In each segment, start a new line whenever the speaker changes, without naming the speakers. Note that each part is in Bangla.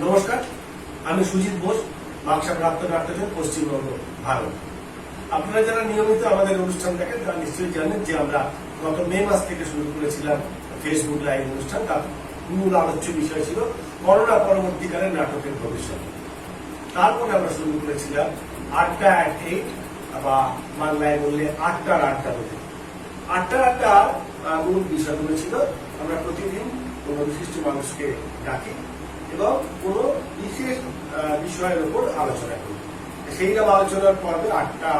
নমস্কার, আমি সুজিত বোস, বাক্সা প্রাপ্ত নাট্যজন, পশ্চিমবঙ্গ, ভারত। আপনারা যারা নিয়মিত আমাদের অনুষ্ঠান দেখেন তারা নিশ্চয়ই জানেন যে আমরা গত মে মাস থেকে শুরু করেছিলাম ফেসবুক লাইভ অনুষ্ঠান। তার মূল আলোচ্য বিষয় ছিল করোনা পরবর্তীকালে নাটকের ভবিষ্যৎ। তারপরে আমরা শুরু করেছিলাম আড্ডা অ্যাট 8, বা বাংলায় বললে আড্ডার আড্ডা হতে। আড্ডার আড্ডার মূল বিষয়গুলো ছিল আমরা প্রতিদিন কোনো বিশিষ্ট মানুষকে ডাকি এবং কোনো বিশেষ বিষয়ের উপর আলোচনা করি। সেইরকম আলোচনার পর্বে আড্ডা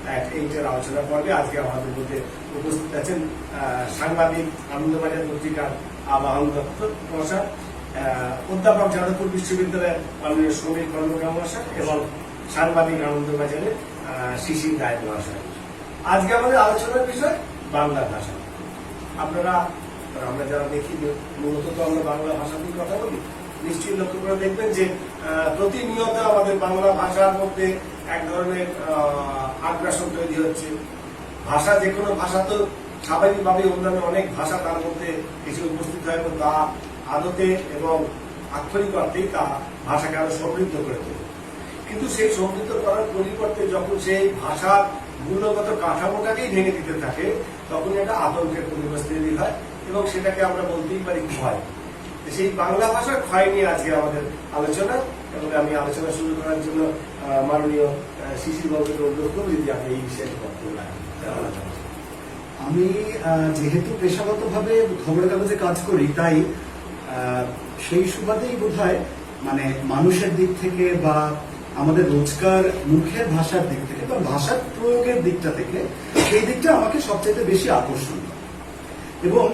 অ্যাট 8-এর আলোচনা পর্বে আজকে আমাদের মধ্যে উপস্থিত আছেন সাংবাদিক, আনন্দবাজার পত্রিকার আবাহন দত্ত মহাশয়, অধ্যাপক যাদবপুর বিশ্ববিদ্যালয়ের মাননীয় শ্রমিক কর্মকার মহাশয় এবং সাংবাদিক আনন্দবাজারের শিশির রায় মহাশয়। আজকে আমাদের আলোচনার বিষয় বাংলা ভাষা। আমরা যারা দেখি মূলত তো আমরা বাংলা ভাষা নিয়ে কথা বলি, নিশ্চয়ই লক্ষ্য করে দেখবেন যে প্রতিনিয়ত আমাদের বাংলা ভাষার মধ্যে এক ধরনের আগ্রাসন তৈরি হচ্ছে। ভাষা, যে কোনো ভাষা তো স্বাভাবিকভাবে অন্যান্য অনেক ভাষা তার মধ্যে কিছু উপস্থিত হয় এবং তা আদতে এবং আক্ষরিক অর্থেই তা ভাষাকে আরো সমৃদ্ধ করে তোলে। কিন্তু সেই সমৃদ্ধ করার পরিবর্তে যখন সেই ভাষার গুণগত কাঠামোটাকেই ভেঙে দিতে থাকে, তখন একটা আতঙ্কের পরিবেশ তৈরি হয় এবং সেটাকে আমরা বলতেই পারি ক্ষয়। সেই বাংলা ভাষার ক্ষয় নিয়ে আজকে আমাদের আলোচনা, এবং আমি আলোচনা শুরু করার জন্য মাননীয় শিশির বাবুকে অনুরোধ করব যদি আপনি এই বিষয়ে বক্তব্য রাখেন।
আমি যেহেতু পেশাগতভাবে খবরের কাগজে কাজ করি, তাই সেই সুবাদেই বোধহয় মানে মানুষের দিক থেকে বা আমাদের রোজকার মুখের ভাষার দিক থেকে বা ভাষার প্রয়োগের দিকটা থেকে সেই দিকটা আমাকে সবচেয়ে বেশি আকর্ষণ করে। এবং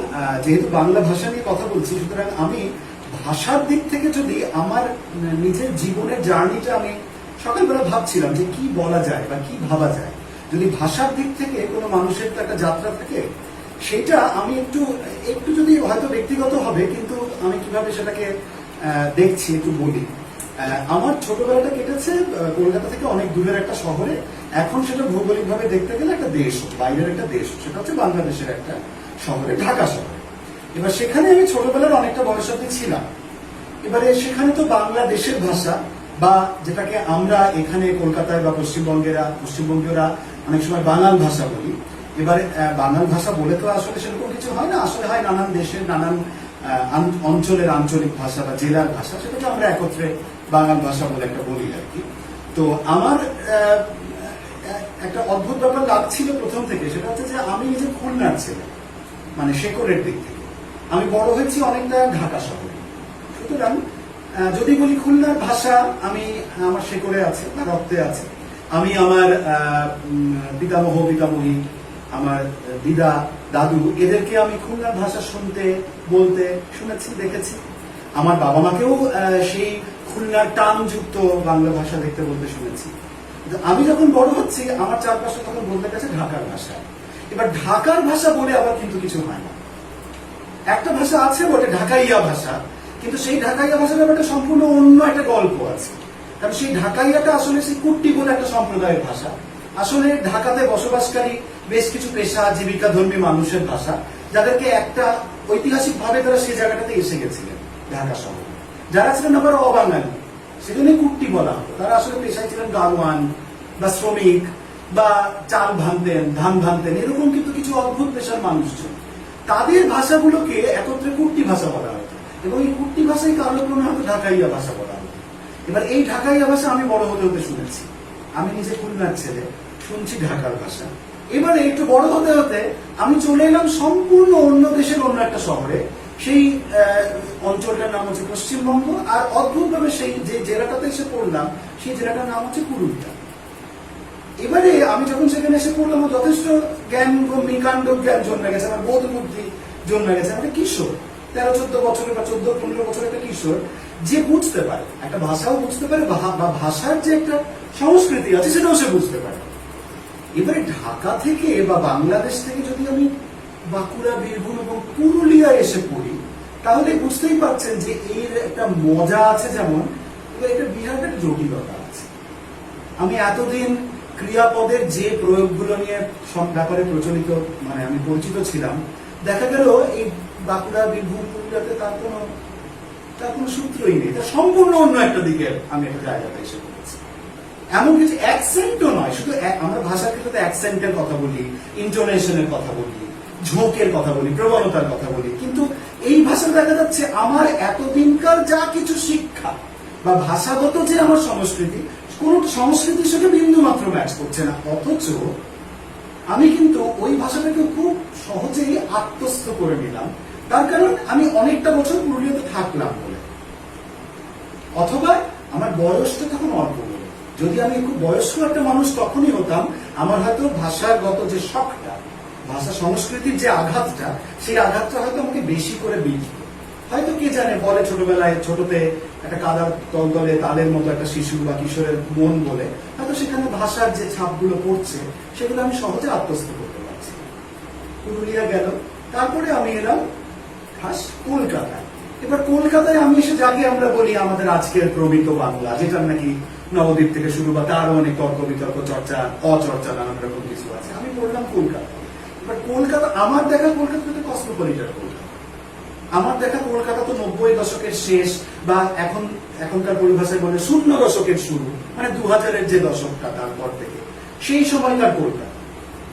যেহেতু বাংলা ভাষা নিয়ে কথা বলছি, সুতরাং আমি ভাষার দিক থেকে যদি আমার নিজের জীবনের জার্নিটা আমি সকালবেলা ভাবছিলাম যে কি বলা যায় বা কি ভাবা যায়, যদি ভাষার দিক থেকে কোনো মানুষের তো একটা যাত্রা থাকে, সেটা আমি একটু যদি হয়তো ব্যক্তিগত হবে, কিন্তু আমি কিভাবে সেটাকে দেখছি একটু বলি। আমার ছোটবেলাটা কেটেছে কলকাতা থেকে অনেক দূরের একটা শহরে। এখন সেটা ভৌগোলিকভাবে দেখতে গেলে একটা দেশ, বাইরের একটা দেশ, সেটা হচ্ছে বাংলাদেশের একটা শহরে, ঢাকা শহরে। এবার সেখানে আমি ছোটবেলার অনেকটা বয়স অবধি ছিলাম। এবারে সেখানে তো বাংলাদেশের ভাষা বা যেটাকে আমরা এখানে কলকাতায় বা পশ্চিমবঙ্গেরা অনেক সময় বাঙাল ভাষা বলি। এবারে বাঙাল ভাষা বলে তো আসলে সেরকম কিছু হয় না, আসলে হয় নানান দেশের নানান অঞ্চলের আঞ্চলিক ভাষা বা জেলার ভাষা, সেটাকে আমরা একত্রে বাঙাল ভাষা বলে একটা বলি আর কি। তো আমার একটা অদ্ভুত ব্যাপার লাগছিল প্রথম থেকে, সেটা হচ্ছে যে আমি নিজে খুলনার ছেলে, মানে শেকড়ের দিক থেকে আমি বড় হয়েছি অনেকটা ঢাকা শহরে। সুতরাং যদি বলি খুলনার ভাষা আমি আমার শেকড়ে আছে বা রক্তে আছে। আমি আমার পিতামহ পিতামহী, আমার দিদা দাদু, এদেরকে আমি খুলনার ভাষা শুনতে বলতে শুনেছি, দেখেছি। আমার বাবা মাকেও সেই খুলনার টানযুক্ত বাংলা ভাষা দেখতে বলতে শুনেছি। আমি যখন বড় হচ্ছি, আমার চারপাশে তখন বলতে গেছে ঢাকার ভাষা। এবার ঢাকার ভাষা বলে আবার কিন্তু কিছু হয় না। একটা ভাষা আছে বটে ঢাকাইয়া ভাষা, কিন্তু সেই ঢাকাইয়া ভাষার ব্যাপারটা সম্পূর্ণ অন্য একটা গল্প আছে। কারণ সেই ঢাকাইয়াটা আসলে সেই কুট্টি বলে একটা সম্প্রদায়ের ভাষা, আসলে ঢাকাতে বসবাসকারী বেশ কিছু পেশা জীবিকা ধর্মী মানুষের ভাষা, যাদেরকে একটা ঐতিহাসিক ভাবে তারা সেই জায়গাটাতে এসে গেছিলেন ঢাকা শহরে। যারা ছিলেন আবার অবাঙালি, সেজন্য কুট্টি বলা হতো। তারা আসলে পেশায় ছিলেন গাওয়ান বা শ্রমিক বা চাল ভাঙতেন, ধান ভাঙতেন, এরকম কিন্তু কিছু অদ্ভুত পেশার মানুষজন। তাদের ভাষাগুলোকে একত্রে কুট্টি ভাষা বলা হতো, এবং এই কুট্টি ভাষাই কালক্রমে হয়তো ঢাকাইয়া ভাষা বলা হতো। এবার এই ঢাকাইয়া ভাষা আমি বড় হতে হতে শুনেছি। আমি নিজে খুলনার ছেলে, শুনছি ঢাকার ভাষা। এবারে একটু বড় হতে হতে আমি চলে এলাম সম্পূর্ণ অন্য দেশের অন্য একটা শহরে। সেই অঞ্চলটার নাম হচ্ছে পশ্চিমবঙ্গ, আর অদ্ভুতভাবে সেই যে জেলাটাতে এসে পড়লাম, সেই জেলাটার নাম হচ্ছে পুরুলিয়া। এবারে আমি যখন সেখানে এসে পড়লাম, যথেষ্ট জ্ঞান মিকাণ্ড জ্ঞান জন্মে গেছে, আমার বোধ বুদ্ধি জন্মে গেছে। একটা কিশোর, 13-14 বছরের বা 14-15 বছরের একটা কিশোর, যে বুঝতে পারে, একটা ভাষাও বুঝতে পারে বা ভাষার যে একটা সংস্কৃতি আছে সেটাও সে বুঝতে পারে। এবারে ঢাকা থেকে বা বাংলাদেশ থেকে যদি আমি বাঁকুড়া, বীরভূম এবং পুরুলিয়া এসে পড়ি, তাহলে বুঝতেই পারছেন যে এর একটা মজা আছে, যেমন এটা বিরাট একটা জটিলতা আছে। আমি এতদিন ক্রিয়াপদের যে প্রয়োগগুলো নিয়ে সব ব্যাপারে প্রচলিত মানে আমি পরিচিত ছিলাম, দেখা গেল এই বাঁকুড়া, বীরভূম, পুরুলিয়াতে তার কোনো তার কোনো সূত্রই নেই, তার সম্পূর্ণ অন্য একটা দিকে আমি একটা জায়গাতে এসে পড়েছি। এমন কিছু অ্যাকসেন্টও নয়, শুধু আমরা ভাষার ক্ষেত্রে অ্যাকসেন্টের কথা বলি, ইন্টোনেশনের কথা বলি, ঝোঁকের কথা বলি, প্রবণতার কথা বলি, কিন্তু এই ভাষা দেখা যাচ্ছে আমার এতদিনকার যা কিছু শিক্ষা বা ভাষাগত যে আমার সংস্কৃতি, কোন সংস্কৃতির সাথে বিন্দু মাত্র ম্যাচ করছে না। অথচ আমি কিন্তু ওই ভাষাটাকে খুব সহজেই আত্মস্থ করে নিলাম, তার কারণ আমি অনেকটা বছর পুরুলিয়াতে থাকলাম বলে, অথবা আমার বয়সটা তখন অল্প বলে। যদি আমি খুব বয়স্ক একটা মানুষ তখনই হতাম, আমার হয়তো ভাষাগত যে শখটা, ভাষা সংস্কৃতির যে আঘাতটা, সেই আঘাতটা হয়তো আমাকে বেশি করে বিঁধত। হয়তো কে জানে, বলে ছোটবেলায় ছোটতে একটা কাদার তলতলে তালের মতো একটা শিশু বা কিশোরের মন বলে, হয়তো সেখানে ভাষার যে ছাপগুলো পড়ছে সেগুলো আমি সহজে আত্মস্থ করতে পারছি। পুরুলিয়া গেল, তারপরে আমি এলাম খাস কলকাতায়। এবার কলকাতায় আমি এসে যাকে আমরা বলি আমাদের আজকের প্রমিত বাংলা, যেটা নাকি নবদ্বীপ থেকে শুরু বা তারও অনেক তর্ক বিতর্ক, চর্চা অচর্চা নানান রকম কিছু আছে। আমি বললাম কলকাতা। এবার কলকাতা, আমার দেখা কলকাতা তো কসমোপলিটন কলকাতা। আমার দেখা কলকাতা তো 90 দশকের শেষ বা এখনকার পরিভাষায় বলে 00 দশকের শুরু, মানে 2000-এর যে দশকটা তারপর থেকে সেই সময়কার কলকাতা।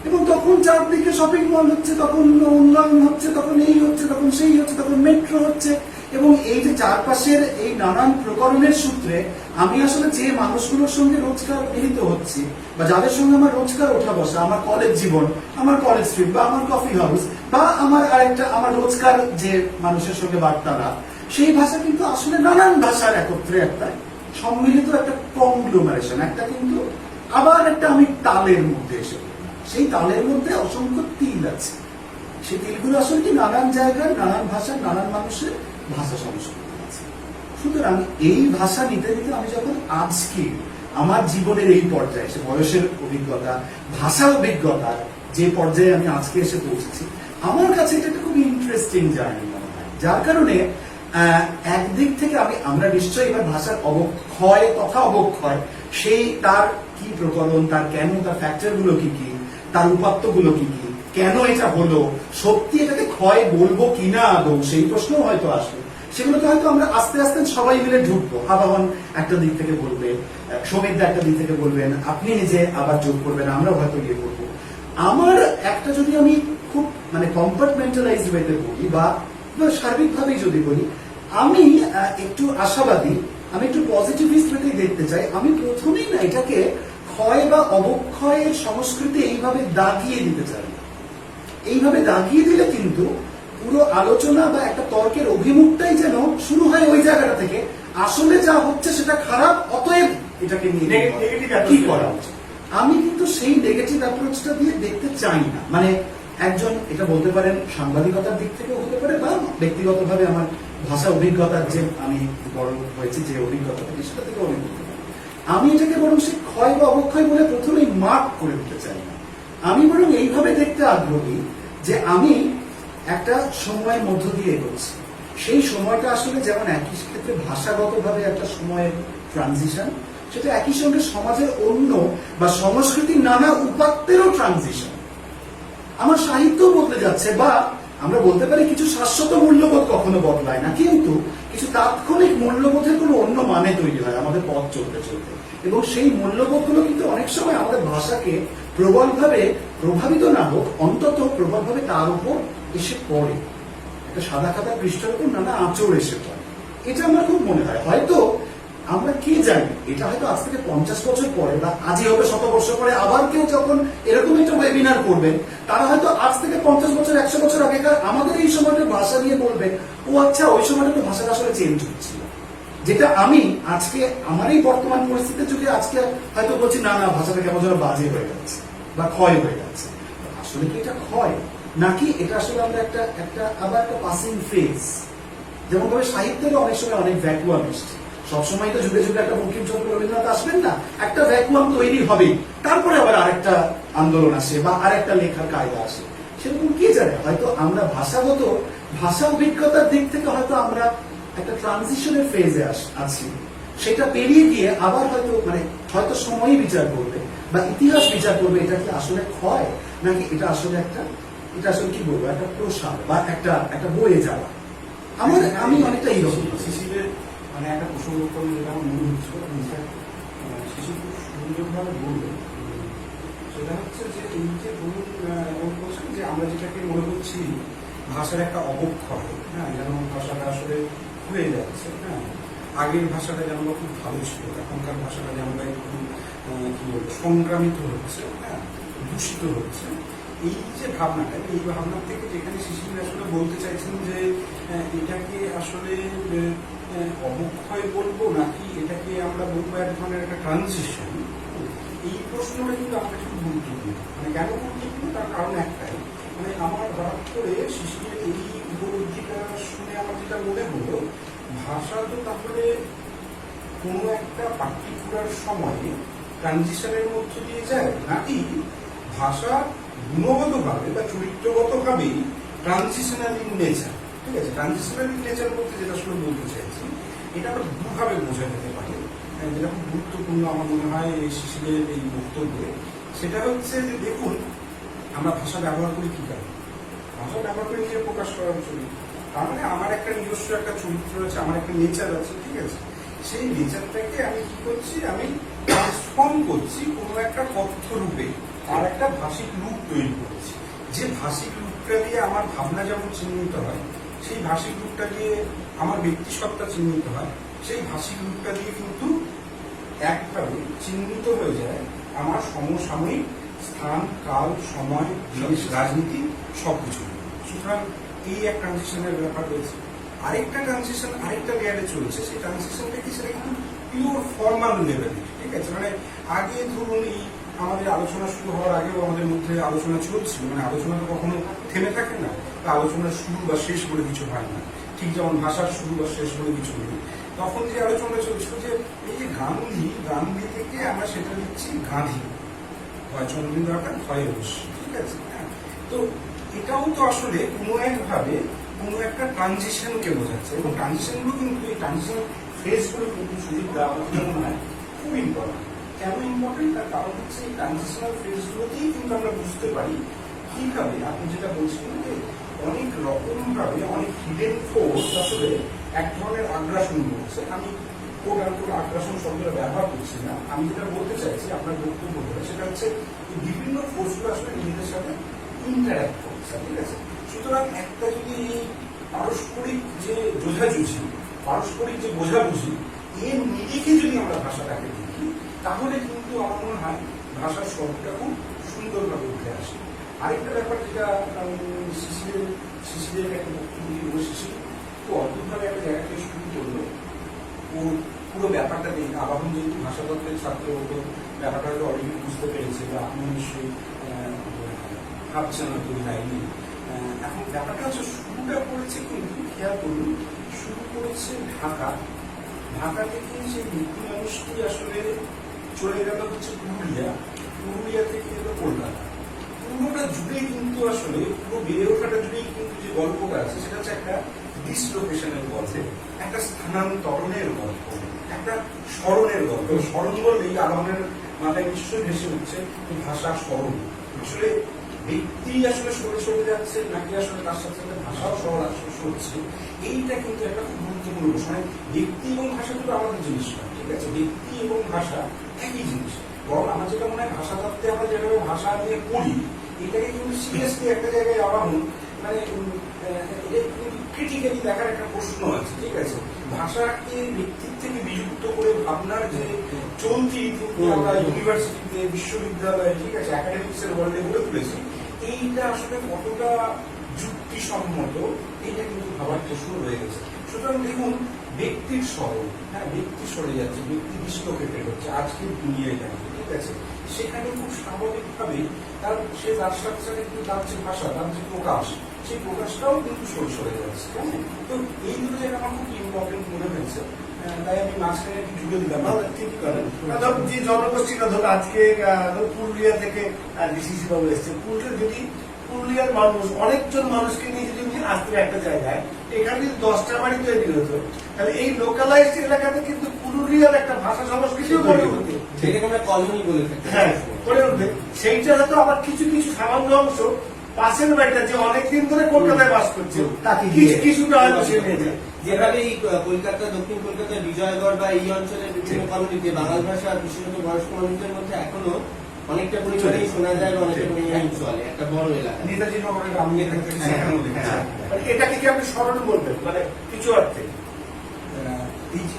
এবং তখন চারদিকে শপিং মল হচ্ছে, তখন উন্নয়ন হচ্ছে, তখন এই হচ্ছে, তখন সেই হচ্ছে, তখন মেট্রো হচ্ছে, এবং এই যে চারপাশের এই নানান প্রকরণের সূত্রে আমি আসলে যে মানুষগুলোর সঙ্গে রোজকার মিলিত হচ্ছি বা যাদের সঙ্গে আমার রোজকার ওঠা বসা, আমার কলেজ জীবন, আমার কলেজ স্ট্রিট বা আমার কফি হাউস বা আমার আরেকটা আমার রোজকার যে মানুষের সঙ্গে বার্তালাপ, সেই ভাষা কিন্তু আসলে নানান ভাষার একত্রে একটা সম্মিলিত একটা কংগ্লোমারেশন, একটা কিন্তু আবার একটা আমি তালের মধ্যে এসে পড়লাম। সেই তালের মধ্যে অসংখ্য তিল আছে, সেই তিলগুলো আসলে কি নানান জায়গার, নানান ভাষার, নানান মানুষের ভাষা সংস্কৃতি আছে। সুতরাং এই ভাষা নিতে নিতে আমি যখন আজকে আমার জীবনের এই পর্যায়ে এসে, বয়সের অভিজ্ঞতা, ভাষা অভিজ্ঞতার যে পর্যায়ে আমি আজকে এসে পৌঁছেছি, আমার কাছে এটা একটা খুব ইন্টারেস্টিং জার্নি মনে হয়। যার কারণে একদিক থেকে আমরা নিশ্চয়ই এবার ভাষার অবক্ষয় তথা অবক্ষয়, সেই তার কি প্রকরণ, তার কেন, তার ফ্যাক্টর গুলো কি কি, তার উপাত্ত গুলো কি কি, কেন এটা হলো, সত্যি এটাকে ক্ষয় বলবো কিনা আদৌ, সেই প্রশ্নও হয়তো আসবে। সেগুলোকে হয়তো আমরা আস্তে আস্তে সবাই মিলে ঢুকবো। আবাহন একটা দিক থেকে বলবে, সমিত একটা দিক থেকে বলবেন, আপনি নিজে আবার যোগ করবেন, আমরাও হয়তো ইয়ে করবো। আমার একটা, যদি আমি খুব মানে কম্পার্টমেন্টালাইজড ওয়েতে বলি বা সার্বিকভাবেই যদি বলি, আমি একটু আশাবাদী, আমি একটু পজিটিভিস্ট ওয়েতেই দেখতে চাই। আমি প্রথমেই না এটাকে ক্ষয় বা অবক্ষয়ের সংস্কৃতি এইভাবে দাগিয়ে দিতে চাই। এইভাবে দাগিয়ে দিলে কিন্তু পুরো আলোচনা বা একটা তর্কের অভিমুখটাই যেন শুরু হয় ওই জায়গাটা থেকে, আসলে যা হচ্ছে সেটা খারাপ, অতএব এটাকে নিয়ে কি করা উচিত। আমি কিন্তু সেই নেগেটিভ অ্যাপ্রোচটা দিয়ে দেখতে চাই না। মানে একজন, এটা বলতে পারেন সাংবাদিকতার দিক থেকেও হতে পারে বা ব্যক্তিগতভাবে আমার ভাষা অভিজ্ঞতার যে আমি বড় হয়েছি যে অভিজ্ঞতা থেকে, সেটা থেকে অনেক হতে পারে। আমি এটাকে বরং সে ক্ষয় বা অবক্ষয় বলে প্রথমেই মার্ক করে দিতে চাই না। আমি বরং এইভাবে দেখতে আগ্রহী যে আমি একটা সময়ের মধ্য দিয়ে এগোচ্ছি। সেই সময়টা আসলে যেমন একই ক্ষেত্রে ভাষাগতভাবে একটা সময়ের ট্রানজিশন, সেটা একই সঙ্গে সমাজের অন্য বা সংস্কৃতির নানা উপাত্তেরও ট্রানজিশন। আমার সাহিত্য বদলে যাচ্ছে, বা আমরা বলতে পারি কিছু শাশ্বত মূল্যবোধ কখনো বদলায় না, কিন্তু কিছু তাৎক্ষণিক মূল্যবোধের কোনো অন্য মানে তৈরি হয় আমাদের পথ চলতে চলতে, এবং সেই মূল্যবোধগুলো কিন্তু অনেক সময় আমাদের ভাষাকে প্রবলভাবে প্রভাবিত না হোক, অন্তত প্রবলভাবে তার উপর এসে পড়ে, একটা সাদা খাতা পৃষ্ঠের উপর নানা আঁচড় এসে পড়ে। এটা আমার খুব মনে হয়। হয়তো আমরা কে জানি, এটা হয়তো আজ থেকে 50 বছর পরে বা আজই হবে 100 বছর পরে আবার কেউ যখন এরকম একটা ওয়েবিনার করবেন, তারা হয়তো আজ থেকে 50 বছর 100 বছর আগেকার আমাদের এই সময়টার ভাষা নিয়ে বলবেন, ও আচ্ছা ওই সময়টা তো ভাষাটা আসলে চেঞ্জ হচ্ছিল, যেটা আমি আজকে আমার এই বর্তমান পরিস্থিতির যুগে আজকে হয়তো বলছি না না ভাষাটা কেমন যেন বাজে হয়ে যাচ্ছে বা ক্ষয় হয়ে যাচ্ছে। আসলে কি এটা ক্ষয়, নাকি এটা আসলে আমরা একটা আবার একটা পাসিং ফেজ? যেমন ভাবে সাহিত্যেরও অনেক সময় অনেক ভ্যাকুয়াম এসছে, সবসময় তো যুগে যুগে একটা বঙ্কিমচন্দ্র রবীন্দ্রনাথ আসবেন না, একটা ভ্যাকুয়াম তৈরি হবে, তারপরে আবার আরেকটা আন্দোলন আসে বা আরেকটা লেখার কায়দা আসে। সেরকম কে জানে, হয়তো আমরা ভাষাগত ভাষা অভিজ্ঞতার দিক থেকে হয়তো আমরা একটা ট্রানজিশনের ফেজে আছি, সেটা পেরিয়ে গিয়ে আবার হয়তো সময়ই বিচার করবে বা ইতিহাস বিচার করবে এটা কি আসলে ক্ষয়, নাকি এটা আসলে কি বলবো, একটা প্রসার বা একটা বয়ে যাওয়া। আমি অনেকটা এইরকম।
শিশিরের
মানে একটা প্রসঙ্গ করলে যেটা আমার মনে হচ্ছে শিশু খুব সুন্দরভাবে বলবে, সেটা হচ্ছে যে এই যে ধরুন এমন বলছেন যে আমরা যেটাকে মনে করছি ভাষার একটা অবক্ষয়, হ্যাঁ, যেন ভাষাটা আসলে হয়ে যাচ্ছে, হ্যাঁ, আগের ভাষাটা যেন খুব ভালো ছিল, এখনকার ভাষাটা যেন একটু কি বলবো সংক্রামিত হচ্ছে, হ্যাঁ, দূষিত হচ্ছে। এই যে ভাবনাটা, এই ভাবনা থেকে যেখানে শিশির আসলে বলতে চাইছেন যে এটাকে আসলে অবক্ষয় বলবো নাকি এটাকে আমরা বলবো এক ধরনের একটা ট্রানজিশন, এই প্রশ্নটা কিন্তু আমার কাছে খুব গুরুত্বপূর্ণ। মানে কেন গুরুত্বপূর্ণ, তার কারণ একটাই, মানে আমার হঠাৎ করে শিশিরের এই উপলব্ধিটা শুনে আমার যেটা মনে হলো, ভাষা তো তাহলে কোনো একটা পার্টিকুলার সময়ে ট্রানজিশনের মধ্য দিয়ে যায়, নাকি ভাষা গুণগতভাবে বা চরিত্রগতভাবেই ট্রানজিশনাল ইন নেচার। ঠিক আছে, ট্রানজিশনাল ইন নেচার বলতে যেটা আসলে বলতে চাইছি, এটা আমরা দুভাবে বোঝা যেতে পারে, যেটা খুব গুরুত্বপূর্ণ আমার মনে হয় এই শিশিরের এই বক্তব্যে। সেটা হচ্ছে যে দেখুন, আমরা ভাষা ব্যবহার করি কি কারণে? ভাষা ব্যবহার করে নিজে প্রকাশ করার জন্য। তার মানে আমার একটা নিজস্ব একটা চরিত্র আছে, আমার একটা নেচার আছে, ঠিক আছে, সেই নেচারটাকে আমি কি করছি, আমি ট্রান্সফর্ম করছি কোনো একটা তথ্য রূপে, আর একটা ভাষিক রূপ তৈরি করছি। যে ভাষিক রূপটা দিয়ে আমার ভাবনা যেমন চিহ্নিত হয়, সেই ভাষিক রূপটা দিয়ে আমার ব্যক্তিসত্তা চিহ্নিত হয়, সেই ভাষিক রূপটা দিয়ে কিন্তু একভাবে চিহ্নিত হয়ে যায় আমার সমসাময়িক স্থান, কাল, সময়, জিনিস, রাজনীতি সবকিছু। সুতরাং এই এক ট্রানজিশনের ব্যাপার রয়েছে। আরেকটা ট্রানজিশন আরেকটা লেয়ারে চলছে, সেই ট্রানজিশনটা কি, সেটা কিন্তু পিওর ফর্মাল লেভেলে। ঠিক আছে, মানে আগে ধরুন এই আমাদের আলোচনা শুরু হওয়ার আগেও আমাদের মধ্যে আলোচনা চলছিল, মানে আলোচনা তো কখনো থেমে থাকে না, আলোচনার শুরু বা শেষ বলে কিছু হয় না, ঠিক যেমন ভাষার শুরু বা শেষ বলে কিছু নেই। তখন যে আলোচনা চলছিল যে এই যে গান্ধী থেকে আমরা সেটা দিচ্ছি গান্ধী, হয় চন্দ্রিন্দ্র আকার, হয় অবশ্যই। ঠিক আছে, তো এটাও তো আসলে কোনো একভাবে কোনো একটা ট্রানজিশনকে বোঝাচ্ছে, এবং ট্রানজিশনগুলো কিন্তু এই ট্রানজিশন ফেজগুলো কিন্তু সুযোগ দেওয়া মনে হয় খুব ইম্পর্টেন্ট। কেন ইম্পর্টেন্ট, তার কারণ হচ্ছে এই ট্রানজিশনাল ফেজগুলোতেই কিন্তু আমরা বুঝতে পারি কিভাবে আপনি যেটা বলছিলেন যে অনেক রকম ভাবে অনেক হিডেন ফোর্স আসলে এক ধরনের আগ্রাসন করছে। আমি আগ্রাসন শব্দটা ব্যবহার করছি না, আমি যেটা বলতে চাইছি আপনার বক্তব্য ধরে, সেটা হচ্ছে বিভিন্ন ফোর্সগুলো আসলে নিজেদের সাথে ইন্টারাক্ট করছে। ঠিক আছে, সুতরাং একটা যদি এই পারস্পরিক যে বোঝাবুঝি, পারস্পরিক যে বোঝাবুঝি, এর নিরিখে যদি আমরা ভাষাটাকে দেখি, তাহলে কিন্তু আমার মনে হয় ভাষার শব্দটা খুব সুন্দরভাবে উঠে আসে। আরেকটা ব্যাপার যেটা শিশিরের একটা বক্তব্য, শিশির খুব অদ্ভুতভাবে একটা জায়গা থেকে শুরু করলো, ও পুরো ব্যাপারটা দেখে আবাহন যেহেতু ভাষাতত্ত্বের ছাত্র, তো ব্যাপারটা হয়তো অলরেডি বুঝতে পেরেছে বা আপনি নিশ্চয়ই ভাবছেন হয়তো লাইনি। এখন ব্যাপারটা হচ্ছে শুরুটা করেছে কিন্তু খেয়াল করুন, শুরু করেছে ঢাকা থেকে সেই মৃত্যু মানুষটি আসলে চলে গেল হচ্ছে পুরুলিয়া থেকে এলো কলকাতা। পুরোটা জুড়েই কিন্তু আসলে পুরো বেড়ে ওঠাটা জুড়েই কিন্তু যে গল্পটা আছে, সেটা হচ্ছে একটা ডিসলোকেশনের গল্প, একটা স্থানান্তরণের গল্প, একটা স্মরণের গল্প। স্মরণ বললেই আরোহণের মাথায় নিশ্চয়ই ভেসে উঠছে ভাষার স্মরণ। আসলে ব্যক্তি আসলে সরে যাচ্ছে নাকি আসলে তার সাথে সাথে ভাষাও সরছে, এইটা কিন্তু একটা খুব গুরুত্বপূর্ণ বিষয়। ব্যক্তি এবং ভাষা কিন্তু আমাদের জিনিস না, ঠিক আছে, ব্যক্তি এবং ভাষা একই জিনিস। বরং আমার যেটা মনে হয় ভাষা তত্ত্বে আমরা যেভাবে ভাষা নিয়ে পড়ি, এটাকে কিন্তু সিরিয়াসলি একটা জায়গায় আবাহন, মানে এটা কিন্তু ক্রিটিক্যালি দেখার একটা প্রশ্ন আছে। ঠিক আছে, ভাষাকে ব্যক্তির থেকে বিযুক্ত করে ভাবনার যে চলতি আমরা ইউনিভার্সিটিতে, বিশ্ববিদ্যালয়ে, ঠিক আছে, একাডেমিক্সের ওয়ার্ল্ডে গড়ে তুলেছি, এইটা আসলে কতটা যুক্তিসম্মত, এইটা কিন্তু ভাবার প্রশ্ন রয়ে গেছে। সুতরাং দেখুন, ব্যক্তির স্মরণ, হ্যাঁ, ব্যক্তি সরে যাচ্ছে, ব্যক্তি ডিসলোকেটেড হচ্ছে আজকের দুনিয়ায় দাঁড়িয়ে। ঠিক আছে, সেখানে খুব স্বাভাবিকভাবেই তার সাথে সাথে কিন্তু তার যে ভাষা, তার যে প্রকাশ, সেই প্রকাশটাও কিন্তু সরে যাচ্ছে। তো এই দুটো জায়গা আমার খুব ইম্পর্টেন্ট মনে হয়েছে, তাই আমি মাঝখানে একটু জুড়ে দিলাম।
ঠিক করেন, যে জনগোষ্ঠীটা ধরো আজকে পুরুলিয়া থেকে ডিসিসি বাবু এসছে, পুরুলিয়ার মানুষ অনেকজন মানুষকে নিয়ে যদি আসতে একটা জায়গায়, এখানে যদি 10টা বাড়ি তৈরি হতো, তাহলে এই লোকালাইজড এলাকাতে কিন্তু পুরুলিয়ার একটা ভাষা সংস্কৃতিও গড়ে উঠবে,
সেটাকে আমরা কলোনি বলে থাকি।
হ্যাঁ, গড়ে উঠবে। সেইটা হয়তো আবার কিছু সামান্য অংশ পাশের বাড়িটা যে অনেকদিন ধরে কলকাতায় বাস করছে
তাকে
কিছুটা হয়তো সে নিয়ে যায়।
যেভাবে এই কলকাতা, দক্ষিণ কলকাতার বিজয়গড় বা এই অঞ্চলের বিভিন্ন কমিউনিটি বাংলা ভাষা বিশেষত বয়স্ক মানুষদের মধ্যে এখনো অনেকটা পরিমাণেই শোনা যায় বা অনেকটা পরিমাণেই চলে একটা বড় এলাকা।
নেতাজি নগরের গ্রামে সেখানেও দেখেছি।
মানে এটাকে কি আপনি স্মরণ করবেন মানে কিছু অর্থে?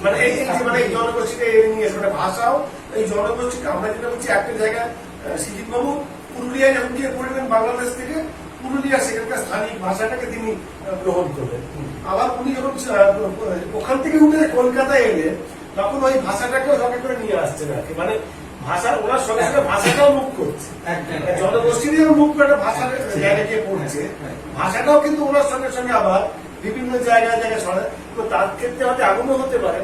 মানে এই যে মানে এই জনগোষ্ঠীকে নিয়ে মানে ভাষাও এই জনগোষ্ঠীকে আমরা যেটা বলছি একটা জায়গায় সিজিত বাবু পুরুলিয়ায় যখন গিয়ে পড়বেন বাংলাদেশ থেকে পুরুলিয়া সেখানকার স্থানিক ভাষাটাকে তিনি গ্রহণ করবেন। আবার উনি যখন ওখান থেকে উঠে কলকাতায় এলেন তখন ওই ভাষাটাকেও সঙ্গে করে নিয়ে আসছেন আর কি। মানে ভাষা ওনার সঙ্গে সঙ্গে ভাষাটাও মুখ করছে, জনগোষ্ঠীরও মুখ করে একটা ভাষার জায়গায় গিয়ে পড়ছে, ভাষাটাও কিন্তু ওনার সঙ্গে সঙ্গে আবার বিভিন্ন জায়গায় জায়গায় সরে। তো তার ক্ষেত্রে হয়তো এমনও হতে পারে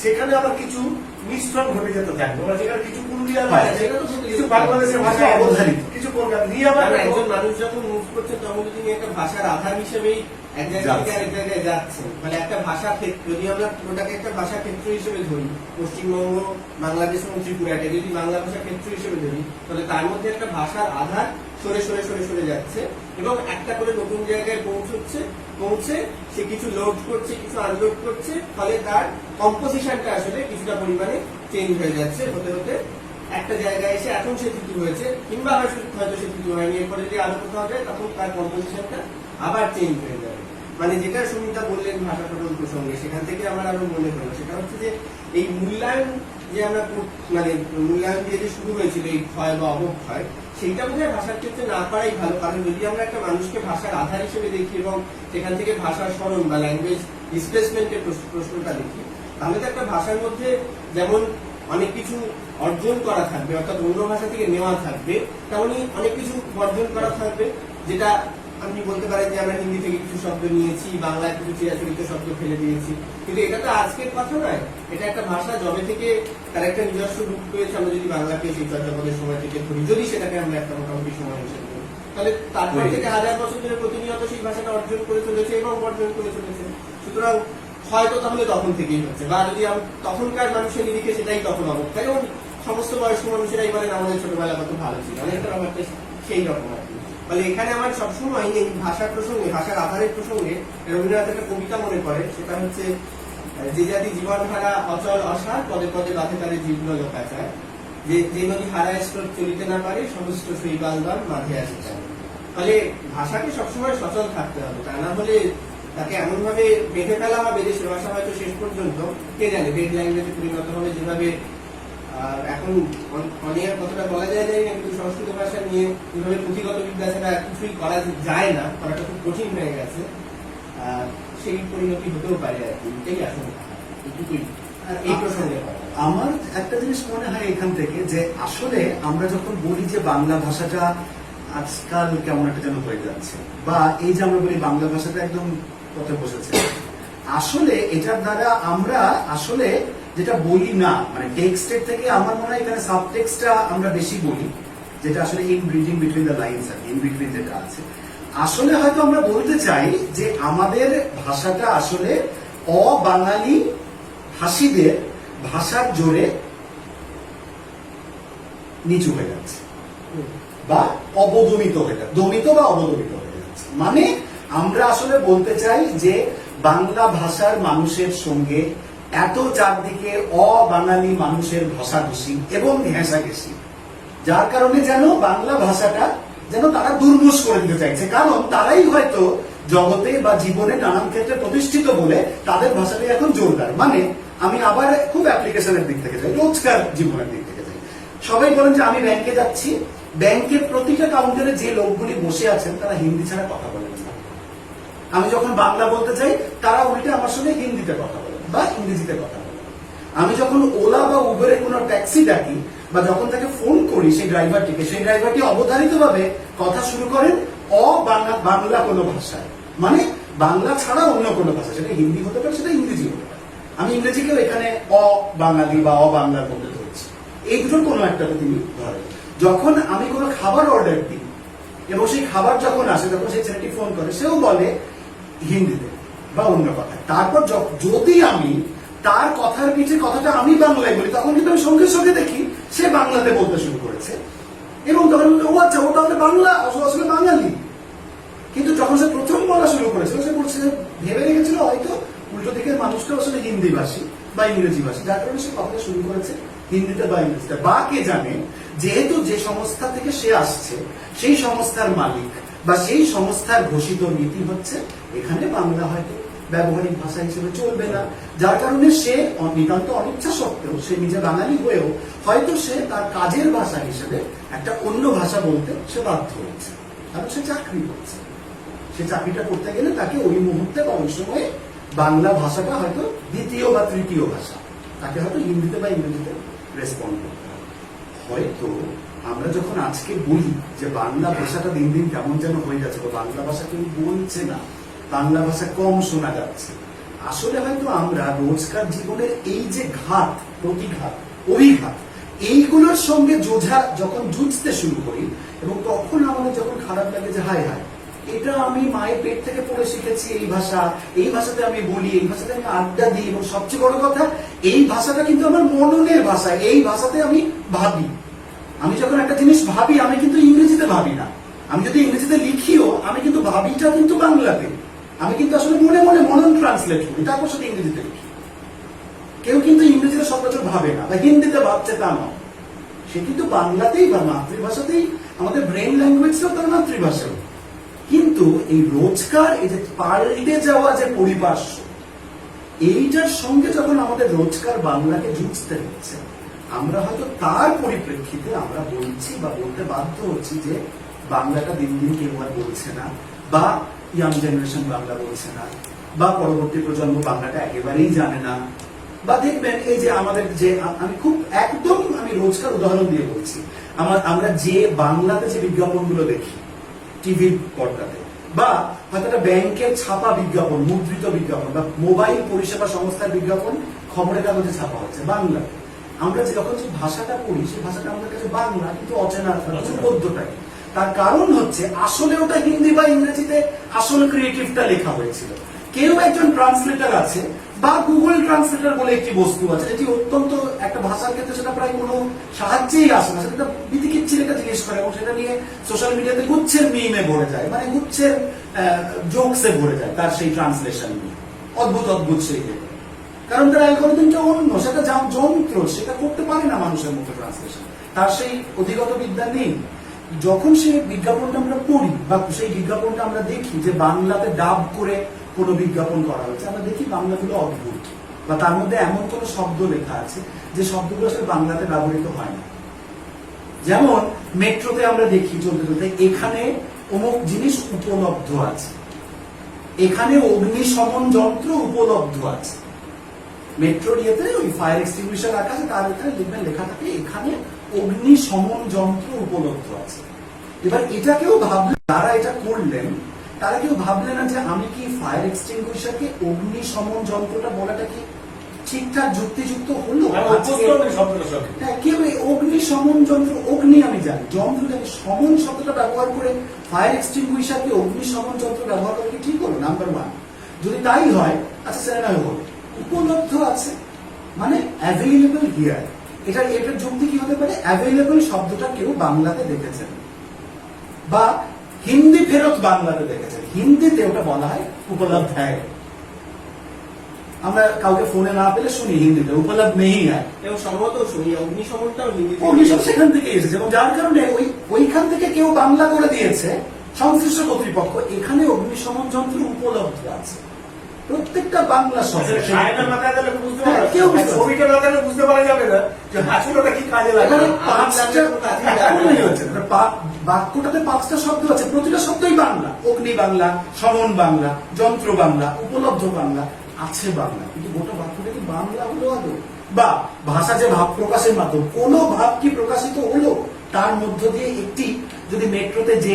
সেখানে আবার কিছু মিশ্রণ ঘটে যেতে থাকবে, মানে যেখানে কিছু পুরুলিয়া কিছু বাংলাদেশের ভাষা অবধারিত, কিছু কলকাতা নিয়ে আবার
একজন মানুষ যখন মুভ করছে তখন তিনি একটা ভাষার আধার হিসেবেই এক জায়গা থেকে আরেক জায়গায় যাচ্ছেন। মানে একটা ভাষা ক্ষেত্র, যদি আমরা ওটাকে একটা ভাষা ক্ষেত্র হিসেবে ধরি, পশ্চিমবঙ্গ, বাংলাদেশ এবং ত্রিপুরাকে যদি বাংলা ভাষা ক্ষেত্র হিসেবে ধরি, তাহলে তার মধ্যে একটা ভাষার আধার সরে সরে সরে সরে যাচ্ছে এবং একটা করে নতুন জায়গায় পৌঁছে সে কিছু লোড করছে, কিছু আনলোড করছে, ফলে তার কম্পোজিশনটা আসলে কিছুটা পরিমাণে চেঞ্জ হয়ে যাচ্ছে। হতে হতে একটা জায়গায় এসে এখন সে তৃতীয় হয়েছে, কিংবা হয়তো সে তৃতীয় হয়নি, এরপরে যদি আরো কোথাও যায় তখন তার কম্পোজিশনটা আবার চেঞ্জ হয়ে যাবে। মানে যেটা সুমিতা বললেন ভাষা প্রবল প্রসঙ্গে, সেখান থেকে আমার আরো মনে হলো সেটা হচ্ছে যে এই মূল্যায়ন যে আমরা মানে মূল্যায়ন দিয়ে যে শুরু হয়েছিল এই ক্ষয় বা অবক্ষয়, সেইটা বোধহয় ভাষার ক্ষেত্রে না করাই ভালো। কারণ যদি আমরা একটা মানুষকে ভাষার আধার হিসেবে দেখি এবং সেখান থেকে ভাষার স্মরণ বা ল্যাঙ্গুয়েজ ডিসপ্লেসমেন্টের প্রশ্নটা দেখি, তাহলে তো একটা ভাষার মধ্যে যেমন অনেক কিছু অর্জন করা থাকবে, অর্থাৎ অন্য ভাষা থেকে নেওয়া থাকবে, তেমনি অনেক কিছু অর্জন করা থাকবে যেটা আপনি বলতে পারেন যে আমরা হিন্দি থেকে কিছু শব্দ নিয়েছি, বাংলায় কিছু চিরাচরিত শব্দ ফেলে দিয়েছি, কিন্তু এটা তো আজকের কথা নয়। এটা একটা ভাষা যবে থেকে তার একটা নিজস্ব রূপ পেয়েছে, আমরা যদি বাংলাকে সেই চর্যাপদের সময় থেকে ধরি, যদি সেটাকে আমরা একটা মোটামুটি সময় হিসেবে ধরি, তাহলে তারপর থেকে হাজার বছর ধরে প্রতিনিয়ত সেই ভাষাটা অর্জন করে চলেছে এবং অর্জন করে চলেছে। সুতরাং হয়তো তাহলে তখন থেকেই হচ্ছে, বা যদি তখনকার মানুষের নিরিখে সেটাই তখন অবস্থা, এবং সমস্ত বয়স্ক মানুষেরাই বলেন আমাদের ছোটবেলা কত ভালো ছিল, অনেকটা ব্যাপারটা সেই রকম আর কি। ফলে এখানে আমার সবসময় এই ভাষার প্রসঙ্গে, ভাষার আধারের প্রসঙ্গে রবীন্দ্রনাথ একটা কবিতা মনে পড়ে, সেটা হচ্ছে যে জাতি জীবন হারা অচল অসার, পদে পদে বাধে তারে জীবন লোকাচার, যে নদী হারায় স্রোত চলিতে না পারে, সমস্ত শৈবালবান মাঝে আসে চায়। ফলে ভাষাকে সবসময় সচল থাকতে হবে, তা না হলে তাকে এমন ভাবে বেঁধে ফেলা হবে যে সে ভাষা হয়তো শেষ পর্যন্ত কে জানে ডেড ল্যাঙ্গুয়েজে পরিণত হবে। যেভাবে এখন অনেক কথাটা বলা যায় না, কিন্তু সংস্কৃত ভাষা নিয়ে যেভাবে পুঁথিগত বিদ্যা সেটা কিছুই করা যায় না, করাটা খুব কঠিন হয়ে গেছে, সেই পরিণতি হতেও পারে আর কি। এটাই আসলে এই প্রসঙ্গে
আমার একটা জিনিস মনে হয় এখান থেকে যে আসলে আমরা যখন বলি যে বাংলা ভাষাটা আজকাল কেমন একটা যেন হয়ে যাচ্ছে, বা এই যে আমরা বলি বাংলা ভাষাটা একদম পথে বসেছে, আসলে এটার দ্বারা আমরা আসলে যেটা বলি না, মানে টেক্সটের থেকে আমার মনে হয় এখানে সাবটেক্সটটা আমরা বেশি বলি, যেটা আসলে in reading between the lines R in between যেটা আছে। আসলে হয়তো আমরা বলতে চাই যে আমাদের ভাষাটা আসলে অবাঙালি ভাষীদের ভাষার জোরে নিচু হয়ে যাচ্ছে বা অবদমিত হয়ে যাচ্ছে, দমিত বা অবদমিত হয়ে যাচ্ছে। মানে আমরা আসলে বলতে চাই যে বাংলা ভাষার মানুষের সঙ্গে এত চারদিকে অবাঙালি মানুষের ভাষাভাষী এবং ঘেঁষাঘেঁষি, যার কারণে যেন বাংলা ভাষাটা যেন তারা দুর্মুষ করে দিতে চাইছে, কারণ তারাই হয়তো জগতে বা জীবনে নানান ক্ষেত্রে প্রতিষ্ঠিত বলে তাদের ভাষাটাই এখন জোরদার। মানে আমি আবার খুব অ্যাপ্লিকেশনের দিক থেকে যাই, রোজকার জীবনের দিক থেকে যাই। সবাই বলেন যে আমি ব্যাংকে যাচ্ছি, ব্যাংকের প্রতিটা কাউন্টারে যে লোকগুলি বসে আছেন তারা হিন্দি ছাড়া কথা বলেন না। আমি যখন বাংলা বলতে চাই তারা উল্টে আমার সঙ্গে হিন্দিতে কথা বলেন বা ইংরেজিতে কথা বলেন। আমি যখন ওলা বা উবেরে কোনো ট্যাক্সি ডাকি বা যখন তাকে ফোন করি সেই ড্রাইভারটিকে, সেই ড্রাইভারটি অবধারিতভাবে কথা শুরু করেন বাংলা কোনো ভাষায়, মানে বাংলা ছাড়া অন্য কোনো ভাষা, সেটা হিন্দি হতে পারে, সেটা ইংরেজি হতে পারে। আমি ইংরেজিকেও এখানে অবাঙালি বা অবাংলার মধ্যে ধরছি, এই দুটোর কোনো একটাকে তিনি ধরেন। যখন আমি কোনো খাবার অর্ডার দিই এবং সেই খাবার যখন আসে তখন সেই ছেলেটি ফোন করে, সেও বলে হিন্দিতে বা অন্য কথায়। তারপর যদি আমি তার কথার পিছে কথাটা আমি বাংলায় বলি, তখন কিন্তু আমি সঙ্গে সঙ্গে দেখি সে বাংলাতে বলতে শুরু করেছে এবং তখন ও আচ্ছা ও তাহলে বাংলা, আসলে বাঙালি। কিন্তু যখন সে প্রথম বলা শুরু করেছিল সে বলছে, ভেবে রেখেছিল হয়তো উল্টো দিকের মানুষটা আসলে হিন্দি ভাষী বা ইংরেজি ভাষী, যার কারণে সে কথাটা শুরু করেছে হিন্দিতে বা ইংরেজিতে। বা কে জানে, যেহেতু যে সংস্থা থেকে সে আসছে সেই সংস্থার মালিক বা সেই সংস্থার ঘোষিত নীতি হচ্ছে এখানে বাংলা হয়তো ব্যবহারিক ভাষা হিসেবে চলবে না, যার কারণে সে নিতান্ত অনিচ্ছা সত্ত্বেও, সে নিজে বাঙালি হয়েও হয়তো সে তার কাজের ভাষা হিসেবে একটা অন্য ভাষা বলতে সে বাধ্য হচ্ছে, কারণ সে চাকরি করছে। সে চাকরিটা করতে গেলে তাকে ওই মুহূর্তে বা ওই সময়ে বাংলা ভাষাটা হয়তো দ্বিতীয় বা তৃতীয় ভাষা, তাকে হয়তো হিন্দিতে বা ইংরেজিতে রেসপন্ড করতে হবে। হয়তো আমরা যখন আজকে বলি যে বাংলা ভাষাটা দিন দিন কেমন যেন হয়ে যাচ্ছে, বা বাংলা ভাষা কেউ বলছে না, বাংলা ভাষা কম শোনা যাচ্ছে, আসলে হয়তো আমরা রোজকার জীবনের এই যে ঘাত, প্রতিঘাত, অভিঘাত, এইগুলোর সঙ্গে যখন যুঝতে শুরু করি, এবং তখন আমাদের যখন খারাপ লাগে যে হায় হায়, এটা আমি মায়ের পেট থেকে পড়ে শিখেছি এই ভাষা, এই ভাষাতে আমি বলি, এই ভাষাতে আমি আড্ডা দিই, এবং সবচেয়ে বড় কথা এই ভাষাটা কিন্তু আমার মননের ভাষা, এই ভাষাতে আমি ভাবি। আমি যখন একটা জিনিস ভাবি আমি কিন্তু ইংরেজিতে ভাবি না, আমি যদি ইংরেজিতে লিখিও আমি কিন্তু ভাবিটা কিন্তু বাংলাতে, আমি কিন্তু আসলে মনে মনে মনন ট্রান্সলেট করি, তারপর সেটা ইংরেজিতে লিখি। কেউ কিন্তু ইংরেজিতে সচরাচর ভাবে না বা হিন্দিতে ভাবছে তা নয়, সে কিন্তু বাংলাতেই বা মাতৃভাষাতেই, আমাদের ব্রেন ল্যাঙ্গুয়েজটাও তার মাতৃভাষাও। কিন্তু এই রোজকার এই যে পাল্টে যাওয়া যে পরিপার্শ্ব, এইটার সঙ্গে যখন আমাদের রোজকার বাংলাকে যুঝতে হচ্ছে, আমরা হয়তো তার পরিপ্রেক্ষিতে আমরা বলছি বা বলতে বাধ্য হচ্ছি যে বাংলাটা দিন দিন কেউ আর বলছে না, বা ইয়াং জেনারেশন বাংলা বলছে না, বা পরবর্তী প্রজন্ম বাংলাটা একেবারেই জানে না। বা দেখবেন এই যে আমাদের যে, আমি খুব একদম আমি রোজকার উদাহরণ দিয়ে বলছি, আমরা যে বাংলাতে যে বিজ্ঞাপনগুলো দেখি টিভির পর্দাতে, বা হয়তো একটা ব্যাংকের ছাপা বিজ্ঞাপন, মুদ্রিত বিজ্ঞাপন, বা মোবাইল পরিষেবা সংস্থার বিজ্ঞাপন খবরের কাগজে ছাপা হচ্ছে বাংলাতে, আমরা যখন যে ভাষাটা পড়ি সেই ভাষাটা আমাদের কাছে বাংলা কিন্তু অচেনা, বৌদ্ধটাই। তার কারণ হচ্ছে আসলে ওটা হিন্দি বা ইংরেজিতে আসল ক্রিয়েটিভটা লেখা হয়েছিল, কেউ একজন ট্রান্সলেটার আছে বা গুগল ট্রান্সলেটর বলে একটি বস্তু আছে যেটি অত্যন্ত একটা ভাষার ক্ষেত্রে সেটা প্রায় কোনো সাহায্যেই আসে না, সেটা বিতিকিচ্ছির একটা জিনিস করে, এবং সেটা নিয়ে সোশ্যাল মিডিয়াতে গুচ্ছের মিমে ভরে যায়, মানে গুচ্ছের জোকসে ভরে যায় তার সেই ট্রান্সলেশন নিয়ে, অদ্ভুত অদ্ভুত সেই, কারণ তার অ্যালগরিদমটা অন্য, সেটা যন্ত্র, সেটা করতে পারে না মানুষের মতো ট্রান্সলেশন, তার সেই অধিগত বিদ্যা নেই। যখন সেই বিজ্ঞাপনটা আমরা পড়ি বা সেই বিজ্ঞাপনটা আমরা দেখি যে বাংলাতে ডাব করে কোনো বিজ্ঞাপন করা হয়েছে, আমরা দেখি বাংলাগুলো অদ্ভুত, বা তার মধ্যে এমন কোন শব্দ লেখা আছে যে শব্দগুলো আসলে বাংলাতে ব্যবহৃত হয় না। যেমন মেট্রোতে আমরা দেখি চলতে চলতে, এখানে অমুক জিনিস উপলব্ধ আছে, এখানে অগ্নিশমন যন্ত্র উপলব্ধ আছে। মেট্রোর ইয়েতে ওই ফায়ার এক্সটিংগুইশার রাখা আছে, তার এখানে দেখবেন লেখা থাকে এখানে অগ্নিশমন যন্ত্র উপলব্ধ আছে। এবার এটা কেউ ভাবলেন, যারা এটা করলেন তারা কেউ ভাবলেন না যে আমি কি ফায়ার এক্সটিংগুইশারকে অগ্নিশমন যন্ত্রটা বলাটা কি ঠিকঠাক যুক্তিযুক্ত হলো? হ্যাঁ, কেউ অগ্নিশমন যন্ত্র, অগ্নি আমি জানি, যন্ত্র জানি, সমন শব্দটা ব্যবহার করে ফায়ার এক্সটিংগুইশারকে অগ্নিশমন যন্ত্র ব্যবহার করে কি ঠিক হলো? Number one. যদি তাই হয়, আচ্ছা সেটা নয় হলো, উপলব্ধ আছে মানে অ্যাভেইলেবল হিয়ার, এটার যুক্তি কি হতে পারে? অ্যাভেইলেবল শব্দটা কেউ বাংলাতে দেখেছেন, বা হিন্দি ফেরত বাংলাতে দেখেছেন, হিন্দিতে ওটা বলা হয় উপলব্ধ হ্যায়। আমরা কাউকে ফোনে না পেলে শুনি হিন্দিতে উপলব্ধ নেই হ্যায়,
এবং সম্ভবত শুনি অগ্নিশমনটাও হিন্দি,
অগ্নিশমন সেখান থেকে এসেছে, এবং যার কারণে ওইখান থেকে কেউ বাংলা করে দিয়েছে সংশ্লিষ্ট কর্তৃপক্ষ, এখানে অগ্নিশমন যন্ত্র উপলব্ধ আছে। প্রত্যেকটা বাংলা শব্দ কেউ
বুঝতে পারা যাবে না যে আসলে ওটা কি কাজে লাগে।
বাক্যটাতে 5টা শব্দ আছে, প্রতিটা শব্দই বাংলা, অগ্নি বাংলা, সমন বাংলা, যন্ত্র বাংলা, উপলব্ধ বাংলা, আছে বাংলা, কিন্তু গোটা বাক্যটা কি বাংলা হলো আদৌ? বা ভাষা যে ভাব প্রকাশের মাধ্যম, কোন ভাব কি প্রকাশিত হলো তার মধ্য দিয়ে একটি, যদি মেট্রোতে যে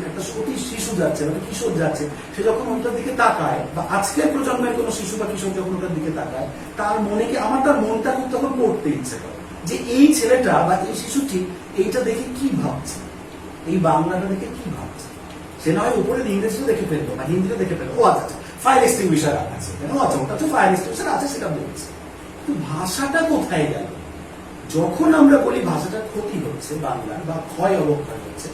একটা সতী শিশু যাচ্ছে বা কিশোর যাচ্ছে, সে যখন ওটার দিকে তাকায়, বা আজকের প্রজন্মের কোন শিশু বা কিশোর যখন ওটার দিকে তাকায়, তার মনে কি, আমার তার মনটা খুব তখন পড়তে ইচ্ছে করে যে এই ছেলেটা বা এই শিশুটি এইটা দেখে কি ভাবছে, এই বাংলাটা দেখে কি ভাবছে। সে নয় উপরে ইংরেজিও দেখে ফেললো বা হিন্দিও দেখে ফেললো, ও আচ্ছা ফায়ার এক্সটিংগুইশার আছে, আচ্ছা ওটা তো ফায়ার এক্সটিংগুইশার আছে, সেটা বলছে, কিন্তু ভাষাটা কোথায় গেল? যখন আমরা বলি ভাষাটা ক্ষতি হচ্ছে বাংলার বা ক্ষয় অবক্ষয় হচ্ছে,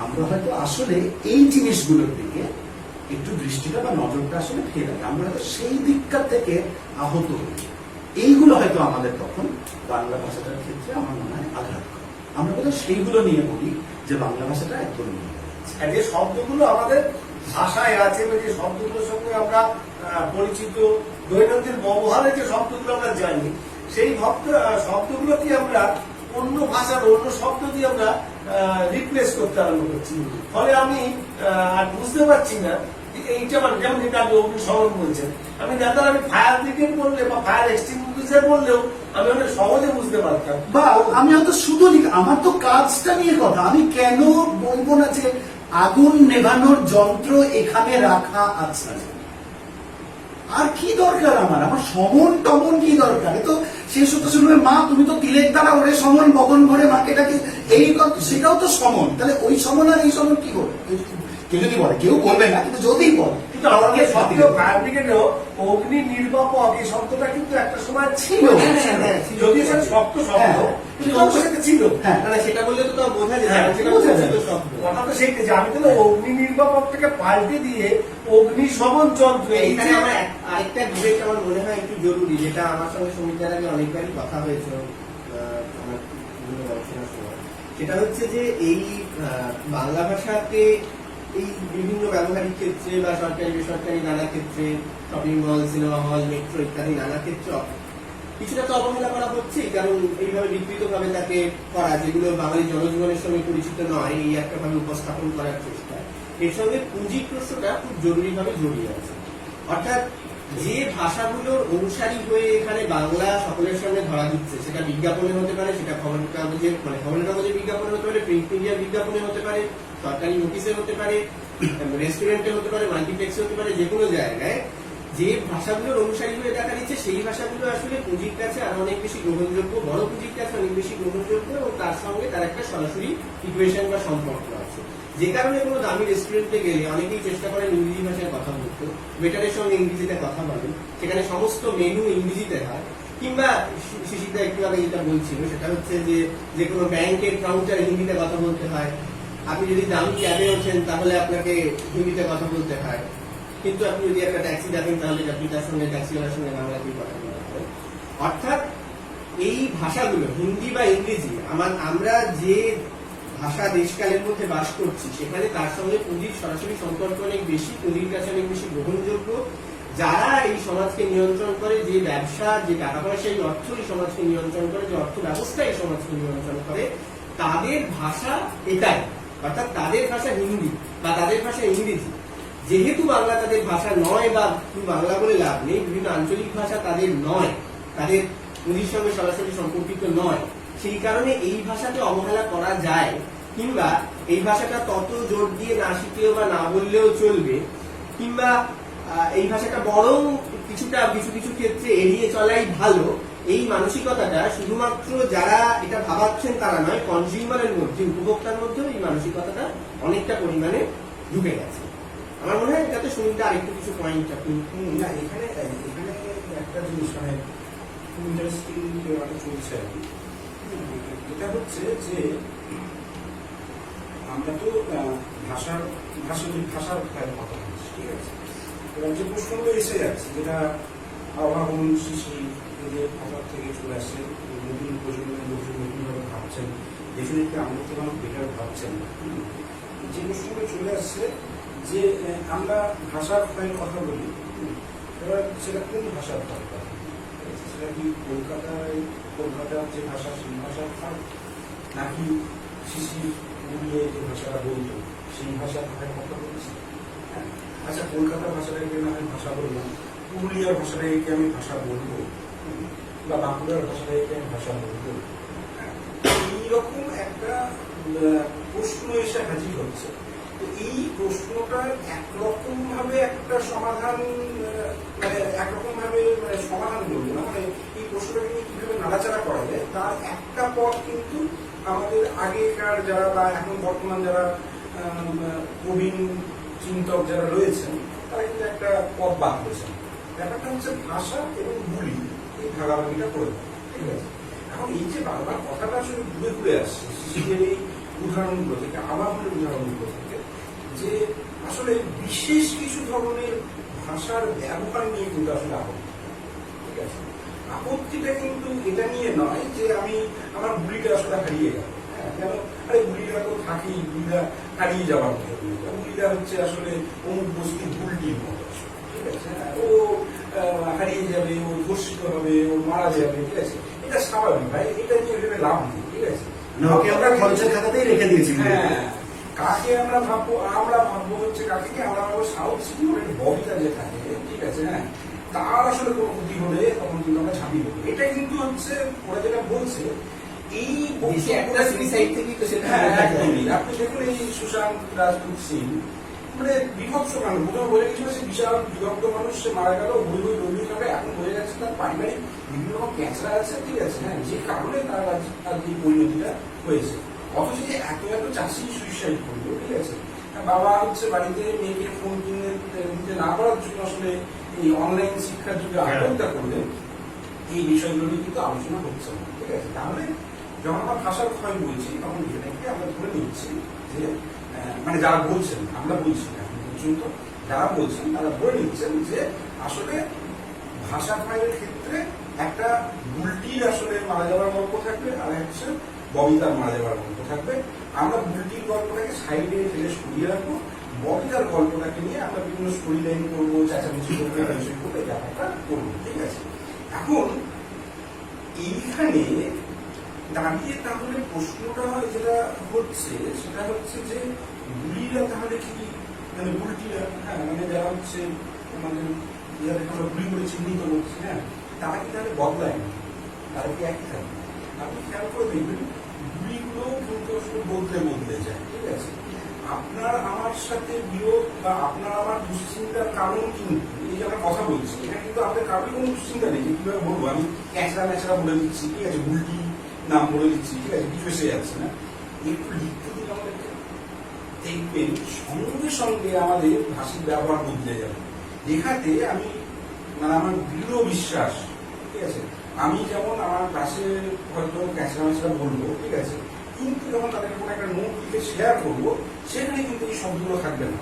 আমরা হয়তো আসলে এই জিনিসগুলোর দিকে একটু দৃষ্টিটা বা নজরটা আসলে ফেরাই, আমরা হয়তো সেই দিকটা থেকে আহত হই। এইগুলো হয়তো আমাদের তখন বাংলা ভাষাটার ক্ষেত্রে আমার মনে হয় আঘাত করে। আমরা বোধহয় সেইগুলো নিয়ে বলি যে বাংলা ভাষাটা একদম নিয়ে যাচ্ছে।
আর যে শব্দগুলো আমাদের ভাষায় আছে বা যে শব্দগুলোর সঙ্গে আমরা পরিচিত, দৈনন্দিন ব্যবহারে যে শব্দগুলো আমরা জানি, সেই শব্দগুলোকে আমরা অন্য ভাষার অন্য শব্দ দিয়ে আমরা রিপ্লেস করতে আরম্ভ করছি। ফলে আমি আর বুঝতে পারছি না যে এইটা মানে যেমন যেটা আপনি অগ্নিশমন বলছেন, আমি ফায়ার ব্রিগেড বললে বা ফায়ার এক্সটিংগুইশার বললেও আমি অনেক সহজে বুঝতে পারতাম।
বা আমি হয়তো শুধু আমার তো কাজটা নিয়ে কথা, আমি কেন বলবো না যে আগুন নেভানোর যন্ত্র এখানে রাখা আছে, আর কি দরকার আমার সমন টমন কি দরকার? তো সেই সূত্র শুনবে মা তুমি তো তিলের দ্বারা ওরে সমন বদন ভরে মাকে ডাকে, এই সেটাও তো সমন। তাহলে ওই সমন আর এই সমন কি করবে? কেউ যদি বলে, কেউ বলবে না, কিন্তু যদি বলে,
কিন্তু আমাদের সত্ত্বেও ফায়ার ব্রিগেডেও অগ্নি নির্বাপক এই শব্দটা কিন্তু একটা সময় ছিল, যদিও সেটা শক্ত শব্দ, কিন্তু সেটা ছিল।
মানে সেটা বললে তো তাও বোঝা যায়, সেটা
বোঝা
বোঝা
যায়।
যায় শব্দ।
কথা তো সেইটা যে আমি তো অগ্নি নির্বাপকটাকে পাল্টে দিয়ে অগ্নিশমন যন্ত্র,
এইখানে আমার আরেকটা ডিবেট আমার মনে হয় একটু জরুরি, যেটা আমার সঙ্গে সমিতার আগে অনেকবারই কথা হয়েছে আমার বিভিন্ন গবেষণার সময়। সেটা হচ্ছে যে এই বাংলা ভাষাতে এই বিভিন্ন ব্যবহারিক ক্ষেত্রে বা সরকারি বেসরকারি নানা ক্ষেত্রে, shopping mall, cinema hall, metro ইত্যাদি নানা ক্ষেত্রে কিছুটা তো অবহেলা করা হচ্ছে, কারণ এইভাবে বিকৃত ভাবে তাকে করা, যেগুলো বাঙালি জনজীবনের সঙ্গে পরিচিত নয়, এই একটা ভাবে উপস্থাপন করার চেষ্টা। এর সঙ্গে পুঁজি প্রশ্নটা খুব জরুরি ভাবে জড়িয়ে আছে। অর্থাৎ যে ভাষাগুলোর অনুসারী হয়ে এখানে বাংলা সকলের সামনে ধরা দিচ্ছে, সেটা বিজ্ঞাপনে হতে পারে, সেটা খবরের কাগজের বিজ্ঞাপনে হতে পারে, প্রিন্ট মিডিয়ার বিজ্ঞাপনে হতে পারে, সরকারি নোটিশে হতে পারে, রেস্টুরেন্টে হতে পারে, মাল্টিপ্লেক্সে হতে পারে, যে কোনো জায়গায় যে ভাষাগুলোর অনুসারী হয়ে দেখা দিচ্ছে, সেই ভাষাগুলো আসলে পুঁজির কাছে আরো অনেক বেশি গ্রহণযোগ্য, বড় পুঁজির কাছে অনেক বেশি গ্রহণযোগ্য, এবং তার সঙ্গে তার একটা সরাসরি ইকুয়েশন বা সম্পর্ক আছে। যে কারণে কোনো দামি রেস্টুরেন্টে গেলে অনেকেই চেষ্টা করেন ইংরেজি ভাষায় কথা বলতে, ওয়েটারের সঙ্গে ইংরেজিতে কথা বলেন, সেখানে সমস্ত মেনু ইংরেজিতে হয়। কিংবা শিশিরদা একটু আগে যেটা বলছিল, সেটা হচ্ছে যে কোনো ব্যাংকের কাউন্টারে হিন্দিতে কথা বলতে হয়। আপনি যদি দামি ক্যাবে ওঠেন তাহলে আপনাকে হিন্দিতে কথা বলতে হয়, কিন্তু আপনি যদি একটা ট্যাক্সি দেখেন তাহলে আপনি তার সঙ্গে ট্যাক্সিওয়ালার সঙ্গে বাংলাতেই কথা বলতে হয়। অর্থাৎ এই ভাষাগুলো হিন্দি বা ইংরেজি, আমরা যে ভাষা দেশকালের মধ্যে বাস করছি, সেখানে তার সঙ্গে পুঁজির সরাসরি সম্পর্ক অনেক বেশি, পুঁজির কাছে অনেক বেশি গ্রহণযোগ্য। যারা এই সমাজকে নিয়ন্ত্রণ করে, যে ব্যবসা, যে টাকা পয়সা, এই অর্থ এই সমাজকে নিয়ন্ত্রণ করে, যে অর্থ ব্যবস্থা এই সমাজকে নিয়ন্ত্রণ করে, তাদের ভাষা এটাই। অর্থাৎ তাদের ভাষা হিন্দি বা তাদের ভাষা ইংরেজি। যেহেতু বাংলা তাদের ভাষা নয়, বা বাংলা বলে লাভ নেই, বিভিন্ন আঞ্চলিক ভাষা তাদের নয়, তাদের পুঁজির সঙ্গে সরাসরি সম্পর্কিত নয়, সেই কারণে এই ভাষাকে অবহেলা করা যায়, কিংবা এই ভাষাটা তত জোর দিয়ে না শিখলেও বা না বললেও চলবে, কিংবা এই ভাষাটা বরং কিছুটা কিছু কিছু ক্ষেত্রে এড়িয়ে চলাই ভালো, এই মানসিকতাটা শুধুমাত্র যারা এটা ভাবাচ্ছেন তারা নয়, কনজিউমারের মধ্যে, উপভোক্তার মধ্যেও এই মানসিকতাটা অনেকটা পরিমাণে ঢুকে গেছে। আমার মনে হয় এটাতে সুনিতা আরেকটু কিছু পয়েন্ট আপনি
না, এখানে একটা জিনিস মানে খুব ইন্টারেস্টিং চলছে আর কি। এটা হচ্ছে যে আমরা তো ভাষার কথা বলছি, ঠিক আছে। এবার যে প্রশ্নগুলো এসে যাচ্ছে, যেটা আবাহন শিশি এদের ভাষার থেকে চলে আসছে, নতুন প্রজন্মের নতুনভাবে ভাবছেন, ডেফিনেটলি আমাদের থেকে অনেক বেটার ভাবছেন। যে প্রশ্নগুলো চলে আসছে যে আমরা ভাষার ফাইল কথা বলি, এবার সেটা কোন ভাষার ফাইল কথা, সেটা কি কলকাতার যে ভাষা সেই ভাষার ফাইল, নাকি শিশির উড়িয়ে যে ভাষাটা বলতো সেই ভাষার ফাইল কথা বলছি? আচ্ছা, কলকাতার ভাষাটাকে না আমি ভাষা বললাম, পুরুলিয়ার ভাষাটাকে আমি ভাষা বলবো, বা বাঁকুড়ার ভাষাটাকে আমি ভাষা বলবো, এইরকম একটা প্রশ্ন এসে হাজির হচ্ছে। তো এই প্রশ্নটার একরকম ভাবে একটা সমাধান, মানে একরকম ভাবে সমাধান বলবো না, মানে এই প্রশ্নটাকে নিয়ে কিভাবে নাড়াচাড়া করা যায় তার একটা পথ কিন্তু আমাদের আগেকার যারা বা এখন বর্তমান যারা প্রবীণ চিন্তক যারা রয়েছেন, তারা কিন্তু একটা পথ বাদ করেছেন। ব্যাপারটা হচ্ছে ভাষা এবং বুলি এই ভাগাভাগিটা করে দেয়, ঠিক আছে। এখন এই যে বারবার কথাটা আসলে ঘুরে ঘুরে আসছে শিশুদের এই উদাহরণগুলো থেকে, আবাহনের উদাহরণগুলো থেকে, যে আসলে বিশেষ কিছু ধরনের ভাষার ব্যবহার নিয়ে কিন্তু আসলে আপত্তি, ঠিক আছে? আপত্তিটা কিন্তু এটা নিয়ে নয় যে আমি আমার বুড়িটা আসলে হারিয়ে গেল, হ্যাঁ, কেন? আরে বুড়িরা তো থাকেই, বুড়িরা হারিয়ে যাওয়ার মতো, বুড়িরা হচ্ছে আসলে অমুক বস্তি বুলটির মতো, ঠিক আছে? হ্যাঁ, ও হারিয়ে যাবে, ও ধর্ষিত হবে, ও মারা যাবে, ঠিক আছে? এটা স্বাভাবিক ভাই, এটা নিয়ে ভেবে লাভ নেই, ঠিক আছে?
ওকে আমরা খরচের খাতাতেই রেখে দিয়েছি।
হ্যাঁ, কাকে আমরা ভাববো হচ্ছে কাকে কি আমরা ভাববো সাউথ সিকিউরিটি ববিতা যে থাকে, ঠিক আছে? হ্যাঁ, তার আসলে কোনো ক্ষতি হলে তখন কিন্তু আমরা ঝাঁপিয়ে দেবো। এটা কিন্তু হচ্ছে ওরা যেটা বলছে এই
বেশি একটা সুইসাইড থেকেই তো সেটা
হ্যাঁ,
বোঝা যায়।
একদমই। আপনি দেখুন এই সুশান্ত রাজপুত সিং, মানে বিভৎস কাণ্ড, প্রথমে বলে গেছিল সে বিশাল বিভক্ত মানুষ, সে মারা গেল, বই খাবে, এখন বোঝা যাচ্ছে তার পারিবারিক বিভিন্ন রকম ক্যান্সার আছে, ঠিক আছে? হ্যাঁ, যে কারণে তার আজ এই পরিণতিটা হয়েছে। অথচ যে এত চাষি সুইসাইড করলো, ঠিক আছে? বাবা হচ্ছে বাড়িতে মেয়েকে ফোন কিনে দিতে না পারার জন্য আসলে এই অনলাইন শিক্ষার যুগে আত্মহত্যা করলেন, এই বিষয়গুলো নিয়ে কিন্তু আলোচনা হচ্ছে না, ঠিক আছে? তাহলে যখন আমরা ভাষার ক্ষয় বলছি তখন এটাকে আমরা ধরে নিচ্ছি যে মানে যারা বলছেন, আমরা বলছি না এখন পর্যন্ত, যারা বলছেন তারা ধরে নিচ্ছেন যে আসলে ভাষা ক্ষয়ের ক্ষেত্রে একটা বুলটির আসলে মারা যাওয়ার গল্প থাকবে, আর হচ্ছে ববিতার মারা যাওয়ার গল্প থাকবে। আমরা বুলটির গল্পটাকে সাইডে ফেলে সরিয়ে রাখবো, ববিতার গল্পটাকে নিয়ে আমরা বিভিন্ন স্টোরি লাইন করবো, চেঁচামেচি করবো, করবো, ব্যাপারটা করবো, ঠিক আছে? এখন এইখানে দাঁড়িয়ে তাহলে প্রশ্নটা যেটা হচ্ছে সেটা হচ্ছে যে বুড়িরা তাহলে কি, মানে বুলটিরা, হ্যাঁ, মানে যারা হচ্ছে মানে যাদেরকে আমরা বুড়ি করে চিহ্নিত করছি, হ্যাঁ, তারা কি তাহলে বদলায় না, তারা কি একই থাকে? আপনি খেয়াল করে দেখবেন বুড়িগুলো কিন্তু আসলে বদলে যায়, ঠিক আছে? আপনার আমার সাথে বিয়োগ বা আপনার আমার দুশ্চিন্তার কারণ কিন্তু এই যে আমরা কথা বলছি, এটা কিন্তু আপনার কারোর কোনো দুশ্চিন্তা নেই যে কিভাবে বলবো, আমি ক্যাঁচড়া বলে দিচ্ছি, ঠিক আছে? বুলটি নাম বলে দিচ্ছি, ঠিক আছে? কিছু এসে যাচ্ছে না, একটু লিখতে দিন আমাদেরকে, দেখবেন সঙ্গে সঙ্গে আমাদের ভাষিক ব্যবহার বদলে যাবে। দেখাতে আমি মানে আমার দৃঢ় বিশ্বাস, ঠিক আছে? আমি যেমন আমার ক্লাসে হয়তো ক্যাঁচড়া বলবো, ঠিক আছে? কিন্তু যখন তাদেরকে কোনো একটা নোট লিখে শেয়ার করবো, সেখানে কিন্তু এই শব্দগুলো থাকবে না,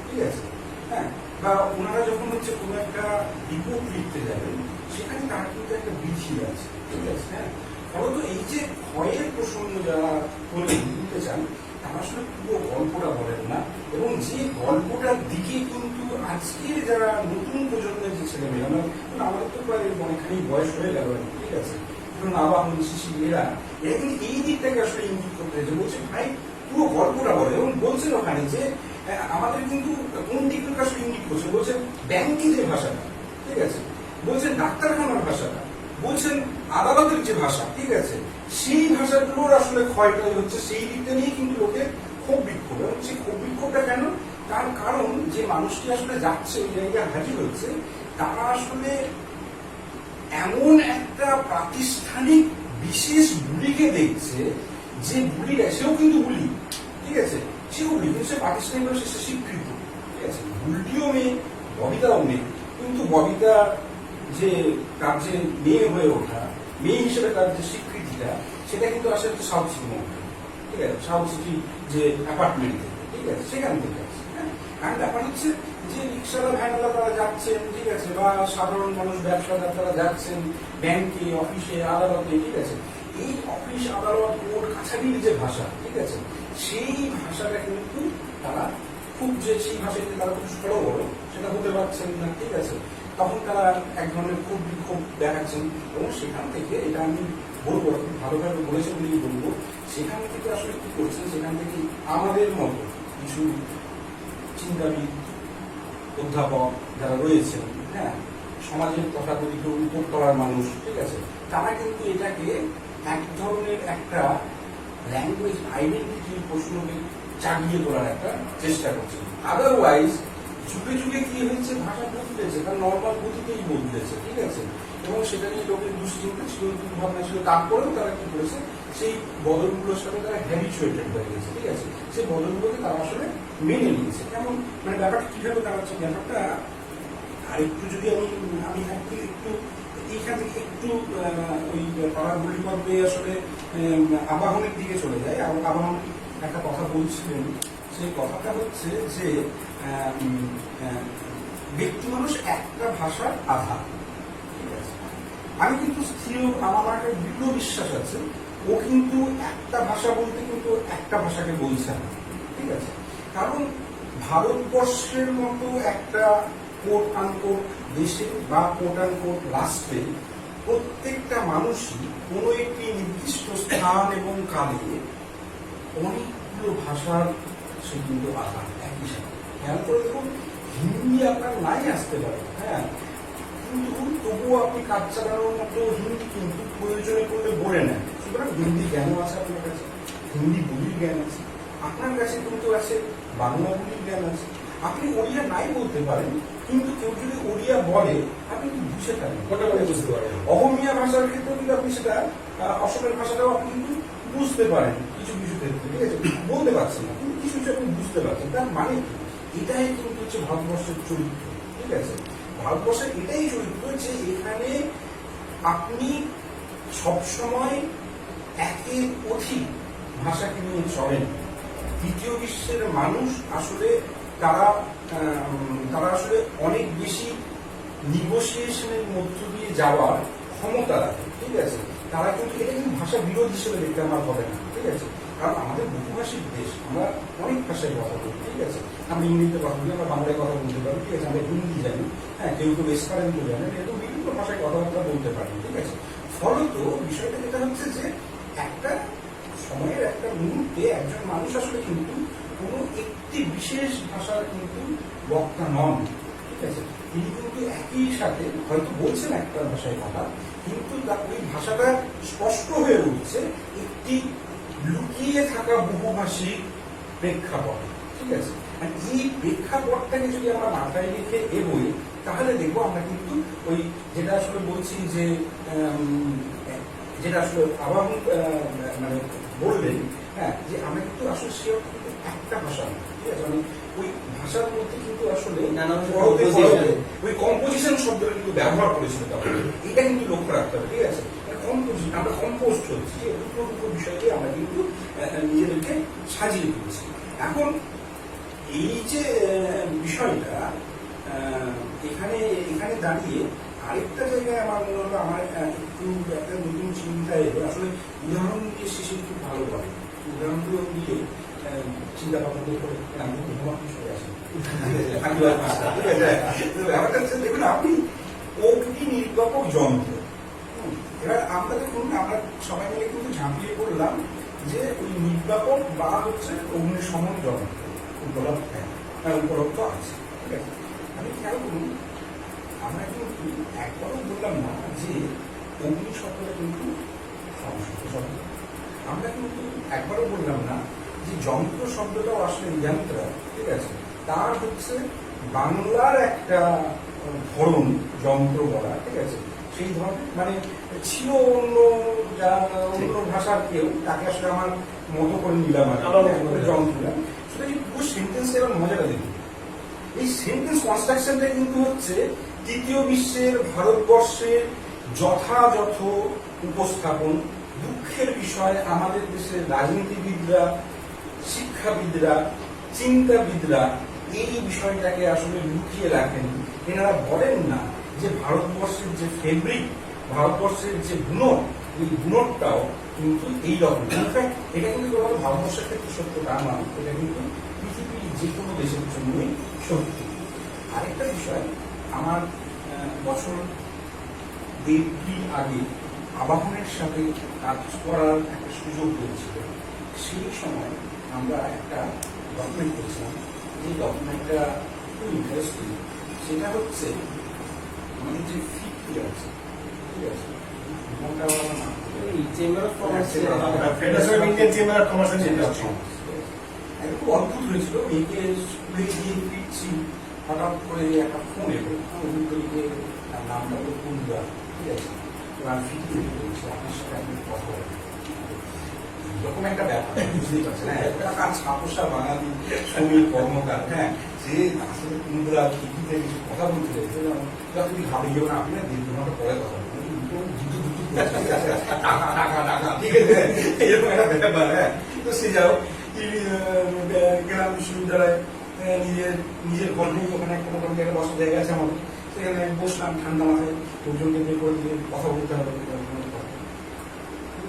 ঠিক আছে? হ্যাঁ, বা ওনারা যখন হচ্ছে কোনো একটা রিপোর্ট লিখতে যাবেন, সেখানে তার কিন্তু একটা বিধি আছে, ঠিক আছে? হ্যাঁ, ফলত এই যে ভয়ের প্রসঙ্গ যারা বলতে চান, তারা আসলে পুরো গল্পটা বলেন না, এবং যে গল্পটার দিকে কিন্তু আজকের যারা নতুন প্রজন্মের যে ছেলেমেয়েরা, আমাদের তো প্রায় অনেকখানি বয়স হয়ে গেল, ঠিক আছে? ধরুন আবাহন শিশি এরা কিন্তু এই দিকটাকে আসলে ইঙ্গিত করতে হয়েছে, বলছে ভাই পুরো গল্পটা বলে, এবং বলছেন ওখানে যে আমাদের কিন্তু কোন দিকটাকে আসলে ইঙ্গিত করছে, বলছেন ব্যাংকে যে ভাষাটা, ঠিক আছে? বলছেন ডাক্তারখানার ভাষাটা, বলছেন আদালতের যে ভাষা, ঠিক আছে? সেই ভাষাগুলোর আসলে ক্ষয়টাই হচ্ছে, সেই দিকটা নিয়ে কিন্তু লোকের ক্ষোভ বিক্ষোভ, এবং সেই ক্ষোভ বিক্ষোভটা কেন? তার কারণ যে মানুষটি আসলে যাচ্ছে ওই জায়গায় হাজির হচ্ছে, তারা আসলে এমন একটা প্রাতিষ্ঠানিক বিশেষ বুলিকে দেখছে, যে বুলিটা সেও কিন্তু বুলি, ঠিক আছে? সেও বুলি, কিন্তু সে প্রাতিষ্ঠানিক সে স্বীকৃত, ঠিক আছে? বুলটিও মেয়ে, ববিতাও মেয়ে, কিন্তু ববিতা যে তার যে মেয়ে হয়ে ওঠা, মেয়ে হিসেবে তার যে স্বীকৃতিটা, সেটা কিন্তু আসলে হচ্ছে সাউথ সিটি মধ্যে, ঠিক আছে? সাউথ সিটি যে অ্যাপার্টমেন্ট থেকে, ঠিক আছে? সেখান থেকে আছে। হ্যাঁ, আর ব্যাপার হচ্ছে যে রিক্সাওয়ালা ভ্যানওয়ালা তারা যাচ্ছেন, ঠিক আছে? বা সাধারণ মানুষ ব্যবসাদার তারা যাচ্ছেন ব্যাংকে, অফিসে, আদালতে, ঠিক আছে? এই অফিস, আদালত, কোর্ট কাছারির যে ভাষা, ঠিক আছে? সেই ভাষাটা কিন্তু তারা খুব যে সেই ভাষাতে তারা খুব সরল, সেটা হতে পারছেন না, ঠিক আছে? তখন তারা এক ধরনের খুব বিক্ষোভ দেখাচ্ছেন, এবং সেখান থেকে এটা আমি বলবো, ভালোভাবে বলেছে বলেই বলবো, সেখান থেকে আসলে কি করছেন, সেখান থেকে আমাদের মতো কিছু চিন্তাবিদ, অধ্যাপক যারা রয়েছেন, হ্যাঁ, সমাজের তথাকথিত উপরতলার মানুষ, ঠিক আছে? তারা কিন্তু এটাকে এক ধরনের একটা ল্যাঙ্গুয়েজ আইডেন্টিটির প্রশ্নকে চাগিয়ে তোলার একটা চেষ্টা করছে। আদারওয়াইজ যুগে যুগে কি হয়েছে, ভাষা বদলেছে, তার নর্মাল গতিতেই বদলেছে, ঠিক আছে? এবং সেটা নিয়ে লোকের দুশ্চিন্তা ছিল, ভাবনা ছিল, তারপরেও তারা কি করেছে, সেই বদলগুলোর সাথে তারা হ্যাবিচুয়েটেড হয়ে গেছে, ঠিক আছে? সেই বদলগুলোকে তারা আসলে মেনে নিয়েছে। কেমন মানে ব্যাপারটা কিভাবে দাঁড়াচ্ছে, ব্যাপারটা আরেকটু যদি আমি একটু এইখান থেকে একটু ওই পাড়ার গুলি পর্বে আসলে আবাহনের দিকে চলে যায়। আবাহন একটা কথা বলছিলেন, সেই কথাটা হচ্ছে যে ব্যক্তি মানুষ একটা ভাষার আধার। ঠিক আছে, আমি কিন্তু স্থির, আমার একটা দৃঢ় বিশ্বাস আছে ও কিন্তু একটা ভাষা বলতে কিন্তু একটা ভাষাকে বলছে না। ঠিক আছে, কারণ ভারতবর্ষের মতো একটা কোট আনকোট দেশে বা কোট আনকোট রাষ্ট্রে প্রত্যেকটা মানুষই কোনো একটি নির্দিষ্ট স্থান এবং কালে অনেকগুলো ভাষার সে কিন্তু আধার একই সাথে। খেয়াল করে দেখুন, হিন্দি আপনার নাই আসতে পারে, হ্যাঁ, কিন্তু তবুও আপনি কাজ চালানোর মতো হিন্দি কিন্তু প্রয়োজনে করলে বলে নেন। সুতরাং হিন্দি জ্ঞানও আছে আপনার কাছে, হিন্দি বলির জ্ঞান আছে আপনার কাছে, কিন্তু আছে বাংলা বলির জ্ঞান আছে। আপনি ওড়িয়া নাই বলতে পারেন, কিন্তু কেউ যদি ওড়িয়া বলে আপনি কিন্তু বুঝে থাকেন,
ওটা বলে বুঝতে পারেন।
অহমিয়া ভাষার ক্ষেত্রেও কিন্তু আপনি সেটা, অসমের ভাষাটাও আপনি কিন্তু বুঝতে পারেন কিছু কিছু ক্ষেত্রে। ঠিক আছে, বলতে পারছেন না কিন্তু কিছু কিছু আপনি বুঝতে পারছেন। তার মানে কি? এটাই কিন্তু হচ্ছে ভারতবর্ষের চরিত্র। ঠিক আছে, ভারতবর্ষের এটাই চরিত্র যে এখানে আপনি সবসময় একের অধিক ভাষাকে নিয়ে চলেন। তৃতীয় বিশ্বের মানুষ আসলে তারা আসলে অনেক বেশি নিগোসিয়েশনের মধ্য দিয়ে যাওয়ার ক্ষমতা রাখে। ঠিক আছে, তারা কিন্তু এটা কিন্তু ভাষা বিরোধ হিসেবে দেখতে আমার হবে না। ঠিক আছে, কারণ আমাদের বহুভাষিক দেশ, আমরা অনেক ভাষায় কথা বলি। ঠিক আছে, আমরা ইংরেজিতে কথা বলি, আমরা বাংলায় কথা বলতে পারি। ঠিক আছে, আমরা হিন্দি জানি, হ্যাঁ, কেউ কেউ এসপারেন্টো জানেন, এরকম বিভিন্ন ভাষায় কথাবার্তা বলতে পারি। ঠিক আছে, ফলত বিষয়টা যেটা হচ্ছে যে একটা সময়ের একটা মুহূর্তে একজন মানুষ আসলে কিন্তু কোনো একটি বিশেষ ভাষার কিন্তু বক্তা নন। ঠিক আছে, তিনি কিন্তু একই সাথে হয়তো বলছেন একটা ভাষায় কথা, কিন্তু ওই ভাষাটা স্পষ্ট হয়ে উঠছে একটি লুকিয়ে থাকা বহুভাষিক প্রেক্ষাপট। ঠিক আছে, আর এই প্রেক্ষাপটটাকে যদি আমরা মাথায় রেখে এগোই, তাহলে দেখবো আমরা কিন্তু ওই যেটা আসলে বলছি যে যেটা আসলে আবার মানে বললেন, হ্যাঁ, যে আমরা কিন্তু আসলে সে কিন্তু একটা ভাষা না। ঠিক আছে, মানে ওই ভাষার মধ্যে কিন্তু আসলে ওই কম্পোজিশন শব্দটা কিন্তু ব্যবহার করেছিল তখন। এটা কিন্তু লক্ষ্য রাখতে হবে। ঠিক আছে, কম্পোজিশন, আমরা কম্পোজ করছি, যে দুটো বিষয়কে আমরা কিন্তু নিজেদেরকে সাজিয়ে তুলছি। এখন এই যে বিষয়টা এখানে দাঁড়িয়ে আরেকটা জায়গায় আমার মনে হলো আমার একটু একটা নতুন চিন্তা এলো। আসলে উদাহরণ দিয়ে শিশু খুব ভালো করে, উদাহরণগুলো দিয়ে চিন্তা ভাবনা করে আমি ঘুমা খুশি হয়ে আসি। ব্যাপারটা হচ্ছে দেখুন, আপনি অগ্নি নির্বাপক যন্ত্র, এবার আমরা দেখুন আমরা সবাই মিলে কিন্তু ঝাঁপিয়ে পড়লাম যে ওই নির্বাপক বা হচ্ছে অগ্নিশমন যন্ত্র উপলব্ধ আছে। ঠিক আছে, আমি খেয়াল করুন, আমরা কিন্তু একবারও বললাম না যে অগ্নি শব্দটা কিন্তু সংস্কৃত শব্দ। আমরা কিন্তু একবারও বললাম না যে যন্ত্র শব্দটাও আসলে যন্ত্র। ঠিক আছে, তার হচ্ছে বাংলার একটা ধরন যন্ত্র বলা। ঠিক আছে, সেই ধরনের মানে ছিল অন্য ভাষার কেউ, তাকে আসলে আমার মতো করে নিলাম আর যন্ত্র। সেটা কিন্তু পুরো সেন্টেন্সে এবার মজাটা দেখুন, এই সেন্টেন্স কনস্ট্রাকশনটা কিন্তু হচ্ছে তৃতীয় বিশ্বের ভারতবর্ষের যথাযথ উপস্থাপন। দুঃখের বিষয় আমাদের দেশের রাজনীতিবিদরা, শিক্ষাবিদরা, চিন্তাবিদরা এই বিষয়টাকে আসলে লুকিয়ে রাখেন। এনারা বলেন না যে ভারতবর্ষের যে ফেব্রিক, ভারতবর্ষের যে গুণট, এই গুণটটাও কিন্তু এইরকম। এটা কিন্তু কেবল ভারতবর্ষের ক্ষেত্রে সত্য তা নয়, এটা কিন্তু পৃথিবীর যে কোনো দেশের জন্যই সত্য। আরেকটা বিষয়, আমার বছর 1.5 আগে আবাহনের সাথে কাজ করার একটা সুযোগ হয়েছিল। সেই সময় আমরা একটা ডকুমেন্ট করেছিলাম, যে ডকুমেন্টটা খুব ইন্টারেস্টিং। সেটা হচ্ছে আমাদের যে ফিক্তি আছে, ঠিক আছে,
chamber of commerce,
federation of Indian chamber of commerce
খুব অদ্ভুত হয়েছিল। মেয়েকে স্কুলে গিয়ে ফিরছি, হঠাৎ করে একটা ফোন এলো, অভিজ্ঞকে তার নামটা হলো কুন্দা। ঠিক আছে, আমি ফিরতে বলছি আপনার সাথে আপনি কথা বলেন, এরকম একটা ব্যাপার বুঝতেই পারছেন। হ্যাঁ, একটা ছাপোষা বাঙালি শ্রমিক কর্মকার, হ্যাঁ, যে আসলে কুন্দরা টিভিতে কিছু কথা বলতে চাইছে, তুমি ঘাবড়িয়ে না, আপনি না দীর্ঘ ঘন্টা পরে কথা বলবেন, এরকম একটা ব্যাপার। হ্যাঁ, তো সে যাও গ্রাম বিশ্ববিদ্যালয়ে নিজের ঘর নেই, ওখানে একটা মোটামুটি একটা বসার জায়গা আছে আমাদের, সেখানে বসলাম ঠান্ডা মাথায়, লোকজনকে বের করে দিয়ে কথা বলতে হবে,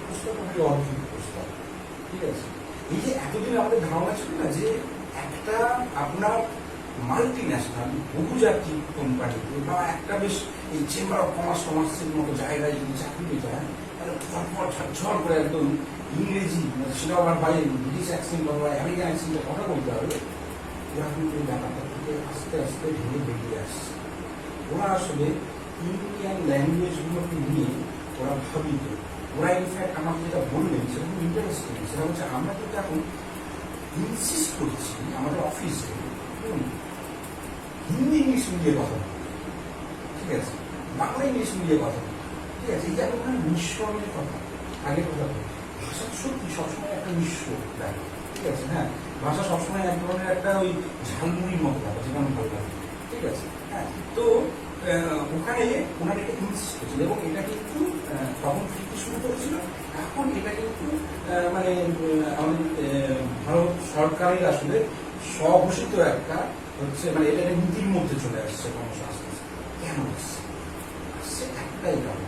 প্রস্তাবটা অদ্ভুত প্রস্তাব। ঠিক আছে, এই যে এতদিন আমাদের ধারণা ছিল না যে একটা আপনার মাল্টি ন্যাশনাল বহুজাতিক কোম্পানিতে বা একটা বেশ এই চেম্বার অফ কমার্সের মতো জায়গায় যদি চাকরি পেতে হয়, তাহলে ঝটপট ঝরঝর করে একদম ইংরেজি, সেটাও আবার বাইরে ব্রিটিশ অ্যাকসেন্ট বা আমেরিকান অ্যাকসেন্টে কথা বলতে হবে। ওরা কিন্তু এই ব্যাপারটা থেকে আস্তে আস্তে ঢেলে বেরিয়ে আসছে। ওরা আসলে ইন্ডিয়ান ল্যাঙ্গুয়েজগুলোকে নিয়ে ওরা ভাবিত। ওরা ইনফ্যাক্ট আমাকে যেটা বললেন সেটা খুব ইন্টারেস্টিং, সেটা হচ্ছে আমরা কিন্তু এখন ইনসিস্ট করছি আমাদের অফিসে হিন্দি ইংলিশ মিলিয়ে কথা বলি, ঠিক আছে, বাংলা ইংলিশ মিলিয়ে কথা বলি, ঠিক আছে, এই যে এখন মিশ্রণের কথা, আগের কথা বলি, ভাষা সত্যি সবসময় একটা মিশ্র লাগে, ঠিক আছে, হ্যাঁ, ভাষা সবসময় এক ধরনের একটা ওই ঝালমুড়ির মতো লাগে, যেমন ভালো লাগে, ঠিক আছে, হ্যাঁ। তো ওখানে ওনারা এটা ইনসিস্ট করছিল এবং এটা কিন্তু তখন ফিরতে শুরু করেছিল। এখন এটা কিন্তু মানে আমাদের ভারত সরকারের আসলে স্বঘোষিত একটা হচ্ছে, মানে এটা নীতির মধ্যে চলে আসছে ক্রমশ আস্তে আস্তে। কেন আসছে? আসছে একটাই কারণ,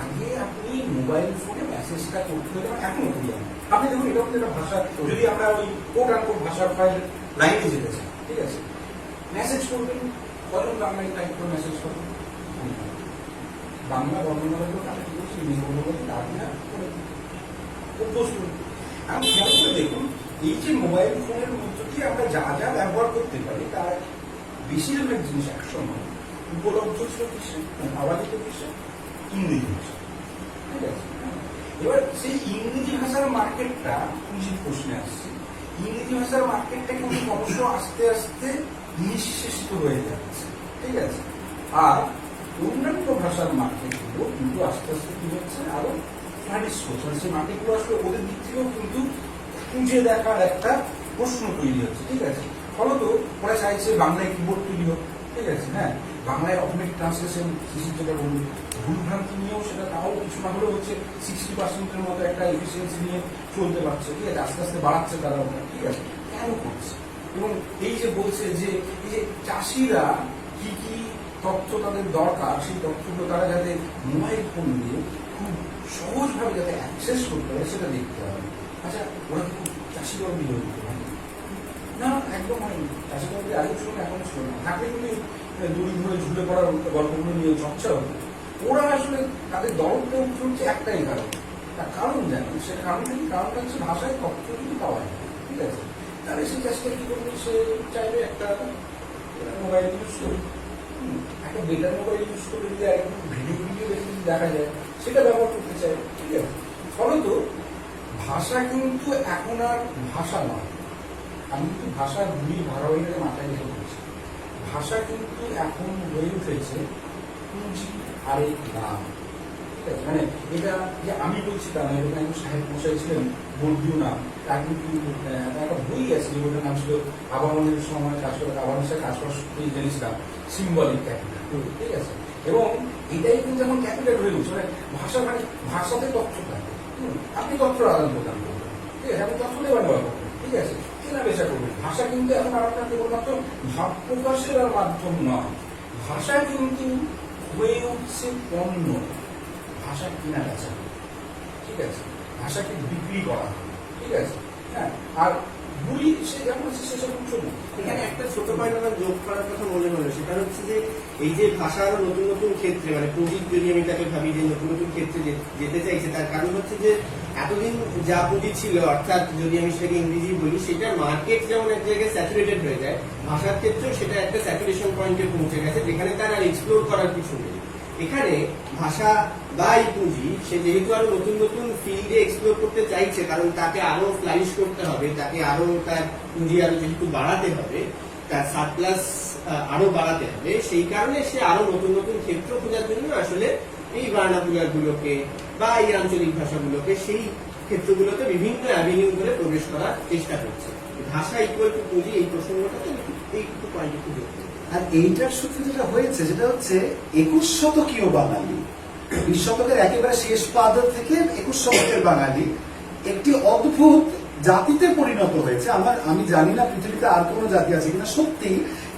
আগে আপনি মোবাইল ফোনে মেসেজটা করতে হলে, এখনো করি আপনি দেখুন, এটা হচ্ছে একটা ভাষা, যদি আমরা ওই কোট আনকোট ভাষার ফাইল লাইনে যেতে চাই, ঠিক আছে, মেসেজ করবেন, বলেন বাংলায় টাইপ করে মেসেজ করবেন, বাংলা বর্ণমালাগুলো কাটা কি করছি, ইংরেজি বর্ণমালা আপনি না অভ্যস করুন। আমি খেয়াল করে দেখুন, এই যে মোবাইল ফোনের মধ্য দিয়ে আমরা যা যা ব্যবহার করতে পারি তার বেশিরভাগ জিনিস একসময় উপলব্ধ ছিল কিসে, আবাদিত কিসে, ইংরেজি ভাষা, ঠিক আছে। এবার সেই ইংরেজি ভাষার মার্কেটটা পুঁজির প্রশ্নে আসছে, ইংরেজি ভাষার মার্কেটটা কিন্তু ক্রমশ আস্তে আস্তে নিঃশেষিত হয়ে যাচ্ছে, ঠিক আছে। আর অন্যান্য ভাষার মার্কেটগুলো কিন্তু আস্তে আস্তে কি হচ্ছে, আরো ফ্লারিশ করছে, সেই মার্কেটগুলো আসলে ওদের দিক থেকেও কিন্তু খুঁজে দেখার একটা প্রশ্ন তৈরি হচ্ছে, ঠিক আছে। ফলত ওরা চাইছে বাংলায় কিবোর্ড তৈরি হোক, ঠিক আছে, হ্যাঁ, বাংলায় অটোমেটিক ট্রান্সলেশন শিশির যেটা বলুন, ভুলভ্রান্তি নিয়েও সেটা তাও কিছু না হলেও হচ্ছে 60% মতো একটা এফিসিয়েন্সি নিয়ে চলতে পারছে, ঠিক আছে, আস্তে আস্তে বাড়াচ্ছে তারা ওটা, ঠিক আছে। কেন করছে? এবং এই যে বলছে যে এই যে চাষিরা কি কি তথ্য তাদের দরকার, সেই তথ্যগুলো তারা যাতে মোবাইল ফোন দিয়ে খুব সহজভাবে যাতে অ্যাক্সেস করতে পারে সেটা দেখতে হবে। আচ্ছা, ওরা কি খুব চাষি দল বিরোধী না? একদম হয়নি। চাষি দলকে আগে ছিল না, এখন ছিল না, থাকলে কিন্তু দড়ি ধরে ঝুলে পড়ার গল্পগুলো নিয়ে চর্চা হতো। ওরা আসলে তাদের দলকে উঠছে একটাই কারণ, তার কারণ জানেন, সেটা কারণটা কি? কারণটা হচ্ছে ভাষায় তথ্য কিন্তু পাওয়া যায়, ঠিক আছে। তাহলে সেই চাষিটা কি করবে, সে চাইবে একটা মোবাইল ইউজ করবে, একটা বেটার মোবাইল ইউজ করে যদি একদম ভিডিও দেখে দেখা যায় সেটা ব্যবহার করতে চাই, ঠিক আছে। ফলত ভাষা কিন্তু এখন আর ভাষা নয়। আমি কিন্তু ভাষার দুই ধারাবাহিকতা মাথায় রেখে বলছি, ভাষা কিন্তু এখন হয়ে উঠেছে পুঁজি আরেক নাম, ঠিক আছে। মানে এটা যে আমি বলছি তা নয়, এটা একজন সাহেব মশাই ছিলেন, বর্গীয় নাম, তার কিন্তু একটা বই আছে যে বইটার নাম ছিল আবাহনের সময় কাজ করে, আবাহনের সাথে কাজ করার সত্যি জেনেছিলাম সিম্বলিক ক্যাপিটাল, ঠিক আছে। এবং এটাই কিন্তু যেমন ক্যাপিটাল হয়ে উঠছে, মানে ভাষা, মানে ভাষাতে তথ্য থাকে, আপনি তথ্য আদান প্রদান করবেন, ঠিক আছে, আপনি তথ্য দেওয়া নেওয়া করবেন, ঠিক আছে, কেনা বেচা করবেন। ভাষা কিন্তু এখন আর আপনার কেবলমাত্র ভাব প্রকাশের আর মাধ্যম নয়, ভাষা কিন্তু হয়ে উঠছে পণ্য, ভাষা কেনা বেচা, ঠিক আছে, ভাষাকে বিক্রি করা, ঠিক আছে, হ্যাঁ। আর বলি সে যেমন আছে সেসব চলবে।
এখানে একটা ছোট পয়েন্ট আমার যোগ করার কথা মনে হলো, সেটা হচ্ছে যে এই যে ভাষা আরো নতুন নতুন ক্ষেত্রে, মানে পুঁজির যদি আমি তাকে ভাবি যে নতুন নতুন ক্ষেত্রে যেতে চাইছে, তার কারণ হচ্ছে যে এতদিন যা পুঁজি ছিল, অর্থাৎ যদি আমি সেটাকে ইংরেজি বলি, সেটা মার্কেট যেমন এক জায়গায় স্যাচুরেটেড হয়ে যায়, ভাষার ক্ষেত্রেও সেটা একটা স্যাচুরেশন পয়েন্টে পৌঁছে গেছে, যেখানে তার আর এক্সপ্লোর করার কিছু নেই। এখানে ভাষা বা এই পুঁজি, সে যেহেতু আরো নতুন নতুন ফিল্ডে এক্সপ্লোর করতে চাইছে, কারণ তাকে আরো ফ্লারিশ করতে হবে, তাকে আরো তার পুঁজি আরো যেহেতু বাড়াতে হবে, তার সারপ্লাস আরো বাড়াতে হবে, সেই কারণে সে আরো নতুন নতুন ক্ষেত্র খোঁজার জন্য আসলে এই ভার্নাকুলার গুলোকে বা এই আঞ্চলিক ভাষাগুলোকে সেই ক্ষেত্রগুলোতে বিভিন্ন অ্যাভিনিউ ধরে প্রবেশ করার চেষ্টা করছে। ভাষা ইকুয়াল টু পুঁজি, এই প্রসঙ্গটাতে এইটুকু পয়েন্ট একটু যোগ করতে।
আর এইটার সূত্রে যেটা হয়েছে সেটা হচ্ছে 21 শতকীয় বাঙালি, 20 শতকের একেবারে শেষ পাদ থেকে 21 শতকের বাঙালি একটি অদ্ভুত জাতিতে পরিণত হয়েছে। আমি জানি না পৃথিবীতে আর কোনো জাতি আছে কিনা, সত্যি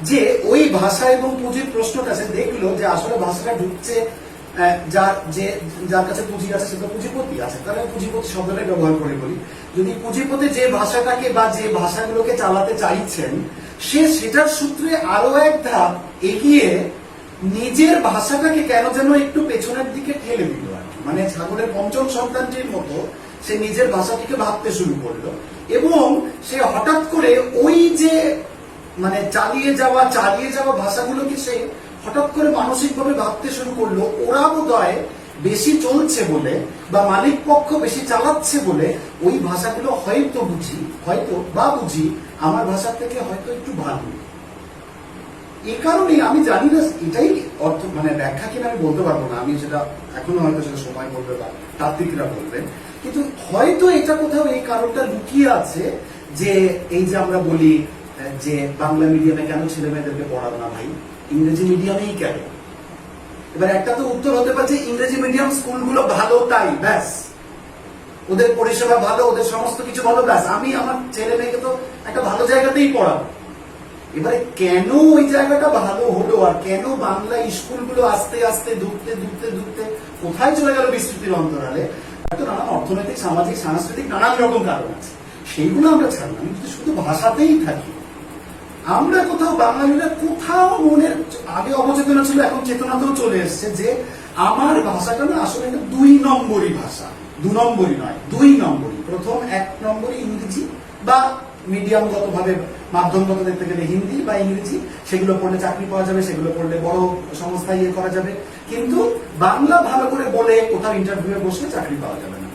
যে ওই ভাষা এবং পুঁজির প্রশ্নটা সে দেখলো যে আসলে ভাষাটা ঢুকছে যার কাছে পুঁজি আছে সে তো পুঁজিপতি আছে, তাহলে পুঁজিপতি শব্দটাই ব্যবহার করে বলি। যদি পুঁজিপতি যে ভাষাটাকে বা যে ভাষাগুলোকে চালাতে চাইছেন, সে সেটার সূত্রে আরো এক ধাপ এগিয়ে নিজের ভাষাটাকে কেন যেন একটু পেছনের দিকে ঠেলে দিল আর কি। মানে ছাগলের পঞ্চম সন্তানটির মতো সে নিজের ভাষাটিকে ভাবতে শুরু করলো, এবং সে হঠাৎ করে ওই যে মানে চালিয়ে যাওয়া ভাষাগুলোকে সে হঠাৎ করে মানসিকভাবে ভাবতে শুরু করলো। ওরা বোধহয় বেশি চলছে বলে বা মালিক পক্ষ বেশি চালাচ্ছে বলে ওই ভাষাগুলো হয়তো বুঝি আমার ভাষার থেকে হয়তো একটু ভালো। এই কারণে আমি জানি না এটাই অর্থ মানে ব্যাখ্যা কিনা আমি বলতে পারবো না, আমি সেটা এখনো হয়তো সেটা সময় বলবে বা তাত্ত্বিকরা বলবেন, কিন্তু হয়তো এটা কোথাও এই কারণটা লুকিয়ে আছে যে এই যে আমরা বলি যে বাংলা মিডিয়ামে কেন ছেলে মেয়েদেরকে পড়াবো না ভাই, ইংরেজি মিডিয়ামেই কেন? এবার একটা তো উত্তর হতে পারে ইংরেজি মিডিয়াম স্কুলগুলো ভালো তাই ব্যাস, ওদের পরিষেবা ভালো, ওদের সমস্ত কিছু ভালো, ব্যাস আমি আমার ছেলে মেয়েকে তো একটা ভালো জায়গাতেই পড়াবো। এবারে কেন ওই জায়গাটা ভালো হলো আর কেন বাংলা স্কুলগুলো আস্তে আস্তে ধুকতে কোথায় চলে গেল বিস্তৃতির অন্তরালে, হয়তো নানা অর্থনৈতিক, সামাজিক, সাংস্কৃতিক নানান রকম কারণ আছে, সেইগুলো আমরা ছাড়লাম। কিন্তু শুধু ভাষাতেই থাকি আমরা, কোথাও বাঙালিরা কোথাও মনের আগে অবচেতনা ছিল, এখন চেতনাতেও চলে এসছে যে আমার ভাষাটা না আসলে একটা 2 নম্বরই ভাষা, 2 নম্বরই নয় 2 নম্বরই। প্রথম 1 নম্বরই ইংরেজি বা মিডিয়ামগত ভাবে মাধ্যমগত দেখতে গেলে হিন্দি বা ইংরেজি, সেগুলো পড়লে চাকরি পাওয়া যাবে, সেগুলো পড়লে বড় সংস্থায় ইয়ে করা যাবে, কিন্তু বাংলা ভালো করে বলে কোথাও ইন্টারভিউ বসলে চাকরি পাওয়া যাবে না।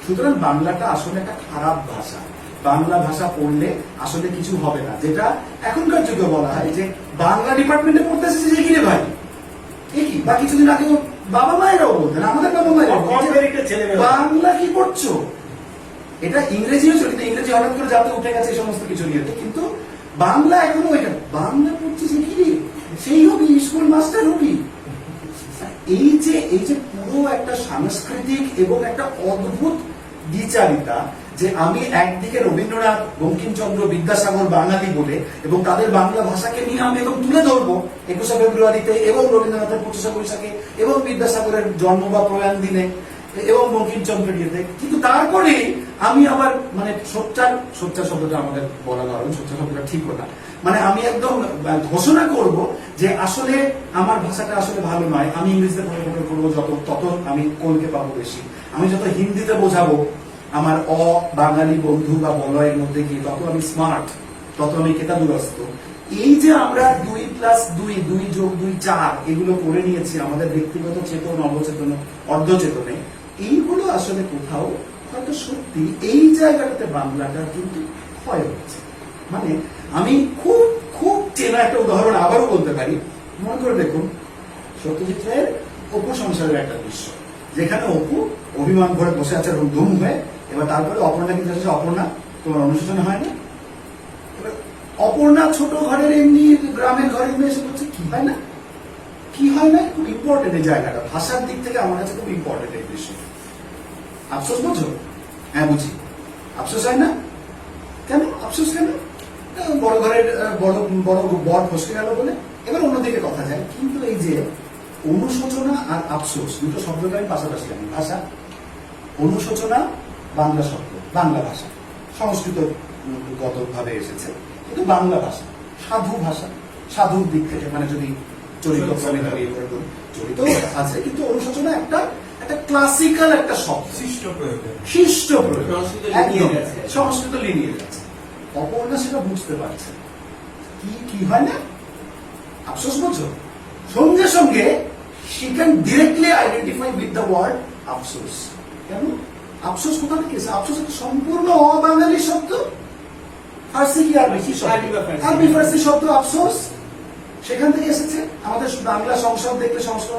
সুতরাং বাংলাটা আসলে একটা খারাপ ভাষা, বাংলা ভাষা পড়লে আসলে কিছু হবে না। যেটা এখনকার যুগে বলা হয় যে বাংলা ডিপার্টমেন্টে পড়তে এসেছে যে কি রে ভাই, কি বা কিছুদিন আগে বাবা মায়েরাও বলতেন, আমাদের বাবা মায়েরাও বাংলা কি পড়ছো, এটা ইংরেজিও ছিল, কিন্তু ইংরেজি হঠাৎ করে যাতে উঠে গেছে এই সমস্ত কিছু নিয়ে, কিন্তু বাংলা এখনো ওইটা বাংলা পড়ছি যে কি রে, সেই হবি স্কুল মাস্টার হবি। এই যে পুরো একটা সাংস্কৃতিক এবং একটা অদ্ভুত দ্বিচারিতা, যে আমি একদিকে রবীন্দ্রনাথ, বঙ্কিমচন্দ্র, বিদ্যাসাগর বাঙালি বলে এবং তাদের বাংলা ভাষাকে নিয়ে আমি একদম তুলে ধরবো 21শে ফেব্রুয়ারিতে এবং রবীন্দ্রনাথের 25শে বৈশাখে এবং বিদ্যাসাগরের জন্ম বা প্রয়াণ দিনে এবং বঙ্কিমচন্দ্রের ইয়েতে, কিন্তু তারপরে আমি আবার মানে সোচ্চার শব্দটা আমাদের বলা ধরুন, সোচ্চার শব্দটা ঠিক না, মানে আমি একদম ঘোষণা করব যে আসলে আমার ভাষাটা আসলে ভালো নয়, আমি ইংরেজিতে পড়াশোনা করবো তত আমি কোনকে পাবো বেশি, আমি যত হিন্দিতে বোঝাবো আমার বাঙালি বন্ধু বা বলয়ের মধ্যে গিয়ে তত আমি স্মার্ট, তত আমি কেতাদুরস্ত। এই যে আমরা 2+2 2+2 4 এগুলো করে নিয়েছি আমাদের ব্যক্তিগত চেতন, অবচেতন, অর্ধচেতনে, এইগুলো আসলে কোথাও হয়তো সত্যি এই জায়গাটাতে বাংলাটা কিন্তু ক্ষয় হচ্ছে। মানে আমি খুব চেনা একটা উদাহরণ আবারও বলতে পারি, মনে করে দেখুন সত্যজিৎ রায়ের অপু সংসারের একটা দৃশ্য, যেখানে অপু অভিমান করে বসে আছে এবং ধুম হয়ে, এবার তারপরে অপর্ণা কিন্তু এসেছে, অপর্ণা তোমার অনুশোচনা হয় না, এবার অপর্ণা ছোট ঘরের এমনি গ্রামের ঘরের মেয়ে এসে বলছে কি হয় না, খুব ইম্পর্টেন্ট এই জায়গাটা, ভাষার দিক থেকে আমার কাছে খুব ইম্পর্টেন্ট এই দৃশ্য। আফসোস বোঝো? হ্যাঁ বুঝি। আফসোস হয় না? কেন আফসোস কেন? বড় ঘরের বড় বর ফসকে গেল বলে। এবার অন্যদিকে কথা যায়, কিন্তু এই যে অনুশোচনা আর আফসোস দুটো শব্দটা আমি পাশাপাশি জানি। ভাষা অনুশোচনা বাংলা শব্দ, বাংলা ভাষা, সংস্কৃতগত ভাবে এসেছে, কিন্তু বাংলা ভাষা, সাধু ভাষা, সাধুর দিক থেকে মানে যদি চরিত্র চরিত্র আছে, কিন্তু অনুশোচনা একটা ক্লাসিক্যাল একটা শব্দ, শিষ্ট প্রয়োগ, সংস্কৃত লিনিয়ে গেছে। অপর্ণা সেটা বুঝতে পারছে, কি হয় না আফসোস বোঝো, সঙ্গে সঙ্গে she can directly identify with the word আফসোস। কেন আফসোস কোথা থেকে এসেছে? আফসোস একটা সম্পূর্ণ অবাঙালি শব্দ, ফার্সি কি আরবি ফার্সি শব্দ আফসোস, সেখান থেকে এসেছে। আমাদের বাংলা সংসদ দেখলে সংস্কৃত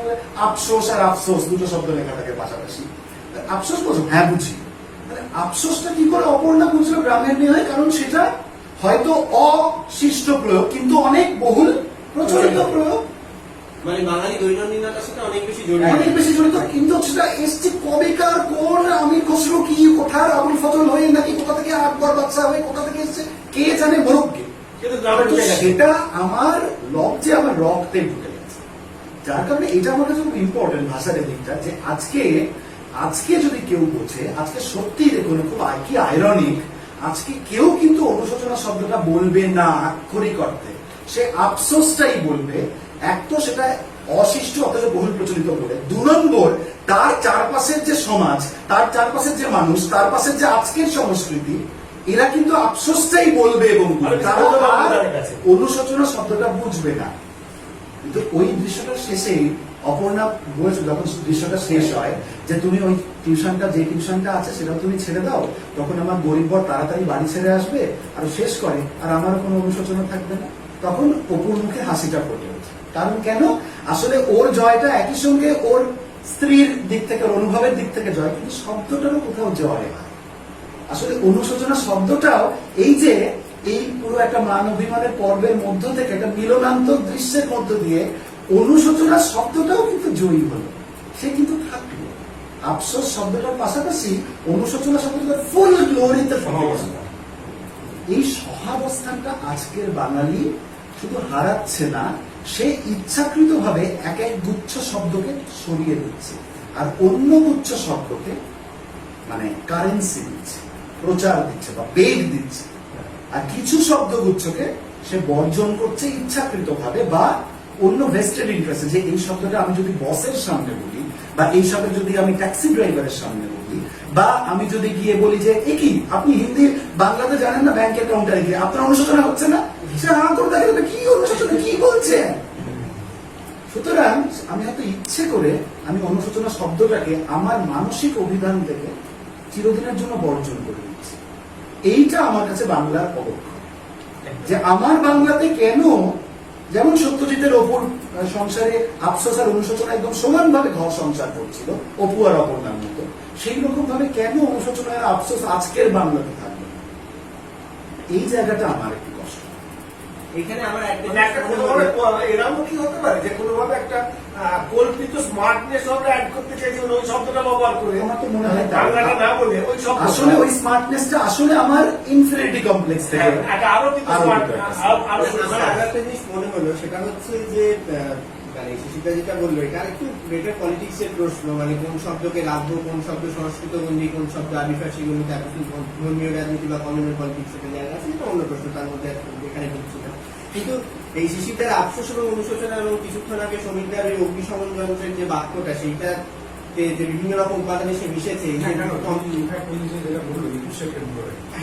আফসোস আর আফসোস দুটো শব্দ লেখা থাকে পাশাপাশি। আফসোস বোঝো? হ্যাঁ বুঝি। আফসোসটা কি করে অপর্ণা বুঝলো গ্রামের মেয়ে হয়? কারণ সেটা হয়তো অশিষ্ট প্রয়োগ, কিন্তু অনেক বহুল প্রচলিত প্রয়োগ।
মানে বাঙালি দৈনন্দিনতার সাথে অনেক বেশি জড়িত।
অনেক বেশি জড়িত, কিন্তু সেটা এসছে কবেকার, কোন আমির খসরু কি, কোথার আবুল ফজল হয়ে নাকি কোথা থেকে আকবর বাদশা হয়ে কোথা থেকে এসছে কে জানে, মরক্কে।
কিন্তু গ্রামে
তো
ঢুকে গেছে।
সেটা আমার লজ্জে আমার রক্তে ঢুকে গেছে, যার কারণে এটা আমার কাছে খুব ইম্পর্টেন্ট ভাষার দিকটা, যে আজকে যদি কেউ বোঝে, আজকে সত্যি দেখুন খুব কি আইরনিক, আজকে কেউ কিন্তু অনুশোচনা শব্দটা বলবে না আক্ষরিক অর্থে, সে আফসোসটাই বলবে। এক তো সেটা অশিষ্ট অথচ বহুল প্রচলিত বলে, 2 নম্বর তার চারপাশের যে সমাজ, তার চারপাশের যে মানুষ, তার পাশের যে আজকের সংস্কৃতি, এরা কিন্তু আফসোসটাই বলবে এবং তারা আর অনুশোচনা শব্দটা বুঝবে না। কিন্তু ওই দৃশ্যটার শেষেই অপর্ণা বলেছিল, যখন দৃশ্যটা শেষ হয়, যে তুমি ওই যে টিউশনটা আছে সেটা তুমি ছেড়ে দাও, তখন আমার গরিব বর তাড়াতাড়ি বাড়ি ছেড়ে আসবে আর শেষ করে, আর আমারও কোনো অনুশোচনা থাকবে না। তখন অপুর মুখে হাসিটা ফুটে ওঠে। কারণ কেন, আসলে ওর জয়টা একই সঙ্গে ওর স্ত্রীর দিক থেকে, ওর অনুভবের দিক থেকে জয়, কিন্তু শব্দটারও কোথাও জয় হয়। আসলে অনুশোচনা শব্দটাও এই পুরো একটা মান অভিমানের পর্বের মধ্য থেকে একটা মিলনান্ত দৃশ্যের মধ্য দিয়ে অনুশোচনা শব্দটাও কিন্তু জয়ী হলো, সে কিন্তু থাকলো। আফসোস শব্দটার পাশাপাশি অনুশোচনা শব্দটা ফুল গ্লোরিতে সহাবস্থান। এই সহাবস্থানটা আজকের বাঙালি শুধু হারাচ্ছে না, সে ইচ্ছাকৃতভাবে এক গুচ্ছ শব্দকে সরিয়ে দিচ্ছে আর অন্য গুচ্ছ শব্দকে মানে কারেন্সি দিচ্ছে, প্রচার দিচ্ছে বা বেগ দিচ্ছে, আর কিছু শব্দগুচ্ছকে সে বর্জন করছে ইচ্ছাকৃতভাবে বা অন্য ভেস্টেড ইন্টারেস্টে। যে এই শব্দটা আমি যদি বসের সামনে বলি, বা এই শব্দ যদি আমি ট্যাক্সি ড্রাইভারের সামনে বলি, বা আমি যদি গিয়ে বলি যে একই আপনি হিন্দি বাংলাতে জানেন না, ব্যাংকের কাউন্টারে গিয়ে আপনার অনুশোচনা হচ্ছে না, সে হা করে দেখে কি অনুশোচনা, কি বলছেন। সুতরাং আমি হয়তো ইচ্ছে করে আমি অনুশোচনা শব্দটাকে আমার মানসিক অভিধান থেকে চিরদিনের জন্য বর্জন করে দিচ্ছি। এইটা আমার কাছে বাংলার অবক্ষয়, যে আমার বাংলাতে কেন, যেমন সত্যজিতের অপুর সংসারে আফসোস আর অনুশোচনা একদম সমানভাবে ঘর সংসার করছিল অপু আর অপর্ণার মতো, সেই রকম ভাবে কেন অনুশোচনা আর আফসোস আজকের বাংলাতে থাকবে, এই জায়গাটা আমার একটু কষ্ট।
এখানে আমার
এরকম কি হতে পারে যে কোনোভাবে একটা কল্পিত স্মার্টনেস আমরা অ্যাড করতে চাইছি ওই শব্দটা ব্যবহার করে,
আমার তো মনে হয়
বাংলাটা না বলে ওই শব্দ,
আসলে ওই স্মার্টনেসটা আসলে আমার ইনফিনিটি কমপ্লেক্স থেকে
আরো কিন্তু smart, আরো
আমার আর একটা জিনিস মনে হলো, সেটা হচ্ছে যে মানে সুশীতা যেটা বললো, এটা একটু বেটার পলিটিক্স এর প্রশ্ন, মানে কোন শব্দকে রাখবো, কোন শব্দ সংস্কৃত গন্ডি, কোন শব্দ আদিবাসী গন্ডি, তারপর ধর্মীয় রাজনীতি বা কমিউনাল পলিটিক্স এর জায়গা আছে, এটা অন্য প্রশ্ন, তার মধ্যে এখানে ঢুকছি না। কিন্তু এই শিশিরদের আফসোস এবং অনুশোচনা এবং কিছুক্ষণ আগে সমীরদার ওই অগ্নিশমন যন্ত্রের যে বাক্যটা, সেইটা যে বিভিন্ন রকম উপাদানে সে মিশেছে,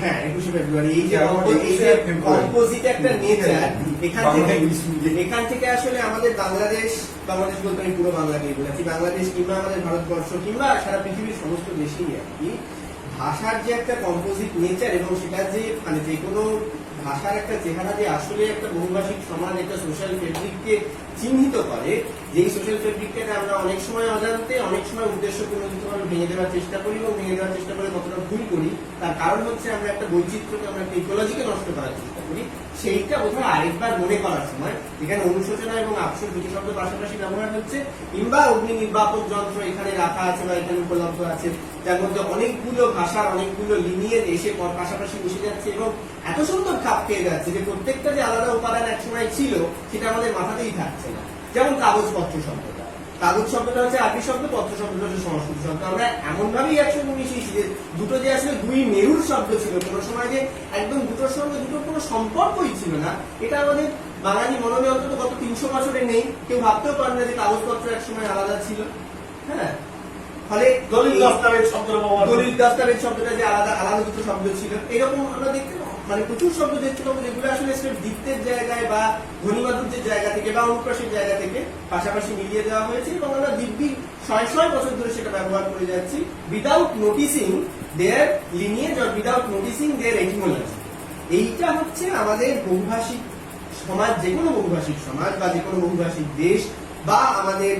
হ্যাঁ 21শে ফেব্রুয়ারি, এই যে কম্পোজিট একটা নেচার, এখান থেকে আসলে আমাদের বাংলাদেশ বলতে আমি পুরো বাংলাদেশ বলেছি, বাংলাদেশ কিংবা আমাদের ভারতবর্ষ কিংবা সারা পৃথিবীর সমস্ত দেশেই আর কি, ভাষার যে একটা কম্পোজিট নেচার এবং সেটা যে মানে যে কোনো ভাষার একটা চেহারা যে আসলে একটা বহুভাষিক সমাজ, একটা সোশ্যাল ফেব্রিককে চিহ্নিত করে, যেই সোশ্যাল ফেব্রিকটাকে আমরা অনেক সময় অজান্তে, অনেক সময় উদ্দেশ্যপূর্ণভাবে ভেঙে দেওয়ার চেষ্টা করি এবং ভেঙে দেওয়ার চেষ্টা করে কতটা ভুল করি, তার কারণ হচ্ছে আমরা একটা বৈচিত্র্যকে, আমরা একটা ইকোলজিকে নষ্ট করার চেষ্টা করি। সেইটা বোধহয় আরেকবার মনে করার সময়, এখানে অনুশোচনা এবং আফসোস দুটি শব্দ পাশাপাশি ব্যবহার হচ্ছে, কিংবা অগ্নি নির্বাপক যন্ত্র এখানে রাখা আছে বা এখানে উপলব্ধ আছে, যার মধ্যে অনেকগুলো ভাষার অনেকগুলো লিনিয়েজ এসে পাশাপাশি মিশে যাচ্ছে এবং এত সুন্দর খাপ খেয়ে যাচ্ছে যে প্রত্যেকটা যে আলাদা উপাদান একসময় ছিল সেটা আমাদের মাথাতেই থাকছে না। যেমন কাগজপত্র শব্দটা, কাগজ শব্দটা হচ্ছে আরবি শব্দ, পত্র শব্দটা হচ্ছে সংস্কৃত শব্দ। আমরা এমন ভাবেই একসঙ্গে মিশিয়েছি যে দুটো যে আসলে দুই মেরুর শব্দ ছিল, কোনো সময় যে একদম দুটোর সঙ্গে দুটোর কোনো সম্পর্কই ছিল না, এটা আমাদের বাঙালি মননে অন্তত গত 300 বছরে নেই। কেউ ভাবতেও পারে না যে কাগজপত্র একসময় আলাদা ছিল। হ্যাঁ, ফলে
দলিল দস্তাবেজ
শব্দটা যে আলাদা আলাদা দুটো শব্দ ছিল, এরকম আমরা দেখতে মানে প্রচুর শব্দ দেখতে পাবো যেগুলো আসলে দিত্যের জায়গায় বা ধ্বনিমাধুর্যের জায়গা থেকে বা অনুপ্রাসের জায়গা থেকে পাশাপাশি মিলিয়ে দেওয়া হয়েছে এবং আমরা দিব্যি 600 বছর ধরে সেটা ব্যবহার করে যাচ্ছি without noticing their lineage or without noticing their etymology. এইটা হচ্ছে আমাদের বহুভাষিক সমাজ, যে কোনো বহুভাষিক সমাজ বা যে কোনো বহুভাষিক দেশ বা আমাদের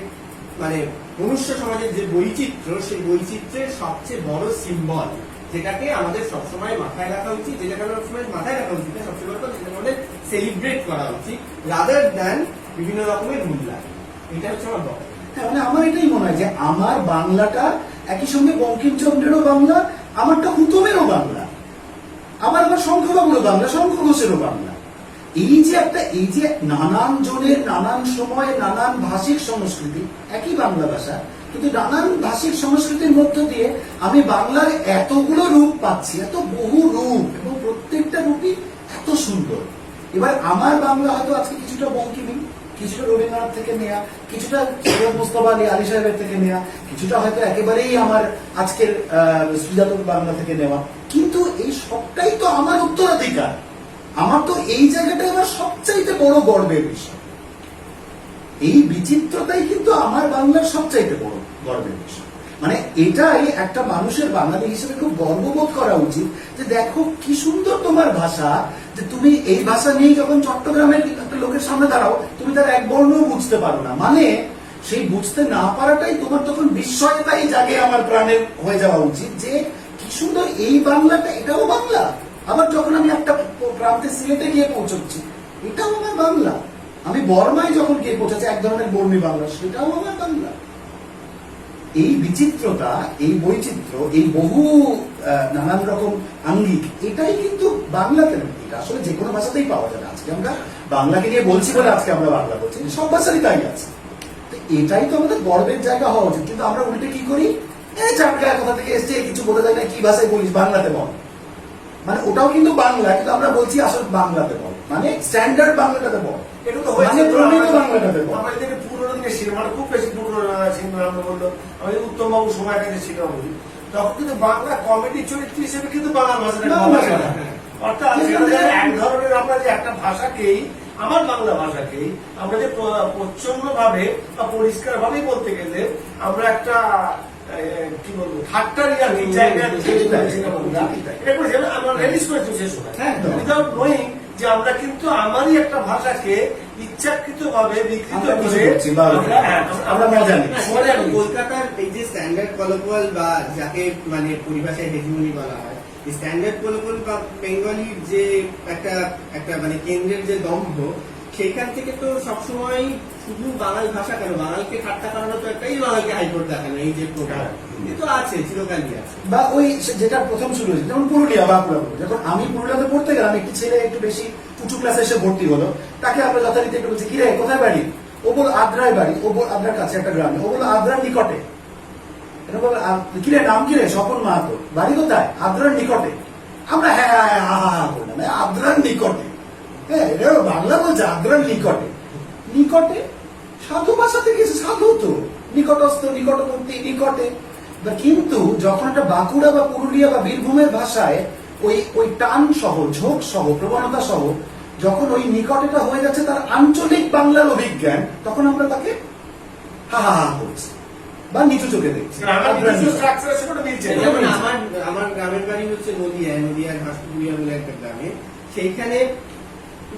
মানে মনুষ্য সমাজের যে বৈচিত্র্য, সেই বৈচিত্র্যের সবচেয়ে বড় সিম্বল, যেটাকে আমাদের সবসময় মাথায় রাখা উচিত, যেটাকে আমাদের সবসময় মাথায় রাখা উচিত, সবচেয়ে বড় কথা যেটাকে আমাদের সেলিব্রেট করা উচিত রাদার দ্যান বিভিন্ন রকমের মূল্যায়ন। এটা হচ্ছে আমার বক্তব্য।
হ্যাঁ, মানে আমার এটাই মনে হয় যে আমার বাংলাটা একই সঙ্গে বঙ্কিমচন্দ্রেরও বাংলা, আমারটা হুতমেরও বাংলা, আবার আমার শঙ্খবাবুরও বাংলা, শঙ্খ ঘোষেরও বাংলা। এই যে একটা, এই যে নানান জনের নানান সময়ে নানান ভাষিক সংস্কৃতি, একই বাংলা ভাষা কিন্তু নানান ভাষিক সংস্কৃতির মধ্য দিয়ে আমি বাংলার এতগুলো রূপ পাচ্ছি, এত বহু রূপ, এবং প্রত্যেকটা রূপই এত সুন্দর। এবার আমার বাংলা হয়তো আজকে কিছুটা বঙ্কিমী, কিছুটা রবীন্দ্রনাথ থেকে নেয়া, কিছুটা সৈয়দ মুস্তফা আলী সাহেবের থেকে নেয়া, কিছুটা হয়তো একেবারেই আমার আজকের শ্রীজাতক বাংলা থেকে নেওয়া, কিন্তু এই সবটাই তো আমার উত্তরাধিকার। আমার তো এই জায়গাটা আমার সবচাইতে বড় গর্বের বিষয়। এই বিচিত্রতাই কিন্তু আমার বাংলার সবচাইতে বড় গর্বের বিষয়। মানে এটাই একটা মানুষের বাঙালি হিসেবে খুব গর্ববোধ করা উচিত যে দেখো কি সুন্দর তোমার ভাষা, যে তুমি এই ভাষা নিয়ে যখন চট্টগ্রামের একটা লোকের সামনে দাঁড়াও তুমি তার এক বর্ণও বুঝতে পারো না, মানে সেই বুঝতে না পারাটাই তোমার তখন বিস্ময়তাই জাগে আমার প্রাণে হয়ে যাওয়া উচিত যে কি সুন্দর এই বাংলাটা, এটাও বাংলা। আবার যখন আমি একটা প্রান্তে সিলেটে গিয়ে পৌঁছচ্ছি, এটাও আমার বাংলা। আমি বর্মায় যখন গিয়ে পৌঁছাচ্ছি এক ধরনের বর্মী বাংলা, সেটাও আমার বাংলা। এই বিচিত্রতা, এই বৈচিত্র্য, এই বহু নানান রকম আঙ্গিক, এটাই কিন্তু বাংলাতে নয়, এটা আসলে যে কোনো ভাষাতেই পাওয়া যাবে। আজকে আমরা বাংলাকে নিয়ে বলছি বলে আজকে আমরা বাংলা বলছি, সব ভাষারই তাই আছে। তো এটাই তো আমাদের গর্বের জায়গা হওয়া উচিত। কিন্তু আমরা উল্টে কি করি, এই চাটকা কোথা থেকে এসছে, কিছু বোঝা যায় না, কি ভাষায় বলিস, বাংলাতে বল। মানে ওটাও কিন্তু বাংলা, কিন্তু আমরা বলছি আসলে বাংলাতে বল, মানে স্ট্যান্ডার্ড বাংলাটাতে বল,
এটা তো হয়েছে
মানে প্রমিত বাংলাটাতে বল।
আমরা যদি পুরোনো দিনের সিনেমা, খুব বেশি পুরোনো সিনেমা আমরা বললো, আমি উত্তমবাবু সময়টা যে সিনেমা বলি, তখন কিন্তু বাংলা কমেডি চরিত্র হিসেবে কিন্তু বাংলা ভাষাটা অর্থাৎ এক ধরনের আমরা যে একটা ভাষাকেই, আমার বাংলা ভাষাকেই আমরা যে প্রচ্ছন্ন ভাবে বা পরিষ্কার ভাবেই বলতে গেলে আমরা একটা কি বলবো ঠাট্টারি আর কি জায়গায় আমরা রিলিজ করেছি সে সময়, উইদাউট নোয়িং যে আমরা কিন্তু আমারই একটা ভাষাকে ইচ্ছাকৃত ভাবে বিকৃত করে
আমরা মজা নিই।
কলকাতার এই যে স্ট্যান্ডার্ড কলোকুয়াল বা যাকে মানে পরিভাষায় হেজিমনি বলা হয়, স্ট্যান্ডার্ড কলোকুয়াল বা বেঙ্গলির যে একটা একটা মানে কেন্দ্রের যে দম্ভ, সেখান থেকে তো সবসময় শুধু বাঙালি ভাষা কেন, বাঙালিকে ঠাট্টা করানো তো একটাই বাঙালিকে হাইকোর্ট দেখানো, এই যে প্রোগ্রাম তো আছে, চিরকালই আছে।
বা ওই যেটা প্রথম শুরু হয়েছে, যেমন পুরুলিয়া, বাঁকুড়া, যখন আমি পুরুলিয়াতে পড়তে গেলাম, একটি ছেলে একটু বেশি উঁচু ক্লাসে এসে ভর্তি হলো, তাকে আমরা যথারীতি একটু বলছি, কিরে কোথায় বাড়ি? ও বল আদ্রায় বাড়ি। ও বল আদ্রার কাছে একটা গ্রামে। ও বল আদ্রার নিকটে। কিরে নাম কিরে? স্বপন মাহাতো। বাড়ি কোথায়? আদ্রার নিকটে। আমরা হ্যাঁ হ্যাঁ হা হা হা করলাম, আদ্রার নিকটে। হ্যাঁ, এটা বাংলা বলছে আদ্রার নিকটে। নিকটে সাধু ভাষা থেকে এসে, সাধু তো নিকটস্থ, নিকটবর্তী, নিকটে। কিন্তু যখন একটা বাঁকুড়া বা পুরুলিয়া বা বীরভূমের ভাষায় ওই ওই টান সহ, ঝোঁক সহ, প্রবণতা সহ যখন ওই নিকটেটা হয়ে যাচ্ছে তার আঞ্চলিক বাংলার অভিজ্ঞান, তখন আমরা তাকে হা হা হা করছি বা নিচু চোখে দেখছি।
যেমন আমার গ্রামের বাড়ি হচ্ছে নদিয়ায়, নদিয়ার ঘাসপুরিয়া বলে একটা গ্রামে। সেইখানে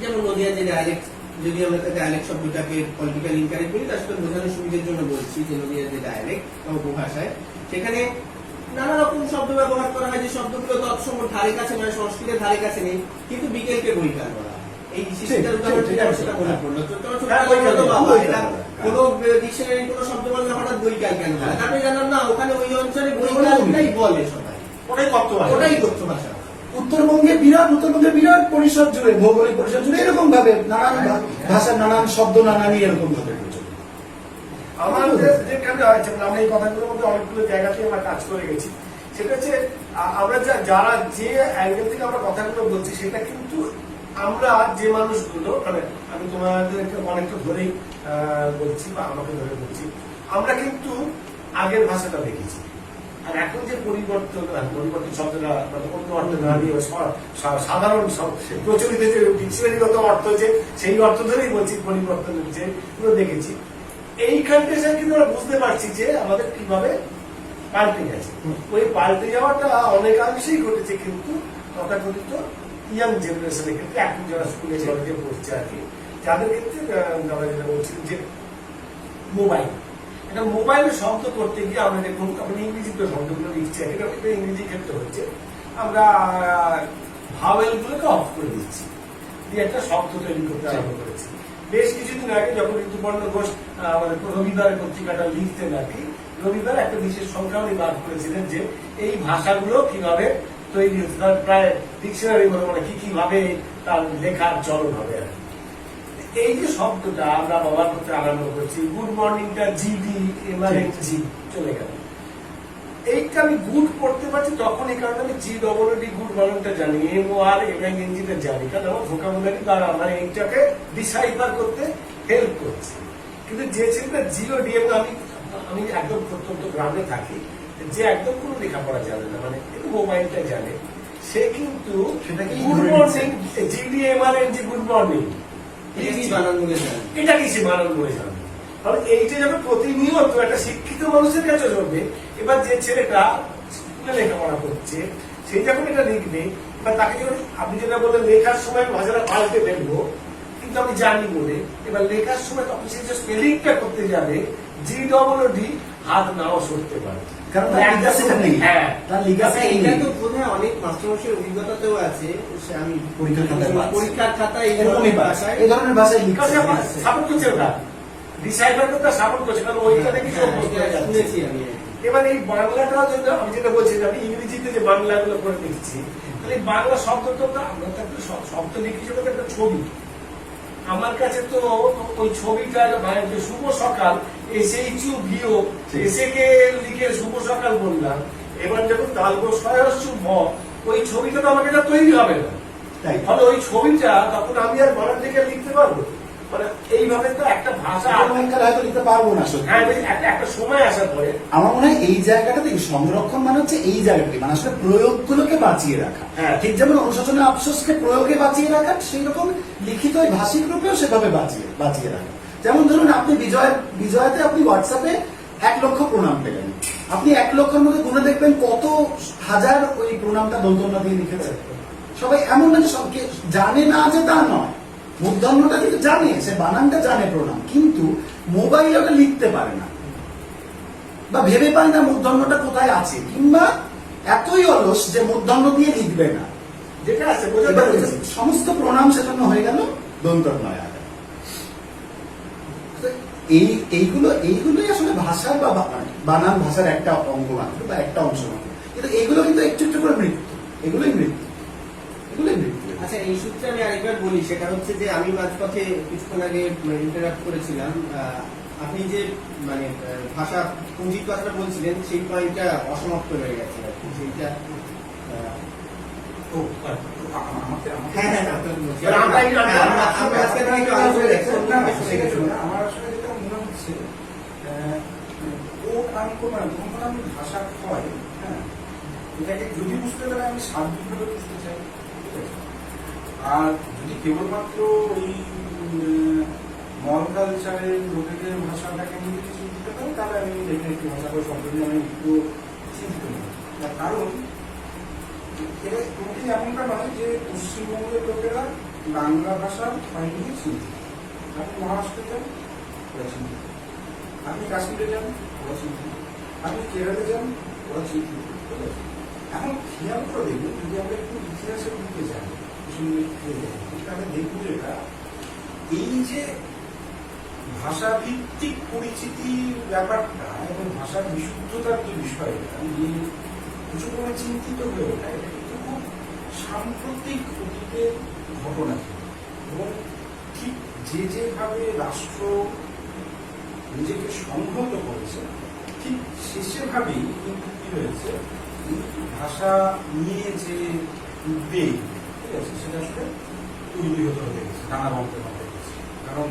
যেমন নদিয়া যে ডায়ালেক্ট, যদি আমরা ডায়ালেক্ট শব্দটাকে পলিটিক্যাল ইনকারেক্ট করি, তার সাথে বোঝানোর সুবিধার জন্য বলছি যে নদিয়ার যে ডায়ালেক্ট বা উপভাষায়, সেখানে নানা রকম শব্দ ব্যবহার করা হয় যে শব্দগুলো তৎসঙ্গ ধারে কাছে নয়, সংস্কৃতের ধারে কাছে নেই, কিন্তু বিকেলকে বৈকাল বলা হয়। এই শিশুটার উদাহরণ থেকে আমার সেটা মনে পড়লো। কোন ডিকশনারি কোন শব্দ বললে হঠাৎ বৈকাল কেন বলে? আপনি জানান না, ওখানে ওই অঞ্চলে বৈকালটাই বলে সবাই, ওটাই কথ্য ভাষা।
উত্তরবঙ্গের বিরাট পরিসর জুড়ে, ভৌগোলিক পরিসর জুড়ে এরকম ভাবে নানান ভাষার নানান শব্দ নানানি এরকম ভাবে
আমাদের যেখানে হয়েছে, আমরা এই কথাগুলোর মধ্যে অনেকগুলো জায়গাতে আমরা কাজ করে গেছি। সেটা হচ্ছে আমরা যারা যে অ্যাঙ্গেল থেকে আমরা কথাগুলো বলছি, সেটা কিন্তু আমরা যে মানুষগুলো, মানে আমি তোমাদেরকে অনেকটা ধরেই বলছি বা আমাকে ধরে বলছি, আমরা কিন্তু আগের ভাষাটা দেখেছি। আর এখন যে পরিবর্তন শব্দটা অন্য অর্থ না দিয়ে সাধারণ প্রচলিত যে ডিকশনারিগত অর্থ, যে সেই অর্থ ধরেই বলছি, পরিবর্তন যেগুলো দেখেছি, এইখানটা কিন্তু আমরা বুঝতে পারছি যে আমাদের কিভাবে পাল্টে গেছে। ওই পাল্টে যাওয়াটা অনেকাংশেই ঘটেছে কিন্তু তথাকথিত ইয়াং জেনারেশনের ক্ষেত্রে, এখন যারা স্কুলে কলেজে পড়ছে আর কি, যাদের ক্ষেত্রে আমরা যেটা বলছি যে মোবাইল, এটা মোবাইলের শব্দ করতে গিয়ে আমরা দেখুন, আপনি ইংরেজিতে শব্দগুলো লিখছি, এটা ইংরেজি ক্ষেত্রে হচ্ছে আমরা ভাওয়েল গুলোকে অফ করে দিচ্ছি, দিয়ে একটা শব্দ তৈরি করতে আরম্ভ করেছি। বেশ কিছুদিন আগে যখন ঋতুপর্ণ ঘোষ আমাদের রবিবারের পত্রিকাটা লিখতেন আর কি, রবিবার একটা বিশেষ সংখ্যা উনি বার করেছিলেন যে এই ভাষাগুলো কিভাবে তৈরি হচ্ছে, তার প্রায় ডিকশনারি মনে মনে কি কিভাবে তার লেখার চলন হবে আর কি। এই যে শব্দটা আমরা ব্যবহার করতে আরম্ভ করছি, গুড মর্নিংটা জিডি জি চলে গেল, এইটা আমি গুড পড়তে পারছি তখন এই কারণে আমি জি ডবল ডি গুড বানানটা জানি, এম ও আর এবং এনজিটা জানি, কারণ আমার ভোকাবুলারি দ্বারা আমার এইটাকে ডিসাইফার করতে হেল্প করছে। কিন্তু যে ছেলেটা জিও ডিএম আমি একদম প্রত্যন্ত গ্রামে থাকি, যে একদম কোনো লেখাপড়া জানে না, মানে একটু মোবাইলটা জানে, সে কিন্তু
সেটাকে
good morning GDMR N G good morning
ইংরেজি বানান বলে জানেন।
এটা কি সে বানান বলে জানবে। কারণ এইটা যখন প্রতিনিয়ত একটা শিক্ষিত মানুষের কাছে যাবে, এবার যে ছেলেটা স্কুলে লেখাপড়া করছে সে যখন এটা লিখবে, এবার তাকে যখন আপনি যেটা বললেন লেখার সময় ভাষাটা পাল্টে ফেলবো, কিন্তু আমি জানি বলে এবার লেখার সময় তখন সে যে স্পেলিংটা করতে যাবে জি ডবল ডি হাত নাও সরতে পারে,
কারণ তার লিগাসিটা নেই,
হ্যাঁ
তার লিগাসি
আচ্ছা, এটা
নেই।
তো বোধহয় অনেক মাস্টারমশাইয়ের অভিজ্ঞতাতেও আছে, সে আমি
পরীক্ষার খাতায় পাচ্ছি।
পরীক্ষার খাতায় এই
এরকমই
ধরনের
পাস,
ভাষায়
এই ধরনের ভাষায় লিখছে।
সাপোর্ট করছে ওটা ডিসাইফার করতে সাপোর্ট করছে, কারণ ওইটা দেখি সব
হ্যাঁ,
বলতে
এটা
যাচ্ছে।
শুনেছি আমি।
এবার এই বাংলাটা যদি আমি যেটা বলছি যে আমি ইংরেজিতে যে বাংলাগুলো করে লিখছি, তাহলে এই বাংলা শব্দ তো আমরা তো একটা শব্দ লিখি, সেটা তো একটা ছবি। আমার কাছে তো ওই ছবিটা মানে যে শুভ সকাল এসএইচইউ ভিও এসে কে লিখে শুভ সকাল বললাম, এবার যখন তালগো সয়স্য ভ, ওই ছবিটা তো আমাকে এটা তৈরি হবে না,
তাই
ফলে ওই ছবিটা তখন আমি আর বানান থেকে লিখতে পারবো, মানে এইভাবে তো একটা ভাষা
আগামীকাল হয়তো লিখতে পারবো না সত্যি।
হ্যাঁ একটা সময় আসার পরে
আমার মনে হয় এই জায়গাটাতে সংরক্ষণ মানে হচ্ছে এই জায়গাটি, মানে আসলে প্রয়োগগুলোকে বাঁচিয়ে রাখা।
হ্যাঁ।
ঠিক যেমন অনুশোচনা আফসোসকে প্রয়োগে বাঁচিয়ে রাখা, সেই রকম লিখিত ওই ভাষিক রূপেও সেভাবে বাঁচিয়ে রাখা। যেমন ধরুন আপনি বিজয়াতে আপনি হোয়াটসঅ্যাপে 1 লক্ষ প্রণাম পেলেন, আপনি 1 লক্ষের মধ্যে গুনে দেখবেন কত হাজার ওই প্রণামটা দন্তন্য দিয়ে লিখেছে। সবাই এমন না যে সবকে জানে না যে তা নয়, মূর্ধন্যটা কিন্তু জানে, সে বানানটা জানে প্রণাম, কিন্তু মোবাইলে ওটা লিখতে পারে না বা ভেবে পায় না মূর্ধন্যটা কোথায় আছে, কিংবা এতই অলস যে মূর্ধন্য দিয়ে লিখবে না।
যেটা আছে বোঝাতে
এবার
পেরেছি।
সমস্ত প্রণাম সেজন্য হয়ে গেল দন্তন্বয় আকারে। এইগুলোই আসলে ভাষার বা বানান ভাষার একটা অঙ্গ মাত্র বা একটা অংশ মাত্র, কিন্তু এইগুলো কিন্তু একটু একটু করে মৃত্যু, এগুলোই মৃত্যু।
আচ্ছা, এই সূত্রে আমি আরেকবার বলি, সেটা হচ্ছে যে আমি মাঝপথে কিছুক্ষণ আগে ইন্টারাপ্ট করেছিলাম। আপনি যে মানে ভাষা পুঁজির কথাটা বলছিলেন, সেই পয়েন্টটা অসমাপ্ত রয়ে গেছে আর কি। সেইটা
আমার আসলে যেটা মনে হচ্ছে যখন আমি ভাষা হয়, হ্যাঁ, এটাকে যদি বুঝতে গেলে আমি সার্বিকভাবে বুঝতে চাই, ঠিক আছে? আর যদি কেবলমাত্র ওই মল কালচারের লোকেদের ভাষাটাকে নিয়ে যদি চিন্তিত করি, তাহলে আমি ডেফিনেটলি ভাষা করে সম্পর্কে আমি একটু চিন্তিত নই। তার কারণ এটা কোনোদিন এমনটা নয় যে পশ্চিমবঙ্গের লোকেরা বাংলা ভাষা নিয়ে চিন্তিত। আপনি মহারাষ্ট্রে যান, ওরা চিন্তিত। আপনি কাশ্মীরে যান, ওরা চিন্তিত। আপনি কেরালে যান, ওরা চিন্তিত। এখন খেয়াল করে দেখবেন, যদি আমরা একটু ইতিহাসের দিকে যাই, আমি দেখব যেটা এই যে ভাষাভিত্তিক পরিচিতির ব্যাপারটা এবং ভাষার বিশুদ্ধতার যে বিষয়টা নিয়ে কিছু করে চিন্তিত হয়ে ওঠা, এটা কিন্তু খুব সাম্প্রতিক অতীতের ঘটনা। এবং ঠিক যেভাবে রাষ্ট্র নিজেকে সংহত করেছে, ঠিক সেভাবেই কিন্তু কি হয়েছে, ভাষা নিয়ে যে উদ্বেগ, ঠিক আছে, সেটা আসলে তৈরি হতে হয়ে গেছে, নানা রঙের মধ্যে গেছে। কারণ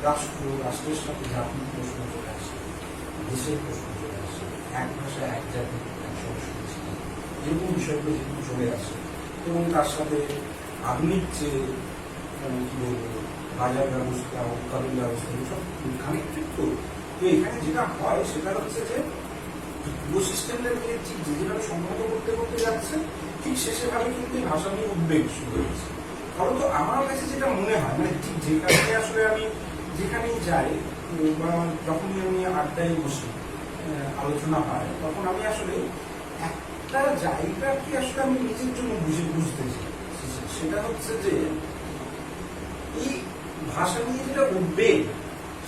রাষ্ট্রের সাথে জাতির প্রশ্ন চলে আসে, দেশের প্রশ্ন চলে আসে, এক ভাষা এক জাতি এক সংস্কৃতি, এরকম বিষয়গুলো যেহেতু চলে আসে, এবং তার সাথে আধুনিক যে কি বলবো বাজার ব্যবস্থা, উৎপাদন ব্যবস্থা, এসব কানেক্টেড। তো এখানে যেটা হয় সেটা হচ্ছে যে ইকোসিস্টেমটাকে ঠিক যেভাবে সংহত করতে করতে যাচ্ছে, ঠিক শেষেভাবে কিন্তু এই ভাষা নিয়ে উদ্বেগ শুরু হয়েছে। কারণ তো আমার কাছে যেটা মনে হয়, মানে ঠিক যেখানে আসলে আমি যেখানেই যাই বা যখনই আমি আড্ডায় বসি, আলোচনা হয়, তখন আমি আসলে একটা জায়গাকে আসলে আমি নিজের জন্য বুঝতে চাই। সেটা হচ্ছে যে এই ভাষা নিয়ে যেটা উদ্বেগ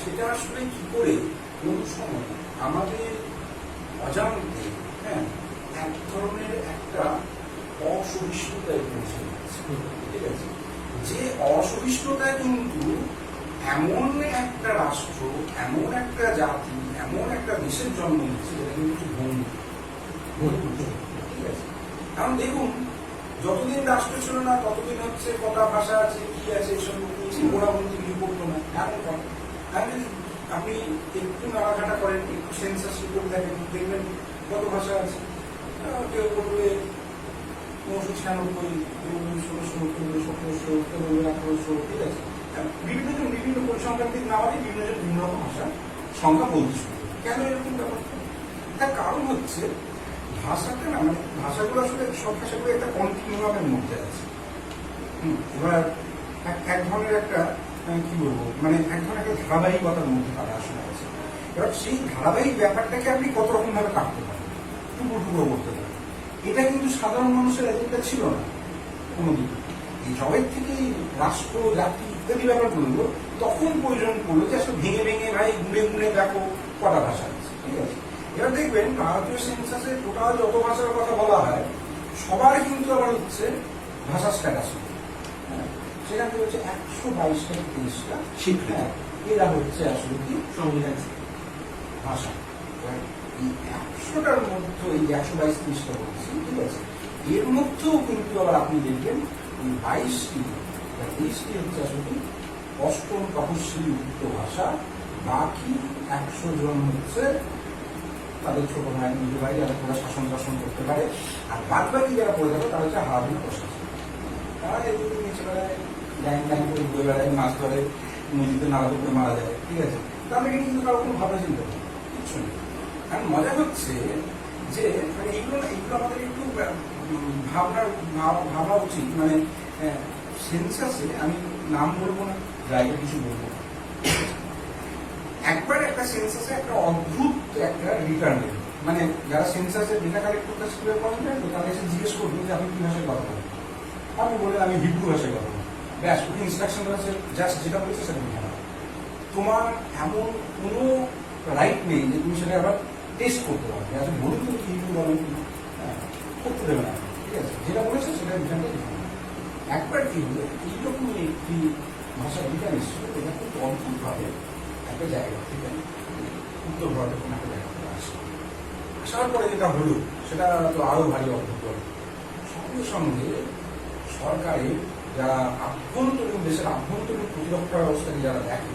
সেটা আসলে কি করে কোন সময় আমাদের অজান্তে, হ্যাঁ, এক ধরনের একটা অসহিষ্ণুতায় পৌঁছে যাচ্ছে। ঠিক আছে, যে অসহিষ্ণুতা কিন্তু এমন একটা রাষ্ট্র, এমন একটা জাতি, এমন একটা দেশের জন্ম দিচ্ছে যেটা কিন্তু বন্ধু। ঠিক আছে, কারণ দেখুন যতদিন রাষ্ট্র ছিল না ততদিন হচ্ছে কটা ভাষা আছে কি আছে এসব ওরা বলতে কিছু করতো না। এখন আপনি একটু নাড়াঘাটা করেন, একটু সেন্সাস রিপোর্ট দেখেন, দেখবেন কত ভাষা আছে। কেউ বলবে 996, কেউ বলবে 1600, কেউ বলবে 1700, কেউ বলবে 1800। ঠিক আছে, বিভিন্ন জন বিভিন্ন পরিসংখ্যান থেকে নামাতে বিভিন্ন জন বিভিন্ন রকম ভাষা সংখ্যা বলতে শুরু। কেন এরকম ব্যাপার? তার কারণ হচ্ছে ভাষাটা না, মানে ভাষাগুলো আসলে সব ভাষাগুলো একটা কন্টিনিউয়ামের মধ্যে আছে। এবার এক ধরনের একটা কি বলবো, মানে এক ধরনের একটা ধারাবাহিকতার মধ্যে তারা আসলে আছে। এবার সেই ধারাবাহিক ব্যাপারটাকে আপনি কত রকম ভাবে কাটতে পারেন, টুকরো টুকরো করতে পারেন। এটা কিন্তু সাধারণ মানুষের এজেন্ডা ছিল না কোনোদিন। এই জবের থেকে রাষ্ট্র, জাতি ইত্যাদি ব্যাপারগুলো তখন প্রয়োজন পড়লো যে আসলে ভেঙে ভেঙে ভাই গুনে গুনে দেখো কটা ভাষা আছে। ঠিক আছে, এবার দেখবেন ভারতীয় সেন্সাসে টোটাল যত ভাষার কথা বলা হয় সবার কিন্তু আবার হচ্ছে ভাষা স্ট্যাটাস, সেখান থেকে হচ্ছে 122টা 23টা
স্বীকৃত।
এরা হচ্ছে আসলে কি
সংবিধান
ভাষা। এই 100টার মধ্যে এই 122-23টা বলছি, ঠিক আছে, এর মধ্যেও কিন্তু আবার আপনি দেখবেন এই 22টি 23টি হচ্ছে আসলে কি অষ্টম তপশিলি উক্ত ভাষা। বাকি 100 জন হচ্ছে তাদের ছোট ভাই, নিজ ভাই, যারা পুরো শাসন করতে পারে। আর বাদ বাকি যারা পড়ে যাবে তারা হচ্ছে হারাবিন প্রশাসন। তারা এদিকে নিচে বেড়ায়, লাইন লাইন করে ঘুরে বেড়ায়, মাছ ধরে, নদীতে নালাতে করে মারা যায়। ঠিক আছে, তাদেরকে কিন্তু কারো কোনো ভাবনা চিন্তা নেই, কিচ্ছু নেই। কারণ মজা হচ্ছে যে মানে এগুলো আমাদের একটু ভাবা উচিত। মানে সেন্সাসে আমি নাম বলবো না, জায়গা কিছু বলবো না। একবার একটা সেন্সাসে একটা অদ্ভুত একটা রিটার্ন, মানে যারা সেন্সাসে ডেটা কালেক্ট করতে স্কুলে পড়েন তো তাদের এসে জিজ্ঞেস করবেন যে আপনি কি ভাষায় কথা বলেন। আমি বললাম আমি হিব্রু ভাষায় কথা বলি। ব্যাস, ওকে ইনস্ট্রাকশন আছে, জাস্ট যেটা বলেছে সেটা লিখে নাও। তোমার এমন কোনো রাইট নেই যে তুমি সেটা আবার টেস্ট করতে পারবে। আচ্ছা বলুন তুমি কি হিব্রু বলেন কি, করতে দেবে না। ঠিক আছে, যেটা বলেছে সেটা রিটার্নটা লিখে নাও। একবার কি হলো, এইরকমই একটি ভাষা রিটার্ন এসেছিল, এটা খুব অদ্ভুতভাবে একটা জায়গা থেকে উত্তর ভারতের কোনো একটা জায়গা থেকে আসে। আসার পরে যেটা হলো সেটা তো আরো ভারী অদ্ভুত। সঙ্গে সঙ্গে সরকারের যারা আভ্যন্তরীণ, দেশের আভ্যন্তরীণ প্রতিরক্ষা ব্যবস্থাকে যারা দেখে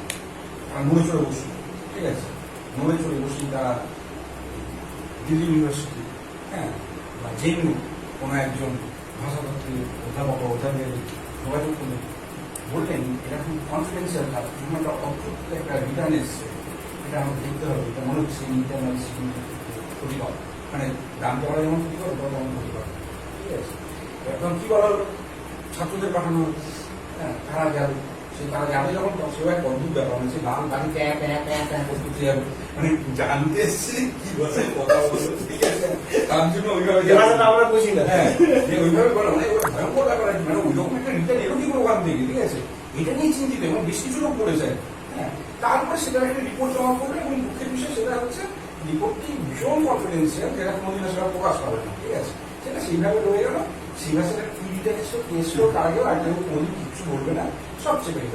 তারা নড়ে চড়ে বসে। ঠিক আছে, নড়ে চড়ে বসে তারা দিল্লি ইউনিভার্সিটি, হ্যাঁ, বা জেএনইউ কোনো একজন ভাষাতত্ত্বের অধ্যাপকের যোগাযোগ করলেন, বললেন এটা খুব কনফিডেন্সিয়াল কাজ, কোনো একটা অদ্ভুত একটা রিটার্ন এসছে, এটা আমাকে দেখতে হবে। এটা মনে হচ্ছে ইন্টারনাল ক্ষতি করে, মানে জানতে পারে যেমন ক্ষতি করে তেমন ক্ষতি করে। ঠিক আছে, এখন কি বলা হলো, ছাত্রদের পাঠানো, হ্যাঁ, তারা গেল। তারা যাবে যখন সেও এক অদ্ভুত ব্যাপার হচ্ছে, লাল বাড়ি করতে যাবে, মানে জানতে এসছে কি ভাষায় কথা বলছে। ঠিক আছে, তার জন্য ওইভাবে
আমরা বুঝি না।
হ্যাঁ, ওইভাবে বলো, মানে ভয়ঙ্কর ব্যাপার আছে, মানে ওই রকম একটা রিটার্ন এলো কি করে ওখান থেকে। ঠিক আছে, এটা নিয়ে চিন্তিত এবং বেশ কিছু লোক পড়েছে। হ্যাঁ, তারপরে সেটা একটা রিপোর্ট জমা করবে এবং মুখ্যের বিষয় সেটা হচ্ছে রিপোর্টটি ভীষণ কনফিডেন্সিয়াল, যেটা কোনোদিন সেটা প্রকাশ পাবে না। ঠিক আছে, সেটা সেইভাবে রয়ে গেল। সেই ভাষাটা টিভিতে এসলো, তার আগেও আর কেউ কোনোদিন কিচ্ছু বলবে না। সবচেয়ে বেশি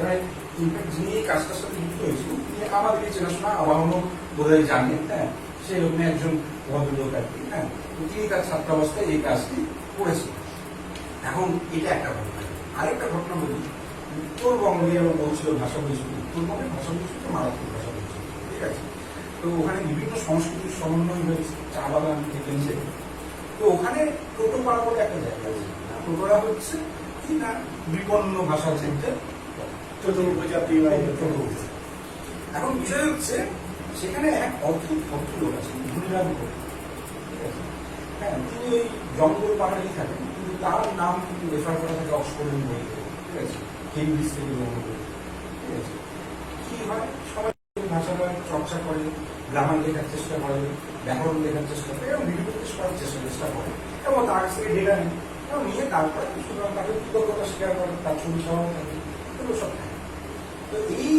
ইনফ্যাক্ট যিনি এই কাজটার সাথে যুক্ত হয়েছিল তিনি আমাদেরকে চেনাশোনা আবাহনও বোধহয় জানেন। হ্যাঁ, সেই রকম একজন ভদ্রলোক আর কি। হ্যাঁ, তিনি তার ছাত্রাবস্থায় এই কাজটি করেছিলেন। এখন এটা একটা ঘটনা। আরেকটা ঘটনা বলি, উত্তরবঙ্গে এবং বলছিল ভাষা বলছিল, উত্তরবঙ্গের ভাষা বলছিল মারাত্মক ভাষা বলছিল। ঠিক আছে, তো ওখানে বিভিন্ন সংস্কৃতির সমন্বয় হয়েছে, চা বাগান থেকে নিয়ে। তো ওখানে টোটোপাড়া বলে একটা জায়গা আছে। টোটোরা হচ্ছে কি না বিপন্ন ভাষার মধ্যে
উপজাতি।
এখন বিষয় হচ্ছে সেখানে এক অদ্ভুত ভদ্রলোক আছে, ধনীরাম করে। ঠিক আছে, হ্যাঁ, তিনি ওই জঙ্গল পাহাড়েই থাকেন, কিন্তু তার নাম কিন্তু রেফার করা থাকে অক্সফোর্ডের বইতে। ঠিক আছে, কেমব্রিজ থেকে গ্রহণ করে। ঠিক আছে, কি হয়, সবাই ভাষাটা চর্চা করে, গ্রামার লেখার চেষ্টা করে, ব্যাকরণ লেখার চেষ্টা করে এবং বিভিন্ন প্রকাশ করার চেষ্টা করে এবং তার কাছ থেকে ডেটা নেই এবং নিয়ে তারপরে সুতরাং তাকে কৃতজ্ঞতা স্বীকার করে, তার ছবি সহ থাকে, এগুলো সব থাকে। তো এই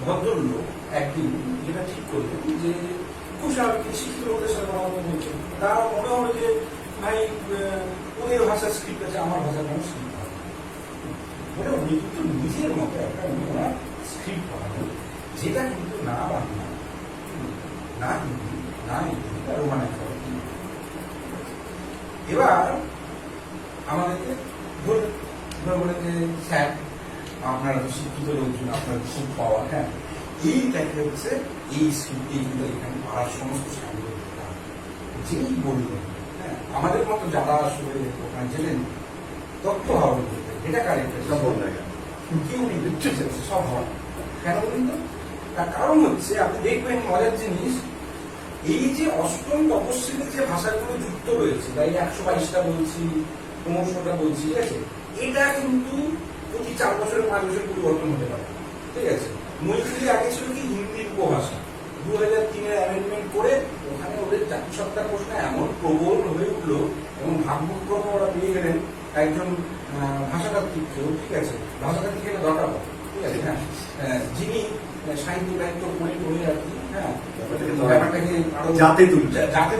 ভদ্রলোক একদিন যেটা ঠিক করলেন যে খুব স্বাভাবিক শিক্ষিত লোকদের সাথে কথা বলছেন, তার মনে হলো যে ভাই ওদের ভাষার স্ক্রিপ্ট আছে, আমার ভাষার কোনো স্ক্রিপ্ট হবে বলে উনি কিন্তু নিজের মতো একটা ওনার স্ক্রিপ্ট বানাবেন, যেটা কিন্তু না বাংলা, না হিন্দি, না ইংরেজি, আর রোমান একটা। এবার আমাদেরকে বলে যে স্যার আপনারা তো শিক্ষিত লোকজন, আপনার খুব পাওয়া, হ্যাঁ এইটাকে হচ্ছে এই স্ক্রিপ্টে কিন্তু এখানে পাড়ার সমস্ত সামনে যেই বললেন, হ্যাঁ আমাদের মতো যারা আসলে ওখানে গেলেন তথ্য আহরণ করতে, এটা কারেক্ট
সব বন্ধ হয়ে গেল।
কেউ নেই, বুঝতে চাইছে সব হয়। কেন বলুন তো? তার কারণ হচ্ছে আপনি দেখবেন মজার জিনিস, এই যে অষ্টম তপস্বীতে যে ভাষাগুলো যুক্ত রয়েছে, তাই 122টা বলছি, 15টা বলছি, ঠিক আছে, এটা কিন্তু প্রতি 4 বছরে 5 বছর পরিবর্তন হতে পারে, ঠিক আছে। মৈথিলি আগে ছিল কি হিন্দির উপভাষা, 2003-এর অ্যামেন্ডমেন্ট করে ওখানে ওদের জাতিসত্তার প্রশ্ন এমন প্রবল হয়ে উঠলো এবং ভাগ্যক্রমে ওরা পেয়ে গেলেন একজন ভাষাতাত্ত্বিককেও, ঠিক আছে, ভাষাতাত্ত্বিক এটা দরকার, ঠিক আছে, হ্যাঁ, যিনি সাহিত্য দায়িত্ব করে আর কি, হ্যাঁ ব্যাপারটাকে আরো
যাতে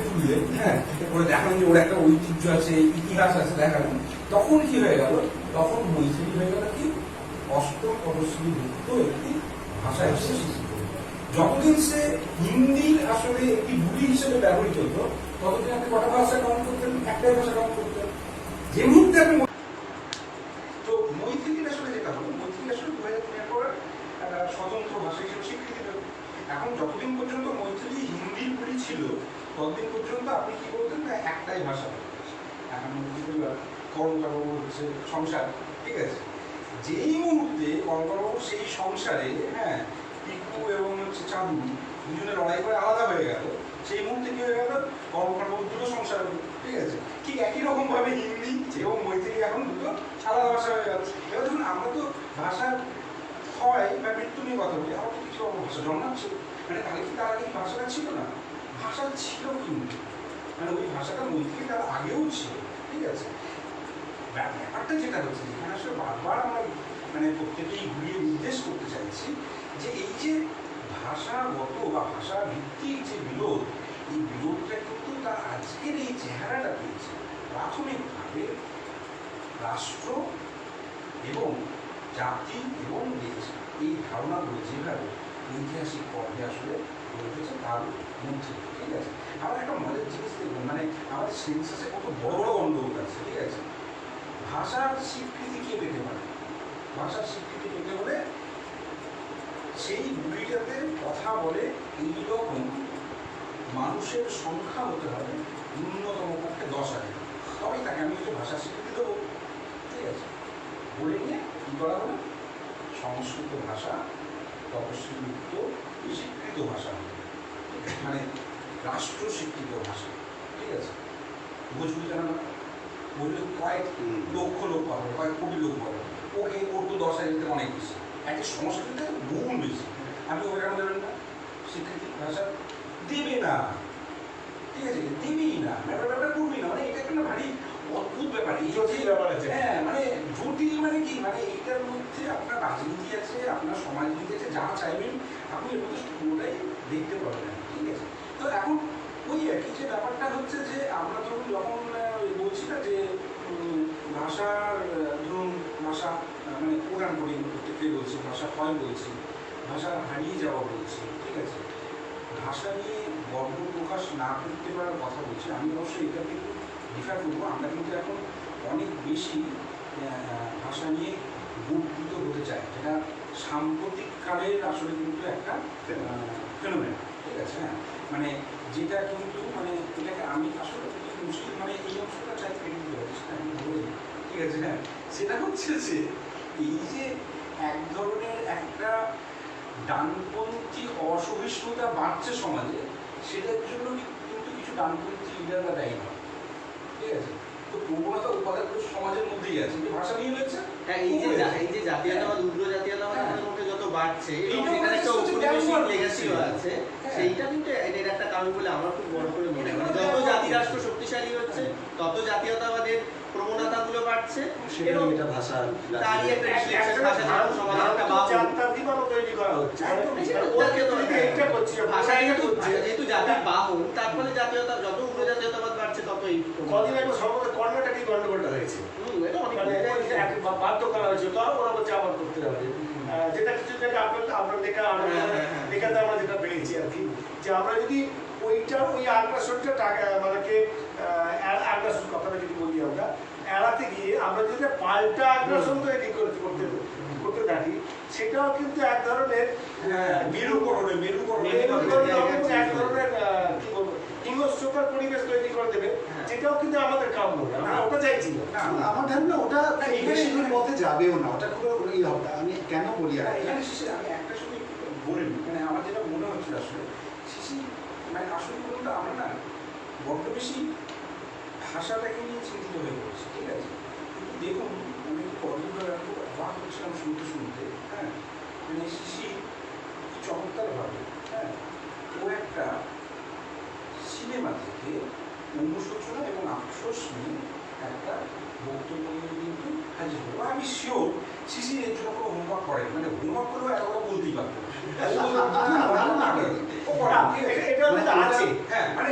তুললেন, হ্যাঁ করে দেখালেন যে ওর একটা ঐতিহ্য আছে, ইতিহাস আছে দেখালেন। তখন কি হয়ে গেল, তখন মৈথিলি হয়ে গেল কি অষ্টম তপস্বী যুক্ত একটি ভাষা হিসেবে স্বীকৃত। যতদিন সে হিন্দির আসলে একটি বুলি হিসেবে ব্যবহৃত হতো, ততদিন আপনি কটা ভাষা কাউন্ট করতেন, একটাই ভাষা কাউন্ট করতেন। যে মুহূর্তে আপনি তো মৈথিলির আসলে যেটা হলো, মৈথিলি আসলে 2003-এর পর স্বতন্ত্র ভাষা হিসেবে স্বীকৃতি পেল। এখন যতদিন পর্যন্ত মৈথিলি হিন্দির বুলি ছিল, ততদিন পর্যন্ত আপনি কি বলতেন না একটাই ভাষা। এখন কর্মকারবাবু হচ্ছে সংসার, ঠিক আছে, যেই মুহূর্তে কর্মকারবাবু সেই সংসারে, হ্যাঁ পিকু এবং হচ্ছে চাঁদু দুজনে লড়াই করে আলাদা হয়ে গেল, সেই মুহূর্তে কি হয়ে গেল, কর্মকারবাবু দুটো সংসার হলো, ঠিক আছে। ঠিক একই রকম ভাবে হিন্দি এবং মৈথিলি এখন দুটো আলাদা ভাষা হয়ে গেল। এবার ধরুন আমরা তো ভাষার হয় বা মৃত্যু নিয়ে কথা বলি, আমার তো কিছু ভাষা জন্মাচ্ছে, মানে তাহলে কি তার আগে ভাষাটা ছিল না? ভাষা ছিল কিন্তু, মানে ওই ভাষাটা মৈথিলি তার আগেও ছিল, ঠিক আছে। ব্যাপারটা যেটা হচ্ছে, যেখানে আসলে বারবার আমরা মানে প্রত্যেকেই ঘুরিয়ে নির্দেশ করতে চাইছি যে এই যে ভাষাগত বা ভাষা ভিত্তিক যে বিরোধ, এই বিরোধটা কিন্তু তার আজকের এই চেহারাটা পেয়েছে প্রাথমিকভাবে রাষ্ট্র এবং জাতি এবং দেশ, এই ধারণাগুলো যেভাবে ঐতিহাসিক পর্বে আসলে গড়ে উঠেছে তার মধ্যে, ঠিক আছে। আমার একটা মজার জিনিস দেখুন, মানে আমাদের সেন্সাসে কত বড় বড় গণ্ডগোল আছে, ঠিক আছে। ভাষার স্বীকৃতি কে পেতে পারে? ভাষার স্বীকৃতি পেতে হলে সেই বুড়িটাতে কথা বলে এইরকম মানুষের সংখ্যা হতে হবে ন্যূনতম পক্ষে 10,000, তবেই তাকে আমি হচ্ছে ভাষার স্বীকৃতি দেবো, ঠিক আছে। বলে নিয়ে কী করা হলো, সংস্কৃত ভাষা তপস্বীযুক্ত স্বীকৃত ভাষা, মানে রাষ্ট্র স্বীকৃত ভাষা, ঠিক আছে। ভোজপুরি জানা না, বললে কয়েক লক্ষ লোক পাবে, কয়েক কোটি লোক পাবে, ওকে ওর তো 10,000 অনেক বেশি, একটা সংস্কৃতিতে বহু বেশি, আপনি ওকে কেন দেবেন না স্বীকৃতি? ভাষা দেবে না, ঠিক আছে, দেবেই না, ব্যাপারটা করবি না, মানে এটা একটা ভারী অদ্ভুত ব্যাপার। এই জটিল ব্যাপার আছে, হ্যাঁ, মানে জটিল মানে কি, মানে এইটার মধ্যে আপনার রাজনীতি আছে, আপনার সমাজনীতি আছে, যা চাইবেন আপনি এর মধ্যে পুরোটাই দেখতে পারবেন, ঠিক আছে। তো এখন ওই একই যে ব্যাপারটা হচ্ছে যে আমরা ধরুন যখন বলছি না যে ভাষার ধরুন ভাষা মানে পুরাণ পড়ি প্রত্যেককে বলছি, ভাষা ক্ষয় বলছি, ভাষা হারিয়ে যাওয়া বলছি, ঠিক আছে। ভাষা নিয়ে গর্ব প্রকাশ না করতে পারার কথা বলছি আমি, অবশ্যই এটা কিন্তু ডিফার করবো। আমরা কিন্তু এখন অনেক বেশি ভাষা নিয়ে গর্বিত হতে চাই, যেটা সাম্প্রতিককালের আসলে কিন্তু একটা ফেনোমেনা, ঠিক আছে, হ্যাঁ, মানে যেটা কিন্তু মানে এটাকে আমি আসলে মুশকিল, মানে এই অংশটা চাই কেটে দিতে পারছি, আমি বলে, ঠিক আছে, হ্যাঁ, সেটা হচ্ছে যে এই যে এক ধরনের একটা ডানপন্থী অসহিষ্ণুতা বাড়ছে সমাজে, সেটার জন্য কিন্তু কিছু ডানপন্থী লিডাররা দায়ী হয়, ঠিক আছে। তো প্রবণতা উপাদানগুলো সমাজের মধ্যেই আছে, যে ভাষা নিয়ে রয়েছে,
হ্যাঁ, এই যে জাতীয়তাবাদ, উগ্র জাতীয়তাবাদ আমাদের মধ্যে যত বাড়ছে এবং সেখানে একটা ঔপনিবেশিক লেগাসিও আছে, সেইটা কিন্তু এর একটা কারণ বলে আমার খুব বড় করে মনে হয়। যত জাতি রাষ্ট্র শক্তিশালী হচ্ছে, তত জাতীয়তাবাদের নমনাতাগুলো বাড়ছে
সেটাই
এবং
এটা ভাষা
তারই একটা reflection, ভাষা যেমন সমাজের একটা বাহু।
যাত্রা বিমানও তৈরি করা হচ্ছে
একদম,
ওর ক্ষেত্রে যদি এটা করছে
ভাষা
এটা
যেহেতু
করছে
যেহেতু জাতির বাহন, তার ফলে জাতীয়তা যত উগ্র জাতীয়তাবাদ বাড়ছে তত এই
কদিন আগে সম্ভবত কর্ণাটকই গন্ডগোলটা হয়েছে
এটা অনেক
মানে বাধ্য করা হয়েছে তো ওরা বলছে আবার করতে হবে যেটা কিছু জায়গায় আপনার লেখা লেখাতে আমরা যেটা পেয়েছি আর কি যে আমরা যদি ওইটা ওই আগ্রাসনটা মানে আগ্রাসন কথাটা যদি বলি আমরা এড়াতে গিয়ে আমরা যদি পাল্টা আগ্রাসন তৈরি করতে থাকি সেটাও কিন্তু এক ধরনের এক ধরনের কি বলবো হিংস্রতার পরিবেশ তৈরি করে দেবে যেটাও কিন্তু আমাদের কাম্য না আমরা ওটা চাইছি না
আমার ধারণা ওটা বেশি দূর পথে যাবেও না, ওটা খুব ওই হবে। আমি কেন বলি আর
এখানে শেষে আমি একটা শুধু বলে নিই, মানে আমার যেটা মনে হচ্ছে আসলে শেষে মানে আসলে বলতে আমরা না বড্ড বেশি ভাষাটাকে নিয়ে চিন্তিত হয়ে পড়ছি, ঠিক আছে? কিন্তু দেখুন আমি কতগুলো অবাক হচ্ছিলাম শুনতে, হ্যাঁ, মানে শিশি কি চমৎকারভাবে, হ্যাঁ, ও একটা সিনেমা থেকে অনুশোচনা এবং আফসোস নিয়ে একটা বক্তব্য নিয়ে কিন্তু হাজির হলো। আমি শিওর শিশি এর জন্য কোনো হোমওয়ার্ক করেন, মানে হোমওয়ার্ক করেও এতটা বলতেই পারতো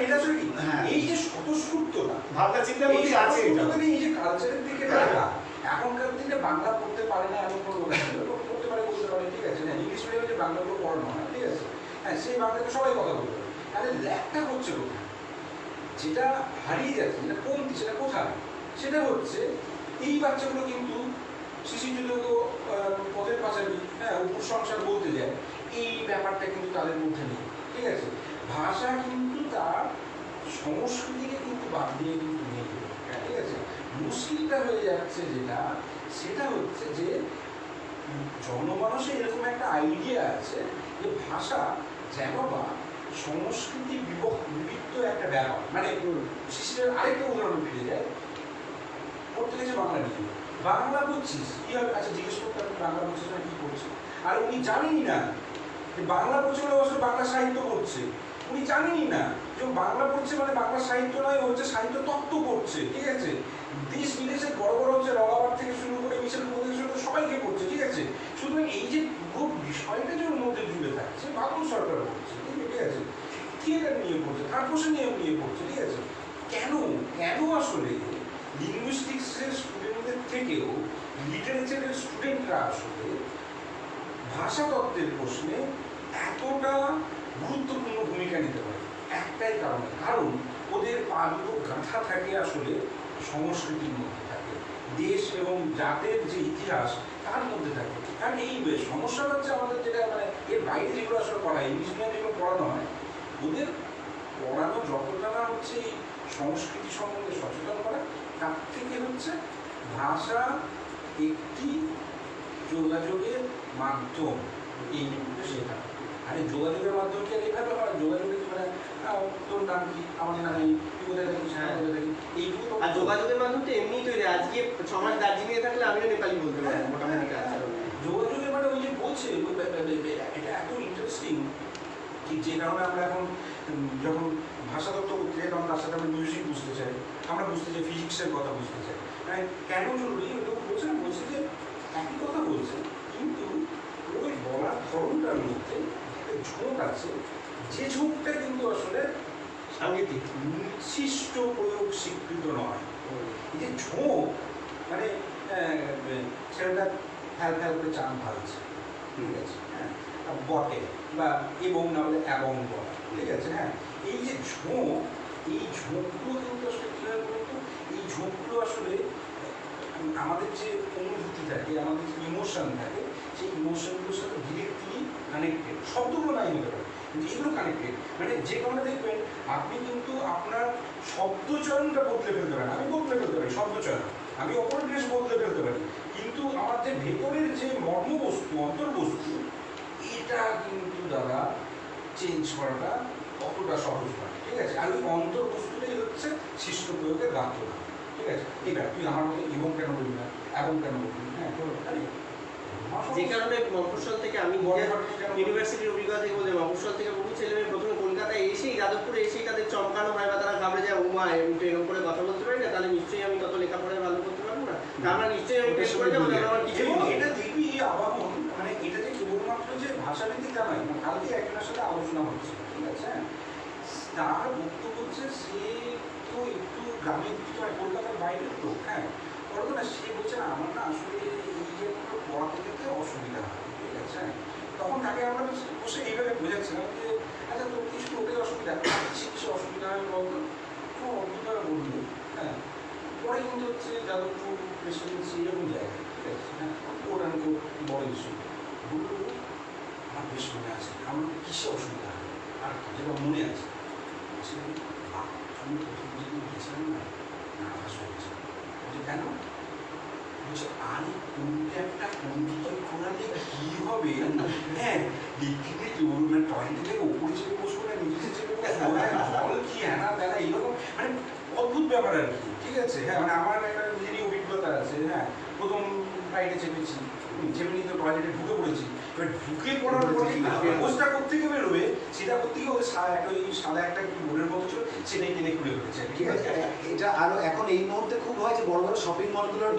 এটা আসলে কি এই যে স্বতঃস্ফূর্ততা
ভাবনা চিন্তার মধ্যে আছে
এই যে কালচারের দিকে দেখা, এখনকার দিনে বাংলা পড়তে পারে না এমন কোনো পড়তে পারে বলতে পারে, ঠিক আছে, না ইংলিশ মিডিয়ামে যে বাংলাগুলো পড়ানো হয়, ঠিক আছে, হ্যাঁ, সেই বাংলাতে সবাই কথা বলতে পারে। তাহলে ল্যাকটা হচ্ছে কোথায়, যেটা হারিয়ে যাচ্ছে, যেটা কমতি, সেটা কোথায়? সেটা হচ্ছে এই বাচ্চাগুলো কিন্তু শিশু যদি পথের পাশাপাশি, হ্যাঁ, উপসংসার বলতে যায়, এই ব্যাপারটা কিন্তু তাদের মধ্যে নেই, ঠিক আছে? ভাষা কিন্তু তার সংস্কৃতিকে কিন্তু বাদ দিয়ে কিন্তু নেই, ঠিক আছে? মুশকিলটা হয়ে যাচ্ছে যেটা, সেটা হচ্ছে যে জনমানসে এরকম একটা আইডিয়া আছে যে ভাষা যেন বা সংস্কৃতি বিবিধ একটা ব্যাপার। মানে শিশুদের আরেকটা উদাহরণ ফিরে যায়, পড়তে গেছে বাংলা নিয়ে, বাংলা বুঝছিস কি হবে, আচ্ছা জিজ্ঞেস করতে আপনি বাংলা বুঝছিস না কি করছে, আর উনি জানেনই না যে বাংলা পড়ছে মানে অবশ্যই বাংলা সাহিত্য পড়ছে, উনি জানেনই না যে বাংলা পড়ছে মানে বাংলা সাহিত্য নয়, হচ্ছে সাহিত্য তত্ত্ব পড়ছে, ঠিক আছে? দেশ বিদেশে বড় বড় হচ্ছে রগাবার থেকে শুরু করে মিশেল প্রদেশ সবাইকে পড়ছে, ঠিক আছে? সুতরাং এই যে পুরো বিষয়টা যে ওর মধ্যে জুড়ে থাকছে, বাংলা সরকার পড়ছে, ঠিক আছে, থিয়েটার নিয়ে পড়ছে, তারপরে নিয়ে পড়ছে, ঠিক আছে? কেন আসলে লিঙ্গুইস্টিক্সের স্টুডেন্টদের থেকেও লিটারেচারের স্টুডেন্টরা আসলে ভাষাতত্ত্বের প্রশ্নে এতটা গুরুত্বপূর্ণ ভূমিকা নিতে পারে? একটাই কারণ ওদের পাগুলো গাঁথা থাকে আসলে সংস্কৃতির মধ্যে থাকে, দেশ এবং জাতের যে ইতিহাস তার মধ্যে থাকে। কারণ এই সমস্যাটা হচ্ছে আমাদের যেটা মানে এর বাইরে যেগুলো আসলে পড়া হয়, ইংলিশ মিডিয়াম যেগুলো পড়ানো হয়, ওদের পড়ানো যতটা না হচ্ছে এই সংস্কৃতি সম্বন্ধে সচেতন করা, তার থেকে হচ্ছে ভাষা একটি যোগাযোগের মাধ্যম, এই শেখা। আরে যোগাযোগের মাধ্যম কি এইভাবে হয়? যোগাযোগের মানে তোর নাম কি, আমার নাম এই, তুই কোথায় থাকিস, এইটুকু তো।
আর যোগাযোগের মাধ্যম তো এমনিই তৈরি। আজকে সমাজ দার্জিলিং এ থাকলে আমিও নেপালি বলতে পারি মোটামুটি কাজ।
যোগাযোগের মানে ওই যে বলছে এটা এত ইন্টারেস্টিং কি, যে কারণে আমরা এখন যখন ভাষাতত্ত্ব করতে যাই তখন তার সাথে আমরা মিউজিক বুঝতে চাই, আমরা বুঝতে চাই ফিজিক্সের কথা বুঝতে চাই, মানে কেন জরুরি ওটা বলছে যে একই কথা বলছে, কিন্তু ওই বলার ধরনটার মধ্যে একটা ঝোঁক আছে, যে ঝোঁকটা কিন্তু আসলে সাংগীতিক নির্দিষ্ট প্রয়োগ স্বীকৃত নয়। এই যে ঝোঁক মানে সেটা ফ্যাল করে চান ভালছে, ঠিক আছে, হ্যাঁ, বটে বা এবং না হলে এবং বলা, ঠিক আছে, হ্যাঁ, এই যে ঝোঁক, এই ঝোঁকগুলো কিন্তু আসলে কীভাবে বলতো, এই ঝোঁকগুলো আসলে আমাদের যে অনুভূতি থাকে, আমাদের যে ইমোশন থাকে, সেই ইমোশনগুলোর সাথে ডিরেক্টলি কানেক্টেড। শব্দগুলো নাই হতে পারে কিন্তু এগুলো কানেক্টেড, মানে যে কারণে দেখবেন আপনি কিন্তু আপনার শব্দচয়নটা বদলে ফেলতে পারেন, আমি বদলে ফেলতে পারি শব্দচয়ন, আমি অপর জিনিস বদলে ফেলতে পারি, কিন্তু আমার যে ভেতরের যে মর্মবস্তু, অন্তর্বস্তু, এটা কিন্তু দাদা চেঞ্জ করাটা অতটা সহজ নয়, ঠিক আছে? আর ওই অন্তর্বস্তুটাই হচ্ছে শিষ্ট প্রয়োগের গাত্রতা, ঠিক আছে? এবার তুই আমার মতো এবং কেন বলবি না, এবং কেন বলবি, হ্যাঁ,
যে কারণে মফস্বল থেকে আমি ইউনিভার্সিটির অভিজ্ঞতা থেকে বলতে, মফস্বল থেকে বহু ছেলেমেয়ে প্রথমে কলকাতায় এসেই, যাদবপুরে এসেই তাদের চমকানো হয় বা তারা ঘাবড়ে যায়, ও মা এরকম করে কথা বলতে পারি না, তাহলে নিশ্চয়ই আমি তত লেখাপড়ায় ভালো পারবো না, আমরা নিশ্চয়ই আমি পেশ করে যাবো, কারণ আমার কিছুই
এবং
নেই।
এটা দেখবি আবাহন মানে এটা যে কেবলমাত্র যে ভাষাভিত্তিক তা নয়, কালকে একজনের সাথে আলোচনা হচ্ছে, ঠিক আছে, তার বক্তব্য হচ্ছে সে তো একটু গ্রামের দিকে হয়, কলকাতার বাইরের তো, হ্যাঁ, বলতো না, সে বলছে না আমার না আসলে এই যে পড়াতে যেতে অসুবিধা হয়, ঠিক আছে, তখন তাকে আমরা বসে এইভাবে বোঝাচ্ছিলাম যে আচ্ছা তোর কিছু ওটাই অসুবিধা, কিছু অসুবিধা হয় বলতো, খুব অদ্ভুতভাবে বললো, হ্যাঁ, পরে কিন্তু হচ্ছে যাদবপুর প্রেসিডেন্সি এরকম জায়গায়, ঠিক আছে, হ্যাঁ, ওর আমি তো বড় ইস্যু বললো, আমার বেশ মনে আছে আমার কিসে অসুবিধা হয়, আর যেটা মনে আছে আমি প্রথম গেছিলাম না, নার্ভাস হয়ে গেছিলাম, বলছি কেন, বলছে আরে কোনটা একটা কোনদিকে খোলালে কি হবে, হ্যাঁ দিক থেকে মানে টয়লেট থেকে উপরে চেপে বসবো না নিচে চেপে বসবো, জল কি হ্যাঁ তেনা এইরকম মানে অদ্ভুত ব্যাপার আর কি, ঠিক আছে, হ্যাঁ, মানে আমার একটা নিজেরই অভিজ্ঞতা আছে, হ্যাঁ, প্রথম ফ্লাইটে চেপেছি, চেপে নিয়ে তো টয়লেটে ঢুকে পড়েছি, এবার ঢুকে পড়ার পরে ব্যবস্থা করতে গিয়ে বেরোবে, সেটা করতে গিয়ে ওই সাদা একটা বোর্ডের মতো ছিল, সেটাই কিনে খুলে ফেলেছে, ঠিক আছে,
এটা আরো এখন এই মুহূর্তে খুব হয় যে বড় বড় শপিং মলগুলোর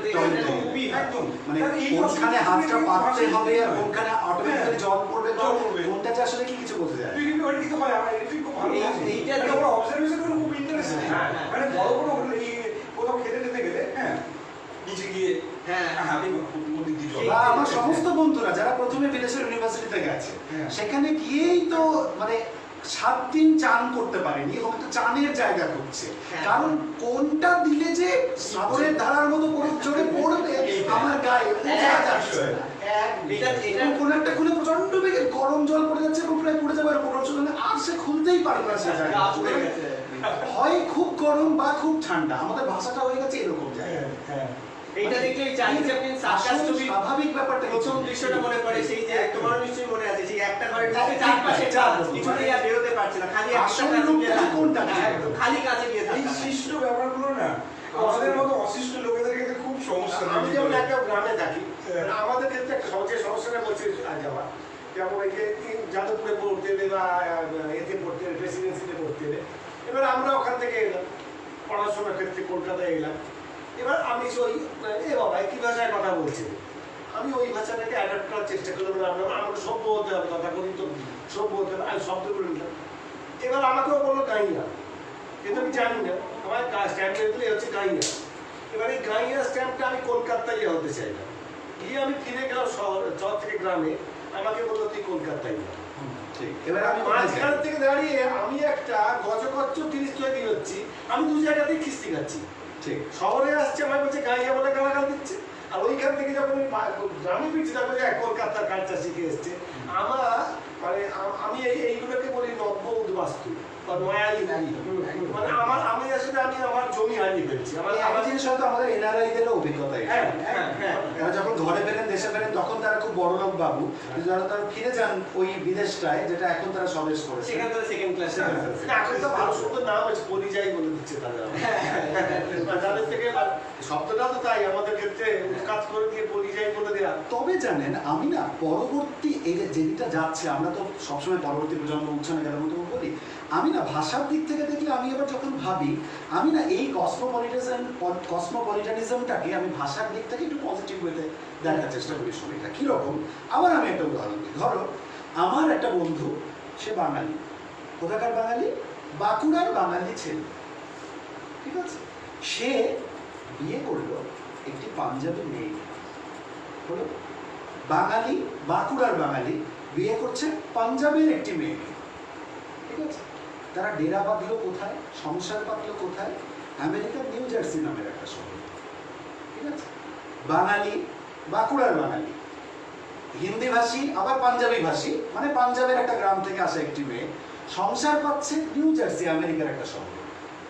একদম
মানে
তাহলে এই
কোনখানে
অসুবিধা
হাতটা
নেই,
পাততে হবে আর
হ্যাঁ।
কোনখানে অটোমেটিক্যালি জল পড়বে
জল পড়বে।
কোনটা যে আসলে কি কিছু বোঝা যায় না।
তুই কিন্তু ওই দিকে হয় আমার এটি খুব ভালো লাগে
এইটা
মানে ওর অবজারভেশন গুলো খুব ইন্টারেস্টিং,
হ্যাঁ, হ্যাঁ।
মানে বড় বড় এই কোথাও খেতে যেতে গেলে, হ্যাঁ, নিচে গিয়ে
হ্যাঁ,
আমি মন্দির দিয়ে জল
বা আমার সমস্ত বন্ধুরা যারা প্রথমে বিদেশের ইউনিভার্সিটিতে গেছে
হ্যাঁ।
সেখানে গিয়েই তো মানে 7 দিন চান করতে পারেনি এবং একটা চানের জায়গা করছে,
হ্যাঁ।
কারণ কোনটা দিলে যে সাগরের ধারার মতো বরফ জোরে পড়বে আমার গায়ে বোঝা যাচ্ছে না। এবং কোন একটা খুলে প্রচন্ড বেগে গরম জল পড়ে যাচ্ছে এবং প্রায় পড়ে যাবে আর পড়ার জন্য আর সে খুলতেই পারবে না সে জায়গা। হয় খুব গরম বা খুব ঠান্ডা, আমাদের ভাষাটা হয়ে গেছে এরকম জায়গা।
হ্যাঁ
এইটা দেখলে ওই চার্লি চ্যাপলিন সার্কাস
আসল
ছবির
স্বাভাবিক ব্যাপারটা
প্রথম দৃশ্যটা মনে পড়ে, সেই যে তোমার নিশ্চয়ই মনে আছে, সেই একটা ঘরের মধ্যে
চার
চারপাশে
চার
কাঁচ, কিছুতেই আর বেরোতে পারছে না, খালি একটা
আসল
কাছে গিয়ে
রূপটা
থাকা।
কোনটা?
হ্যাঁ,
একদম।
খালি কাছে গিয়ে
এই
থাকা।
শিষ্ট ব্যাপারগুলো না আমাদের মতো অশিষ্ট লোকেদের ক্ষেত্রে খুব সমস্যা
আমি
তৈরি
যেমন
করে।
একটা গ্রামে থাকি, আমাদের ক্ষেত্রে একটা সবচেয়ে সমস্যাটা বলছে আজ আমার, যেমন এই যে যাদবপুরে পড়তে এলে বা এতে পড়তে এলে প্রেসিডেন্সিতে পড়তে এলে, এবার আমরা ওখান থেকে এলাম পড়াশোনার ক্ষেত্রে কলকাতায় এলাম, এবার আমি ওই এ বাবা কি ভাষায় কথা বলছে, আমি ওই ভাষাটাকে অ্যাডাপ্ট করার চেষ্টা করলাম, আমরা সভ্য হতে হবে, কথা বলি তো সভ্য হতে হবে, আমি শব্দগুলো নিলাম, এবার আমাকেও বললো গাইয়া, কিন্তু আমি জানি না, আমার স্ট্যাম্প দিলে হচ্ছে গাইয়া, এবার এই গাইয়া স্ট্যাম্পটা আমি কলকাতায় হতে চাইলাম, গিয়ে আমি ফিরে গেলাম শহর থেকে গ্রামে, আমাকে বললো তুই কলকাতায় যা।
ঠিক, এবার আমি
মাঝখান থেকে দাঁড়িয়ে আমি একটা গজকচ্ছ 30 তৈরি হচ্ছি, আমি দু জায়গাতেই খিস্তি খাচ্ছি,
ঠিক
শহরে আসছে আমার বলছে গাইয়া বলে গালাগাল দিচ্ছে, আর ওইখান থেকে যখন গ্রামে ফিরছি তখন কলকাতার কালচার শিখে এসছে, আমার মানে আমি এইগুলোকে বলি নব্য উদ্বাস্তু বা নয়ালি নারী, মানে আমি আসলে আমি আমার জমি হারিয়ে ফেলছি,
আমার
আমার
জিনিস হয়তো আমাদের এনআরআইদেরও অভিজ্ঞতা এটা।
হ্যাঁ হ্যাঁ হ্যাঁ
তারা যখন ঘরে ফেরেন দেশে ফেরেন তখন তারা খুব বড় লোক বাবু, কিন্তু যারা তারা ফিরে যান ওই বিদেশটায় যেটা এখন তারা স্বদেশ করেছে,
সেখান থেকে সেকেন্ড ক্লাসে
এখন তো ভালো সুন্দর নাম আছে, পরিযায়ী বলে দিচ্ছে তারা, তাদের থেকে শব্দটা তো তাই আমাদের ক্ষেত্রে কাজ করে দিয়ে পরিযায়ী বলে দেওয়া।
তবে জানেন আমি না পরবর্তী এই যে যেদিকটা যাচ্ছে, আমরা তো সবসময় পরবর্তী প্রজন্ম উচ্ছনে গেলার মতো বলি, আমি না ভাষার দিক থেকে দেখলে আমি এবার যখন ভাবি, আমি না এই কসমোপলিটানিজমটাকে আমি ভাষার দিক থেকে একটু পজিটিভ ওয়েতে দেখার চেষ্টা করি সময়টা কীরকম। আবার আমি একটা উদাহরণ দিই, ধরো আমার একটা বন্ধু, সে বাঙালি, কোথাকার বাঙালি, বাঁকুড়ার বাঙালি ছেলে, ঠিক আছে, সে বিয়ে করলো একটি পাঞ্জাবি মেয়ে, হলো বাঙালি, বাঁকুড়ার বাঙালি বিয়ে করছে পাঞ্জাবের একটি মেয়ে, ঠিক আছে, তারা ডেরা বাঁধলো কোথায়, সংসার বাঁধলো কোথায়, আমেরিকার নিউ জার্সি নামের একটা শহর, ঠিক আছে, বাঙালি, বাঁকুড়ার বাঙালি, হিন্দি ভাষী আবার পাঞ্জাবি ভাষী, মানে পাঞ্জাবের একটা গ্রাম থেকে আসা একটি মেয়ে, সংসার পাচ্ছে নিউ জার্সি আমেরিকার একটা শহর।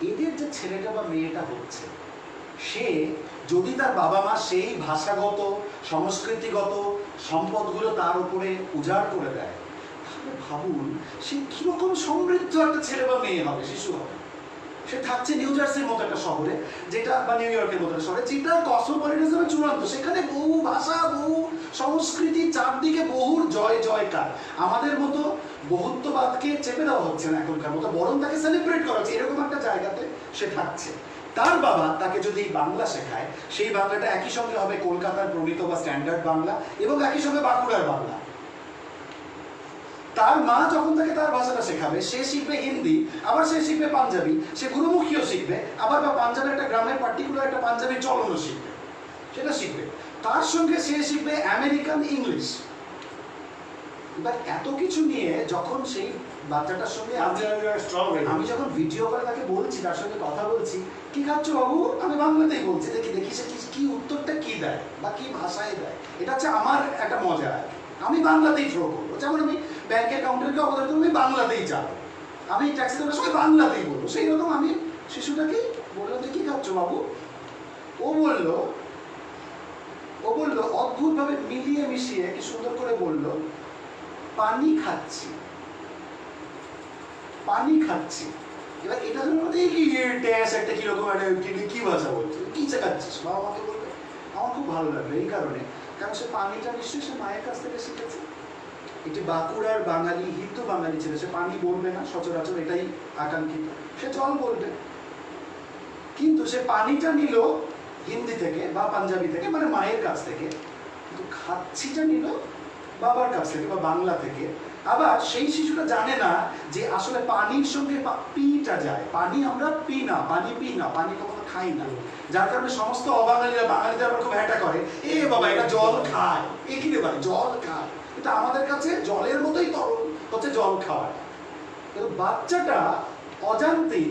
এদের যে ছেলেটা বা মেয়েটা হচ্ছে, সে যদি তার বাবা মা সেই ভাষাগত সংস্কৃতিগত সম্পদগুলো তার উপরে উজাড় করে দেয়, তাহলে ভাবুন সে কিরকম সমৃদ্ধ একটা ছেলে বা মেয়ে হবে, শিশু হবে। সে থাকছে নিউ জার্সির মতো একটা শহরে, যেটা বা নিউ ইয়র্কের মতো একটা শহরে, যেটা কসমোপলিটানিজমের চূড়ান্ত, সেখানে বহু ভাষা, বহু সংস্কৃতি, চারদিকে বহুর জয় জয়কার। আমাদের মতো বহুত্ববাদকে চেপে দেওয়া হচ্ছে না এখনকার মতো, বরং তাকে সেলিব্রেট করা হচ্ছে, এরকম একটা জায়গাতে সে থাকছে। তার বাবা তাকে যদি বাংলা শেখায়, সেই বাংলাটা একই সঙ্গে হবে কলকাতার প্রণীত বা স্ট্যান্ডার্ড বাংলা এবং একই সঙ্গে বাঁকুড়ার বাংলা। তার মা যখন তাকে তার ভাষাটা শেখাবে, সে শিখবে হিন্দি, আবার সে শিখবে পাঞ্জাবি, সে গুরুমুখীও শিখবে, আবার বা পাঞ্জাবের একটা গ্রামের পার্টিকুলার একটা পাঞ্জাবি চলনও শিখবে, সেটা শিখবে। তার সঙ্গে সে শিখবে আমেরিকান ইংলিশ। এবার এত কিছু নিয়ে যখন সেই বাচ্চাটার সঙ্গে আমি যখন ভিডিও করে তাকে বলছি, তার সঙ্গে কথা বলছি, কি খাচ্ছ বাবু, আমি বাংলাতেই বলছি, দেখি সে কি উত্তরটা কি দেয় বা কি ভাষায় দেয়। এটা হচ্ছে আমার একটা মজা, আমি বাংলাতেই থ্রো করবো। যেমন আমি ব্যাংকের কাউন্টারকে অবদান আমি বাংলাতেই যাবো, আমি ট্যাক্সি দেওয়ার সময় বাংলাতেই বলবো। সেই রকম আমি শিশুটাকে বললাম যে কি খাচ্ছ বাবু, ও বললো অদ্ভুতভাবে মিলিয়ে মিশিয়ে কি সুন্দর করে বললো, পানি খাচ্ছি। এবার এটা কি ট্যাস একটা কিরকম একটা কি ভাষা বলছে, কি শেখাচ্ছিস, বাবা মাকে বলবে। আমার খুব ভালো লাগলো এই কারণে, কারণ সে পানিটা নিশ্চয়ই সে মায়ের কাছ থেকে শিখেছে। এটি বাঁকুড়ার বাঙালি, হিন্দু বাঙালি ছিল, সে পানি বলবে না সচরাচর, এটাই আকাঙ্ক্ষিত, সে জল বলবে। কিন্তু সে পানিটা নিল হিন্দি থেকে বা পাঞ্জাবি থেকে, মানে মায়ের কাছ থেকে, কিন্তু খাচ্ছিটা নিল বাবার কাছ থেকে বা বাংলা থেকে। আবার সেই শিশুটা জানে না যে আসলে পানির সঙ্গে পিটা যায়, পানি আমরা পি না, পানি কখনো খাই না। যার কারণে সমস্ত অবাঙালিরা বাঙালিদের আবার খুব হ্যাটা করে, এ বাবা এটা জল খায়, এ কি রে ভাই জল খায়। এটা আমাদের কাছে জলের মতোই তরল হচ্ছে জল খাওয়া। কিন্তু বাচ্চাটা অজান্তেই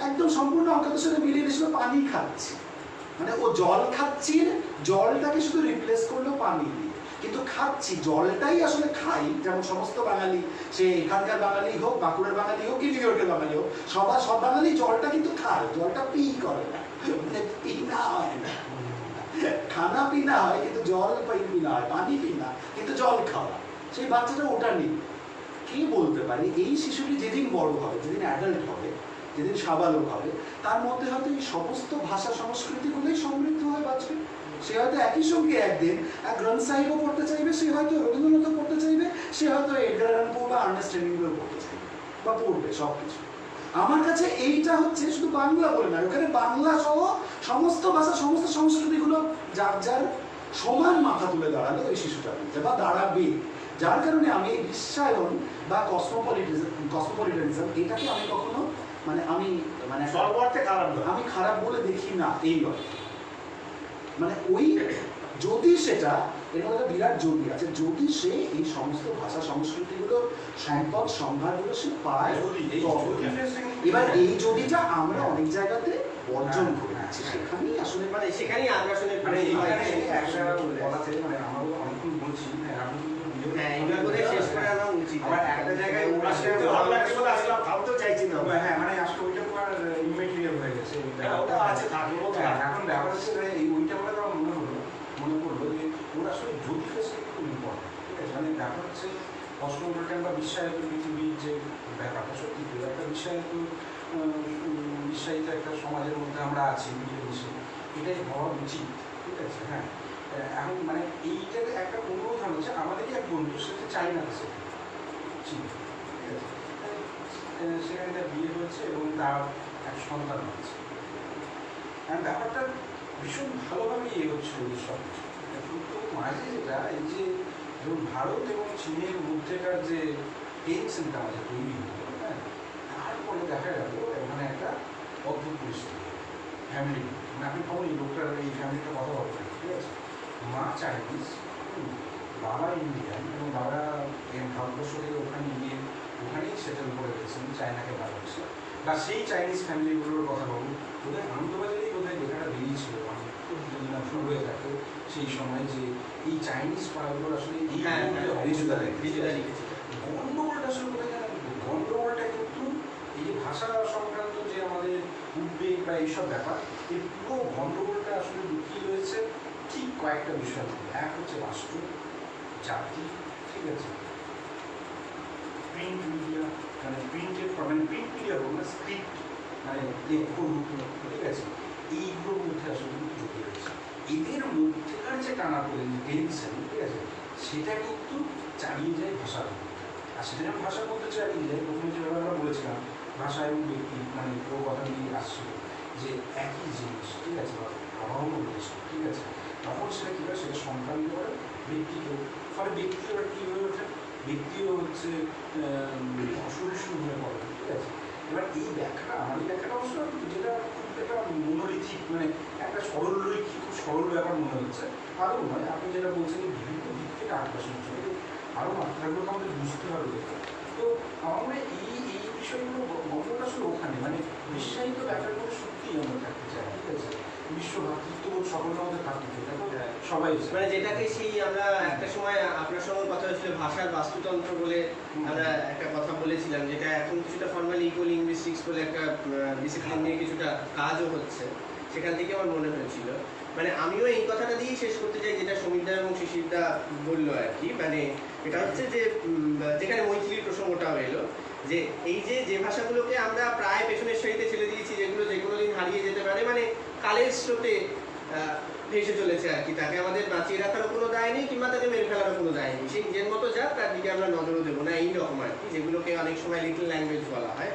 একদম সম্পূর্ণ অজ্ঞাতের সাথে মিলিয়ে গেছিল পানি খাচ্ছি, মানে ও জল খাচ্ছি, জলটাকে শুধু রিপ্লেস করলো পানি দিয়ে, কিন্তু খাচ্ছি জলটাই আসলে খাই। যেমন সমস্ত বাঙালি, সে এখানকার বাঙালি হোক, বাঁকুড়ার বাঙালি হোক, কি নিউ ইয়র্কের বাঙালি হোক, সব বাঙালি জলটা কিন্তু খায়, জলটা পি করে না, মানে পিনা হয় না, খানা পিনা হয় কিন্তু জল পিনা হয়, পানি পিনা কিন্তু জল খাওয়া। সেই বাচ্চাটা ওটা নেই। কে বলতে পারে এই শিশুটি যেদিন বড় হবে, যেদিন অ্যাডাল্ট হবে, যেদিন সাবালক হবে, তার মধ্যে হয়তো এই সমস্ত ভাষা সংস্কৃতিগুলোই সমৃদ্ধ হয়ে বাঁচবে। সে হয়তো একই সঙ্গে একদিন গ্রন্থ সাহিবও পড়তে চাইবে, সে হয়তো রবীন্দ্রনাথও পড়তে চাইবে, সে হয়তো এডগার অ্যালান পো বা আর্নেস্ট হেমিংওয়েও পড়তে চাইবে বা পড়বে সব কিছু। আমার কাছে এইটা হচ্ছে শুধু বাংলা বলে না, ওখানে বাংলা সহ সমস্ত ভাষা, সমস্ত সংস্কৃতিগুলো যার যার সমান মাথা তুলে দাঁড়ালো ওই শিশুটার মধ্যে বা দাঁড়াবে। যার কারণে আমি এই বিশ্বায়ন বা কসমোপলিটানিজম এটাকে আমি কখনো আমি খারাপ বলে দেখি না। এই মানে ওই যদি সেটা, এর মধ্যে বিরাট যদি আছে, যদি সে এই সমস্ত ভাষা সংস্কৃতিগুলোর সম্পদ সম্ভারগুলো সে পায়, এবার এই যদিটা আমরা অনেক জায়গাতে অর্জন করে দিচ্ছি, সেখানেই আসলে
সেখানেই আমরা আসলে
আমারও অনেকক্ষণ বলছি,
শেষ করে আনা উচিত।
আবার একটা জায়গায়
ভালো লাগছে বলে আসলাম, ভাবতেও চাইছি না।
হ্যাঁ, মানে আসলে ওইটা তোমার ইমেটেরিয়াল হয়ে গেছে। এখন ব্যাপার হচ্ছে এই ওইটা বলে আমার মনে পড়লো যে ওর আসলে জ্যোতি ফেসটা খুব ইম্পর্টেন্ট। ঠিক আছে, মানে ব্যাপার হচ্ছে কসমোপলিটান বা বিশ্বায়িত পৃথিবীর যে ব্যাপারটা, সত্যি একটা বিশ্বায়িত একটা সমাজের মধ্যে আমরা আছি, মিলেমিশে, এটাই হওয়া উচিত। ঠিক আছে, হ্যাঁ। এখন মানে এইটার একটা অনুরোধ হচ্ছে, আমাদেরই এক বন্ধুর সাথে চাইনাতে শেখে, ঠিক আছে, সেখানে তার বিয়ে হয়েছে এবং তার এক সন্তান হয়েছে। ব্যাপারটা ভীষণ ভালোভাবে এগোচ্ছে ওই সব কিছু। কিন্তু মাঝে যেটা এই যে ধরুন ভারত এবং চীনের মধ্যেকার যে টেনশনটা আমাদের তৈরি হলো, হ্যাঁ, তারপরে দেখা গেল ওখানে একটা অদ্ভুত পরিস্থিতি, ফ্যামিলি, মানে আপনি কখন এই লোকটার এই ফ্যামিলিটা কথা বলবেন, ঠিক আছে, মা চাইনিজ, বাবা ইন্ডিয়ান, এবং বাবা ভারতবর্ষ থেকে ওখানে গিয়ে ওখানেই সেটেল করে গেছেন, চায়নাকে ভালোবাসে, বা সেই চাইনিজ ফ্যামিলিগুলোর কথা বলুন, ওদের আনন্দবাজারেই বোধহয় লেখাটা বেরিয়েছিল, যদি না ভুল হয়ে থাকে সেই সময়, যে এই চাইনিজ পাড়াগুলোর আসলে এই গণ্ডগোলটা আসলে কোথায় জানেন, গণ্ডগোলটা কিন্তু এই যে ভাষা সংক্রান্ত যে আমাদের উদ্বেগ বা এইসব ব্যাপার, এই পুরো গণ্ডগোলটা আসলে লুকিয়ে রয়েছে ঠিক কয়েকটা বিষয়। এক হচ্ছে রাষ্ট্র, জাতি, ঠিক আছে, প্রিন্ট মিডিয়া, মানে প্রিন্ট মিডিয়া হোক না, স্ক্রিপ্ট, মানে লেখক, ঠিক আছে, এইগুলোর মধ্যে আসলে ঢুকে রয়েছে। এদের মধ্যেকার যে টানা পড়ে যে টেনশন, ঠিক আছে, সেটা কিন্তু চালিয়ে যায় ভাষার মধ্যে। আর সেটা যখন ভাষার মধ্যে চালিয়ে যায়, প্রথমে যেভাবে আমরা বলেছিলাম ভাষা এবং ব্যক্তি, মানে পুরো কথা নিয়ে আসছিল, যে একই জিনিস, ঠিক আছে, বা খাওয়াও জিনিস, ঠিক আছে, তখন সেটা কী হয়, সেটা সন্তান করে ব্যক্তিকেও, ফলে ব্যক্তিও কী হয়ে ওঠে, ব্যক্তিও হচ্ছে অসহিষ্ণু হয়ে পড়ে, ঠিক আছে। এবার এই ব্যাখ্যাটা, আমার এই ব্যাখ্যাটা অবশ্য যেটা খুব একটা মনোরৈখিক, মানে একটা সরলরৈখিক, খুব সরল ব্যাপার মনে হচ্ছে, কারণ নয়, আপনি যেটা বলছেন বিভিন্ন দিক থেকে আকর্ষণ হচ্ছে, আরও মাত্রাগুলোকে আমাদের বুঝতে হবে। তো আমার মনে হয় এই বিষয়গুলো গল্পটা আসলে ওখানে, মানে বিশ্বায়িত ব্যাপারগুলো সত্যিই আমরা থাকতে চাই, ঠিক আছে, বিশ্ব ভ্রাতৃত্ববোধ সকলের মধ্যে থাকতে চাই, দেখো সবাই
মানে যেটাকে সেই আমরা একটা সময় আপনার সঙ্গে কথা হয়েছিল ভাষার বাস্তুতন্ত্র বলে আমরা একটা কথা বলেছিলাম, যেটা এখন কিছুটা ফর্মালি ইকো লিঙ্গুইস্টিক্স বলে একটা ডিসিপ্লিন নিয়ে কিছুটা কাজও হচ্ছে, সেখান থেকে আমার মনে হয়েছিল। মানে আমিও এই কথাটা দিয়েই শেষ করতে চাই যেটা সমীরদা এবং শিশিরদা বললো আর কি, মানে এটা হচ্ছে যে যেখানে মৈথিলির প্রসঙ্গটাও এলো, যে এই যে ভাষাগুলোকে আমরা প্রায় পেছনের সারিতে ছেড়ে দিয়েছি, যেগুলো যে কোনো দিন হারিয়ে যেতে পারে, মানে কালের স্রোতে ভেসে চলেছে আর কি, তাকে আমাদের বাঁচিয়ে রাখারও কোনো দায় নেই, কিংবা তাকে মেরে ফেলারও কোনো দায় নেই, সেই নিজের মতো যাক, তার দিকে আমরা নজরও দেবো না, এইরকম আর কি, যেগুলোকে অনেক সময় লিটল ল্যাঙ্গুয়েজ বলা হয়।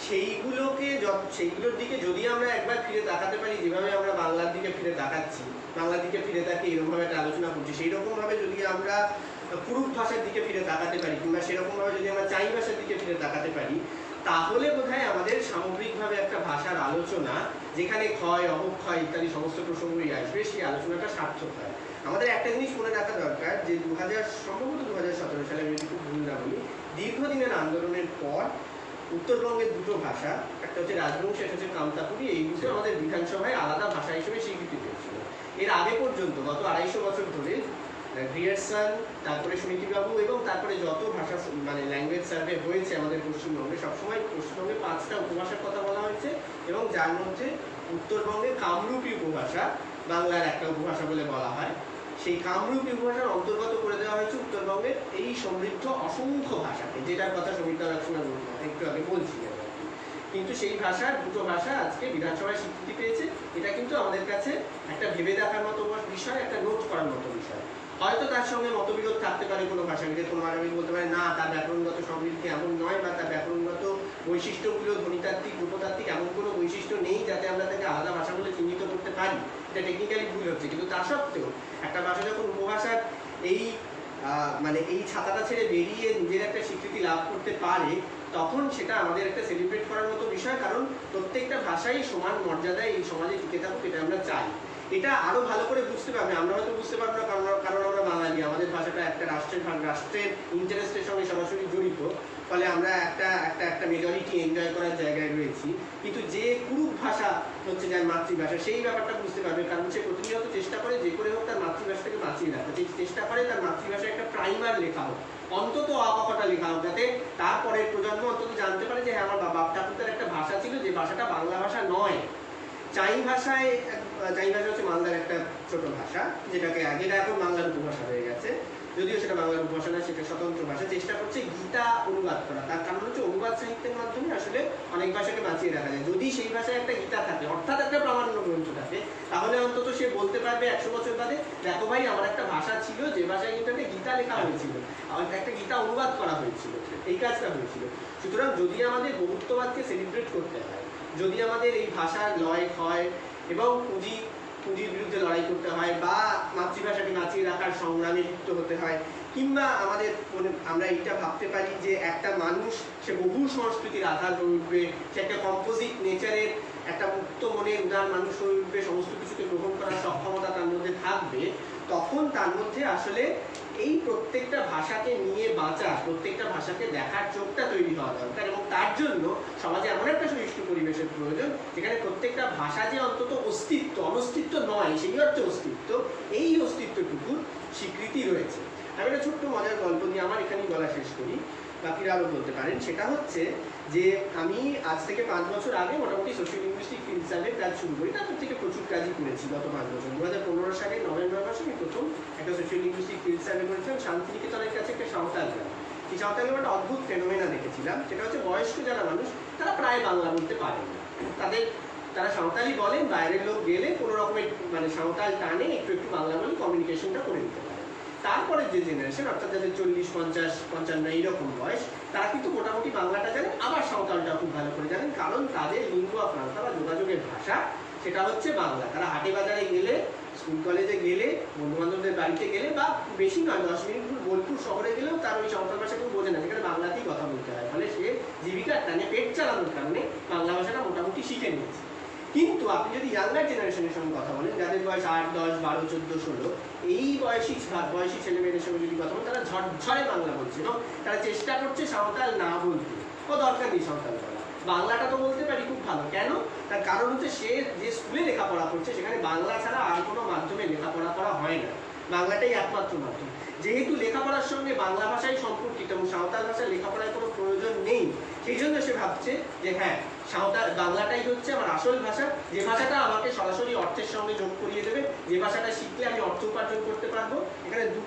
সেইগুলোর দিকে যদি আমরা একবার ফিরে তাকাতে পারি, যেভাবে আমরা বাংলার দিকে ফিরে তাকাচ্ছি, বাংলার দিকে ফিরে তাকিয়ে এরকমভাবে একটা আলোচনা করছি, সেই রকমভাবে যদি আমরা পুরুষ ভাষার দিকে ফিরে তাকাতে পারি, কিংবা সেরকমভাবে যদি আমরা চাই ভাষার দিকে ফিরে তাকাতে পারি, তাহলে বোধহয় আমাদের সামগ্রিকভাবে একটা ভাষার আলোচনা, যেখানে ক্ষয় অবক্ষয় ইত্যাদি সমস্ত প্রসঙ্গই আসবে, সেই আলোচনাটা সার্থক হয়। আমাদের একটা জিনিস মনে রাখা দরকার, যে সম্ভবত 2017 সালে, আমি যদি খুব ভুল না বলি, দীর্ঘদিনের আন্দোলনের পর উত্তরবঙ্গের দুটো ভাষা, একটা হচ্ছে রাজবংশী, একটা হচ্ছে কামতাপুরী, এই দুটো আমাদের বিধানসভায় আলাদা ভাষা হিসেবে স্বীকৃতি পেয়েছিল। এর আগে পর্যন্ত গত 250 বছর ধরে গ্রিয়ারসন, তারপরে সুনীতিবাবু, এবং তারপরে যত ভাষা মানে ল্যাঙ্গুয়েজ সার্ভে হয়েছে আমাদের পশ্চিমবঙ্গে, সবসময় পশ্চিমবঙ্গে 5টা উপভাষার কথা বলা হয়েছে, এবং যার মধ্যে উত্তরবঙ্গে কামরূপী উপভাষা বাংলার একটা উপভাষা বলে বলা হয়। সেই কামরূপী উপভাষার অন্তর্গত করে দেওয়া হয়েছে উত্তরবঙ্গের এই সমৃদ্ধ অসংখ্য ভাষাকে, যেটার কথা সমীরদা একসময় একটু আগে বলছিলেন। কিন্তু সেই ভাষার দুটো ভাষা আজকে বিধানসভায় স্বীকৃতি পেয়েছে, এটা কিন্তু আমাদের কাছে একটা ভেবে দেখার মতো বিষয়, একটা নোট করার মতো বিষয়। হয়তো তার সঙ্গে মতবিরোধ থাকতে পারে কোনো ভাষাবিদের, কোনো ভাষাবিদ বলতে পারে না, তার ব্যাকরণগত সমৃদ্ধি এমন নয়, বা তার ব্যাকরণগত বৈশিষ্ট্যগুলো ধ্বনিতাত্ত্বিক রূপতাত্ত্বিক এমন কোনো বৈশিষ্ট্য নেই যাতে আমরা তাকে আলাদা ভাষা বলে চিহ্নিত করতে পারি, এটা টেকনিক্যালি ভুল হচ্ছে। কিন্তু তা সত্ত্বেও একটা ভাষা যখন উপভাষার এই মানে এই ছাতাটা ছেড়ে বেরিয়ে নিজের একটা স্বীকৃতি লাভ করতে পারে, তখন সেটা আমাদের একটা সেলিব্রেট করার মতো বিষয়, কারণ প্রত্যেকটা ভাষাই সমান মর্যাদায় এই সমাজে টিকে থাকুক, এটা আমরা চাই। এটা আরো ভালো করে বুঝতে পারবে, আমরা হয়তো বুঝতে পারবো না, কারণ আমরা বাঙালি, আমাদের ভাষাটা একটা রাষ্ট্রের ইন্টারেস্টের সঙ্গে সরাসরি জড়িত, ফলে আমরা একটা মেজরিটি এনজয় করার জায়গায় রয়েছি। কিন্তু যে কুরুক ভাষা হচ্ছে যার মাতৃভাষা, সেই ব্যাপারটা বুঝতে পারবে, কারণ সে প্রতিনিয়ত চেষ্টা করে যে করে হোক তার মাতৃভাষাটাকে বাঁচিয়ে রাখতে, চেষ্টা করে তার মাতৃভাষায় একটা প্রাইমার লেখা হোক, অন্তত আঁকাটা লেখা হোক, যাতে তারপরের প্রজন্ম অন্তত জানতে পারে যে হ্যাঁ, আমার বাপ ঠাকুরদার একটা ভাষা ছিল, যে ভাষাটা বাংলা ভাষা নয়। চাই ভাষা হচ্ছে মালদার একটা ছোট ভাষা, যেটা এখন বাংলার উপভাষা হয়ে গেছে, যদিও সেটা বাংলার উপভাষা না, সেটা স্বতন্ত্র ভাষা। চেষ্টা করছে গীতা অনুবাদ করা, তার কারণ হচ্ছে অনুবাদ সাহিত্যের মাধ্যমে আসলে অনেক ভাষাকে বাঁচিয়ে রাখা যায়। যদি সেই ভাষায় একটা গীতা থাকে, অর্থাৎ একটা প্রামাণ্য গ্রন্থ থাকে, তাহলে অন্তত সে বলতে পারবে 100 বছর বাদে, দেখো ভাই, আমার একটা ভাষা ছিল, যে ভাষায় কিন্তু একটা গীতা লেখা হয়েছিল, একটা গীতা অনুবাদ করা হয়েছিল, এই কাজটা হয়েছিল। সুতরাং যদি আমাদের বহুত্ববাদকে সেলিব্রেট করতে হয়, যদি আমাদের এই ভাষার লয় ক্ষয় এবং পুঁজির বিরুদ্ধে লড়াই করতে হয়, বা মাতৃভাষাকে বাঁচিয়ে রাখার সংগ্রামে লিপ্ত হতে হয়, কিংবা আমরা এইটা ভাবতে পারি যে একটা মানুষ সে বহু সংস্কৃতির আধার হয়ে উঠবে, সে একটা কম্পোজিট নেচারের একটা মুক্ত মনের উদার মানুষ হয়ে উঠবে, সমস্ত কিছুকে গ্রহণ করার সক্ষমতা তার মধ্যে থাকবে, তখন তার মধ্যে আসলে এই প্রত্যেকটা ভাষাকে নিয়ে বাঁচা, প্রত্যেকটা ভাষাকে দেখার চোখটা তৈরি হওয়া দরকার। এবং তার জন্য সমাজে এমন একটা সহিষ্ণু পরিবেশের প্রয়োজন, যেখানে প্রত্যেকটা ভাষা যে অন্তত অস্তিত্ব, অনস্তিত্ব নয়, সেই অর্থে অস্তিত্ব, এই অস্তিত্বটুকুর স্বীকৃতি রয়েছে। আমি একটা ছোট্ট মজার গল্প দিয়ে আমার এখানেই বলা শেষ করি, বাকিরা আরও বলতে পারেন। সেটা হচ্ছে যে আমি আজ থেকে 5 বছর আগে মোটামুটি সোশ্যাল লিঙ্গুইস্টিক ফিল্ড সার্ভে কাজ শুরু করি, তারপর থেকে প্রচুর কাজই করেছি গত 5 বছর। 2015 সালে নভেম্বর মাসে আমি প্রথম একটা সোশ্যাল লিঙ্গুইস্টিক ফিল্ড সার্ভে করেছিলাম শান্তিনিকেতনের কাছে একটা সাঁওতাল গ্রাম। এই সাঁওতাল গ্রামে একটা অদ্ভুত ফেনোমেনা দেখেছিলাম, সেটা হচ্ছে বয়স্ক যারা মানুষ, তারা প্রায় বাংলা বলতে পারেন না, তারা সাঁওতালি বলেন, বাইরের লোক গেলে কোনো রকমের মানে সাঁওতাল টানে একটু বাংলা বলে কমিউনিকেশনটা করে নিতে পারে। তারপরে যে জেনারেশন অর্থাৎ যাদের 40, 50, 55 এইরকম বয়স, তারা কিন্তু মোটামুটি বাংলাটা জানেন, আবার সাঁওতালটা খুব ভালো করে জানেন, কারণ তাদের লিঙ্গুয়া ফ্রাঙ্কা বা যোগাযোগের ভাষা সেটা হচ্ছে বাংলা। তারা হাটে বাজারে গেলে, স্কুল কলেজে গেলে, বন্ধু বান্ধবদের বাড়িতে গেলে, বা বেশি নয় 10 মিনিট বোলপুর শহরে গেলেও তার ওই সাঁওতাল ভাষা কেউ বোঝে না, সেখানে বাংলাতেই কথা বলতে হয়। ফলে সে জীবিকার টানে পেট চালানোর কারণে বাংলা ভাষাটা মোটামুটি শিখে নিয়েছে। কিন্তু আপনি যদি ইয়াঙ্গার জেনারেশনের সঙ্গে কথা বলেন, যাদের বয়স 8, 10, 12, 14, 16, এই বয়সী ছেলেমেয়েদের সঙ্গে যদি কথা বলেন, তারা ঝরঝরে বাংলা বলছে এবং তারা চেষ্টা করছে সাঁওতাল না বলতে। ও দরকার নেই সাঁওতাল বলা, বাংলাটা তো বলতে পারি খুব ভালো। কেন? তার কারণ হচ্ছে সে যে স্কুলে লেখাপড়া করছে সেখানে বাংলা ছাড়া আর কোনো মাধ্যমে লেখাপড়া করা হয় না, বাংলাটাই একমাত্র মাধ্যম। যেহেতু লেখাপড়ার সঙ্গে বাংলা ভাষাই সম্পর্কিত এবং সাঁওতাল ভাষায় লেখাপড়ার কোনো প্রয়োজন নেই, সেই জন্য সে ভাবছে যে হ্যাঁ, সাঁওতাল বাংলাটাই হচ্ছে আমার আসল ভাষা, যে ভাষাটা আমাকে সরাসরি অর্থের সঙ্গে যোগ করিয়ে দেবে, যে ভাষাটা শিখলে আমি অর্থ উপার্জন করতে পারবো। এখানে দু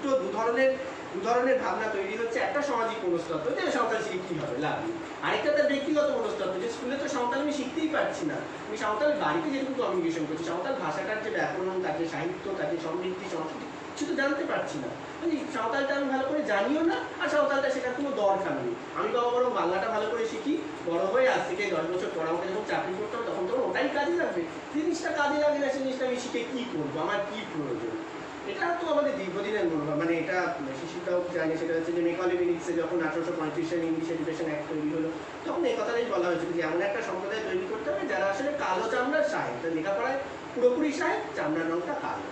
ধরনের ভাবনা তৈরি হচ্ছে। একটা সামাজিক মনস্তত্ত্ব, যে সাঁওতাল শিখে কি হবে, লাভ নেই। আরেকটা তার ব্যক্তিগত মনস্তত্ত্ব, যে স্কুলে তো সাঁওতাল আমি শিখতেই পারছি না, আমি সাঁওতাল বাড়িতে যেরকম কমিউনিকেশন করছি, সাঁওতাল ভাষাটার যে ব্যাকরণ, তার যে সাহিত্য, তার যে সমৃদ্ধি, সংস্কৃতি, কিছু তো জানতে পারছি না। মানে সাঁওতালটা আমি ভালো করে জানিও না, আর সাঁওতালটা শেখার কোনো দরকার নেই। আমি বরং বাংলাটা ভালো করে শিখি, বড় হয়ে আজ থেকে 10 বছর পর আমাকে যখন চাকরি করতে হবে তখন তো ওটাই কাজে লাগবে। জিনিসটা কাজে লাগে না, সেই জিনিসটা আমি শিখে কি করবো, আমার কি প্রয়োজন। এটা তো আমাদের দীর্ঘদিনের মনোভাব। মানে এটা শিশুরাও জানে, সেটা হচ্ছে যে মেকালে মিনিক্সে যখন 1835 সালে ইংলিশ এডুকেশন অ্যাক্ট তৈরি হলো, তখন এই কথাটাই বলা হয়েছিল যে এমন একটা সম্প্রদায় তৈরি করতে হবে যারা আসলে কালো চামড়ার সাহেব, লেখাপড়ায় পুরোপুরি সাহেব, চামড়ার রঙটা কালো।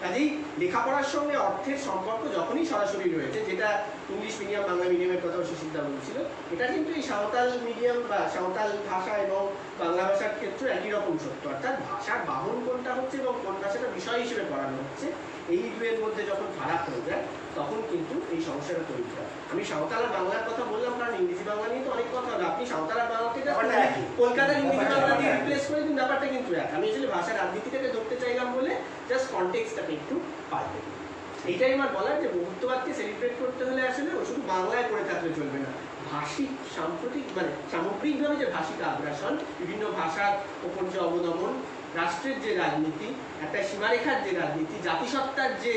কাজেই লেখাপড়ার সঙ্গে অর্থের সম্পর্ক যখনই সরাসরি রয়েছে, যেটা ইংলিশ মিডিয়াম বাংলা মিডিয়ামের কথাও শিশুরা বলছিল, এটা কিন্তু এই সাঁওতাল মিডিয়াম বা সাঁওতাল ভাষা এবং বাংলা ভাষার ক্ষেত্রে একই রকম সত্য। অর্থাৎ ভাষার বাহন কোনটা হচ্ছে এবং কোন ভাষাটা বিষয় হিসেবে পড়ানো হচ্ছে, এই দুয়ের মধ্যে যখন ফারাক হয়ে যায় তখন কিন্তু এই সমস্যাটা তৈরি হয়। আমি সাঁওতাল আর বাংলার কথা বললাম কারণ ইংরেজি বাংলা নিয়ে তো অনেক কথা হবে। আপনি সাঁওতাল আর বাংলাকে কলকাতার ইংরেজি বাংলা দিয়ে রিপ্লেস করে দিন, ব্যাপারটা কিন্তু এক। আমি আসলে ভাষার রাজনীতিটাকে ধরতে চাইলাম বলে জাস্ট কনটেক্সটটাকে একটু পাল্টে দিই। এইটাই আমার বলার, যে বহুত্ববাদকে সেলিব্রেট করতে হলে আসলে ও শুধু বাংলায় পড়ে থাকলে চলবে না। ভাষিক সামগ্রিকভাবে যে ভাষিক আগ্রাসন, বিভিন্ন ভাষার ওপর যে অবদমন, রাষ্ট্রের যে রাজনীতি, একটা সীমারেখার যে রাজনীতি, জাতিসত্তার যে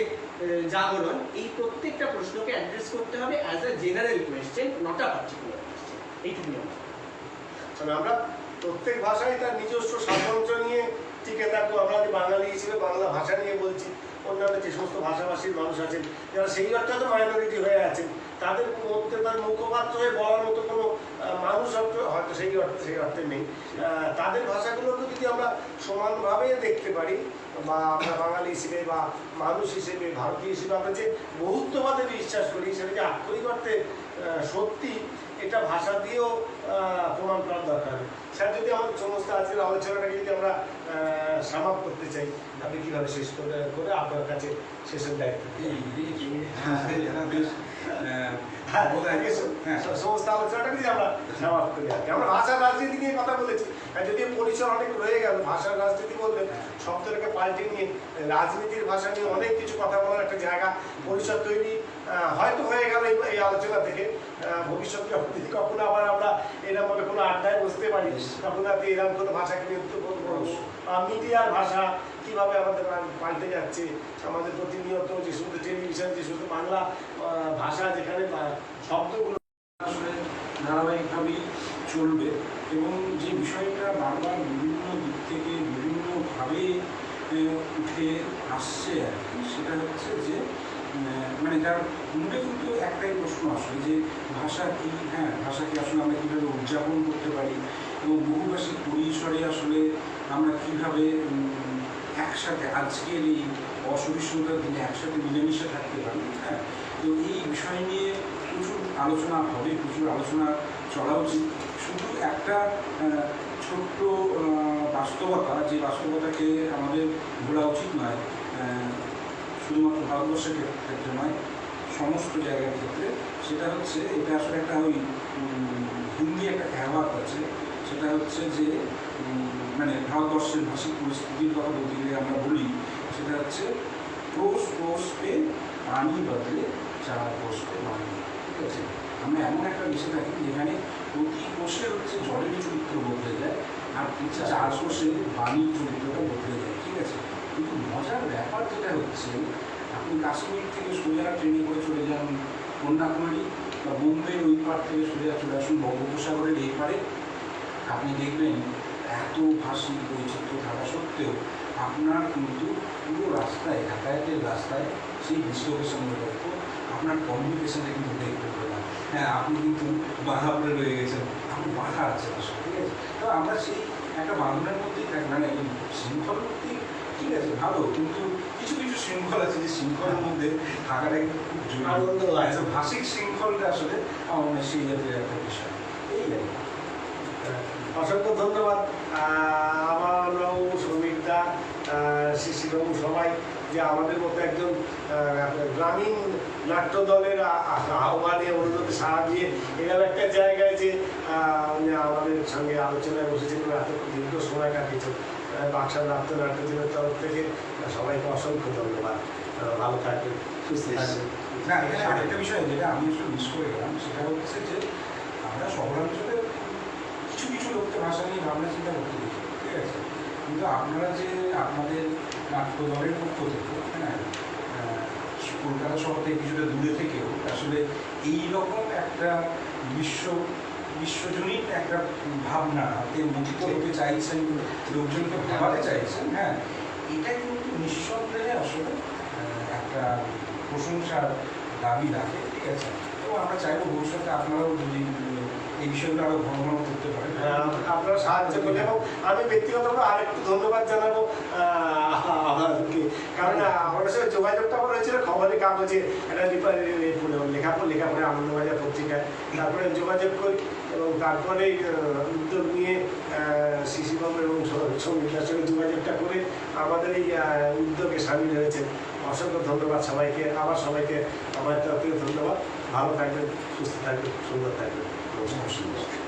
জাগরণ, এই প্রত্যেকটা প্রশ্নকে অ্যাড্রেস করতে হবে as a general question, not a particular question. এইটুকুই
আমরা প্রত্যেক ভাষায় তার নিজস্ব স্বাতন্ত্র্য নিয়ে টিকে থাকবো। আমরা যে বাঙালি হিসেবে বাংলা ভাষা নিয়ে বলছি, অন্যান্য যে সমস্ত ভাষাভাষীর মানুষ আছেন যারা সেই অর্থে তো মাইনরিটি হয়ে আছেন, তাদের মধ্যে তার মুখপাত্র হয়ে বলার মতো কোনো মানুষ হয়তো সেই অর্থে নেই। তাদের ভাষাগুলোকে যদি আমরা সমানভাবে দেখতে পারি, বা আমরা বাঙালি হিসেবে বা মানুষ হিসেবে, ভারতীয় হিসেবে আমরা যে বহুত্ববাদে বিশ্বাস করি, সেটা যে আক্ষরিক অর্থে সত্যি, এটা ভাষা দিয়েও প্রমাণ করার দরকার। স্যার, যদি আমাদের সমস্ত আজকের আলোচনাটাকে যদি আমরা সামাপ করতে চাই, আপনি কীভাবে শেষ করে আপনার কাছে শেষের দায়িত্ব? সমস্ত আলোচনাটাকে যদি আমরা সামাপ করি আর কি। আমরা ভাষার রাজনীতি নিয়ে কথা বলেছি, যদিও পরিসর অনেক রয়ে গেল। ভাষার রাজনীতি বললে শব্দটাকে পাল্টে নিয়ে রাজনীতির ভাষা নিয়ে অনেক কিছু কথা বলার একটা জায়গা, পরিসর তৈরি হয়তো হয়ে গেল এই আলোচনা থেকে। ভবিষ্যতে যদি কখনো আবার আমরা এরকম ভাবে কোনো আড্ডায় বসতে পারি, তখন আপনি এরকম কোনো ভাষাকে নিয়ে বলবো। মিডিয়ার ভাষা কীভাবে আমাদের পাল্টে যাচ্ছে, আমাদের প্রতিনিয়ত যে শুধু টেলিভিশন, যে শুধু বাংলা ভাষা, যেখানে শব্দগুলো
আসলে ধারাবাহিকভাবেই চলবে এবং যে বিষয়টা বারবার বিভিন্ন দিক থেকে বিভিন্নভাবে উঠে আসছে আর কি, সেটা হচ্ছে যে মানে তার মনে কিন্তু একটাই প্রশ্ন আসলে যে ভাষা কি, হ্যাঁ ভাষাকে আসলে আমরা কীভাবে উদযাপন করতে পারি এবং বহুভাষিক পরিসরে আসলে আমরা কীভাবে একসাথে আজকের এই অসহিষ্ণুতার দিনে একসাথে মিলেমিশে থাকতে পারি। হ্যাঁ, তো এই বিষয় নিয়ে প্রচুর আলোচনা হবে, প্রচুর আলোচনা চলা উচিত। শুধু একটা ছোট্ট বাস্তবতা, যে বাস্তবতাকে আমাদের ভোলা উচিত নয়, শুধুমাত্র ভারতবর্ষের ক্ষেত্রে নয়, সমস্ত জায়গার ক্ষেত্রে। সেটা হচ্ছে, এটা আসলে একটা ওই হিন্দি একটা কহাবত আছে, সেটা হচ্ছে যে মানে ভারতবর্ষের ভাষিক পরিস্থিতির কথা বলতে গেলে আমরা বলি, সেটা হচ্ছে ক্রোশ ক্রোশ পে পানি বদলে 4 কোষ পে পানি। ঠিক আছে, আমরা এমন একটা দেশে থাকি যেখানে প্রতি কোষে হচ্ছে জলের চরিত্র বদলে যায়, আর 4 কোষে বাণীর চরিত্রটা বদলে যায়। ঠিক আছে, কিন্তু মজার ব্যাপার যেটা হচ্ছে
আপনি কাশ্মীর থেকে সোজা ট্রেনে করে চলে যান কন্যাকুমারী বা বোম্বের ওই পার থেকে সোজা চলে আসুন বঙ্গোপসাগরের এই পারে, আপনি দেখবেন এত ভাষী বৈচিত্র্য থাকা সত্ত্বেও আপনার কিন্তু পুরো রাস্তায়, যাতায়াতের রাস্তায় সেই ডিসলোকেশনের লক্ষ্য আপনার কমিউনিকেশনটা কিন্তু দেখতে পেলাম। হ্যাঁ, আপনি কিন্তু বাধা পড়ে রয়ে গেছেন, আপনি বাধা আছে আসলে, ঠিক আছে। তো আমরা সেই একটা বান্ধবের মধ্যেই থাকি, মানে এই শৃঙ্খল মধ্যেই, ঠিক আছে, ভালো, কিন্তু কিছু কিছু শৃঙ্খল আছে যে শৃঙ্খলের মধ্যে থাকাটা কিন্তু খুব
আনন্দ
জরুরি।
আছে।
ভাষিক শৃঙ্খলটা আসলে আমার মনে হয় সেই জাতীয় একটা বিষয়, এই আর কি।
অসংখ্য ধন্যবাদ আমারও, শ্রমিকদা, শিশিরবাবু, সবাই যে আমাদের মতো একজন গ্রামীণ নাট্য দলের আহ্বানে অনুরোধে সাড়া দিয়ে এরকম একটা জায়গায় যে আমাদের সঙ্গে আলোচনায় বসেছেন, এত দীর্ঘ সময় কাটিয়েছেন। বাক্সার নাট্যজনের তরফ থেকে সবাইকে অসংখ্য ধন্যবাদ। ভালো থাকবেন, সুস্থ থাকবেন।
না, এখানে আরেকটা বিষয় যেটা আমি আসলে মিস করে গেলাম, সেটা হচ্ছে যে আমরা শহরাঞ্চলে কিছু কিছু লোককে ভাষা নিয়ে ভাবনা চিন্তা করতে দেখি, ঠিক আছে, কিন্তু আপনারা যে আপনাদের নাট্য দলের পক্ষ থেকে, হ্যাঁ, কলকাতা শহর থেকে কিছুটা দূরে থেকেও আসলে এইরকম একটা বিশ্বজনীন একটা ভাবনাতে মুখিত হতে চাইছেন, লোকজনকে ভাবাতে চাইছেন, হ্যাঁ, এটা কিন্তু নিঃসন্দেহে আসলে একটা প্রশংসার দাবি রাখে, ঠিক আছে। তো আমরা চাইবো ভবিষ্যতে আপনারাও যদি এই বিষয়গুলো আরো ঘন ঘন করতে পারেন,
আপনারা সাহায্য করলে। এবং আমি ব্যক্তিগতভাবে আরেকটু ধন্যবাদ জানাবো আমাদেরকে, কারণ আমাদের সাথে যোগাযোগটা আমার হয়েছিল খবরের কাগজে, একটা লেখাপড়ে আনন্দবাজার পত্রিকায়, তারপরে যোগাযোগ করি এবং তারপরে উদ্যোগ নিয়ে শিশিরবাবু এবং সঙ্গীতার সঙ্গে যোগাযোগটা করে আমাদের এই উদ্যোগে সামিল হয়েছে। অসংখ্য ধন্যবাদ সবাইকে, আবার সবাইকে আমার তরফ থেকে ধন্যবাদ। ভালো থাকবেন, সুস্থ থাকবেন, সুন্দর থাকবেন। নমস্কার।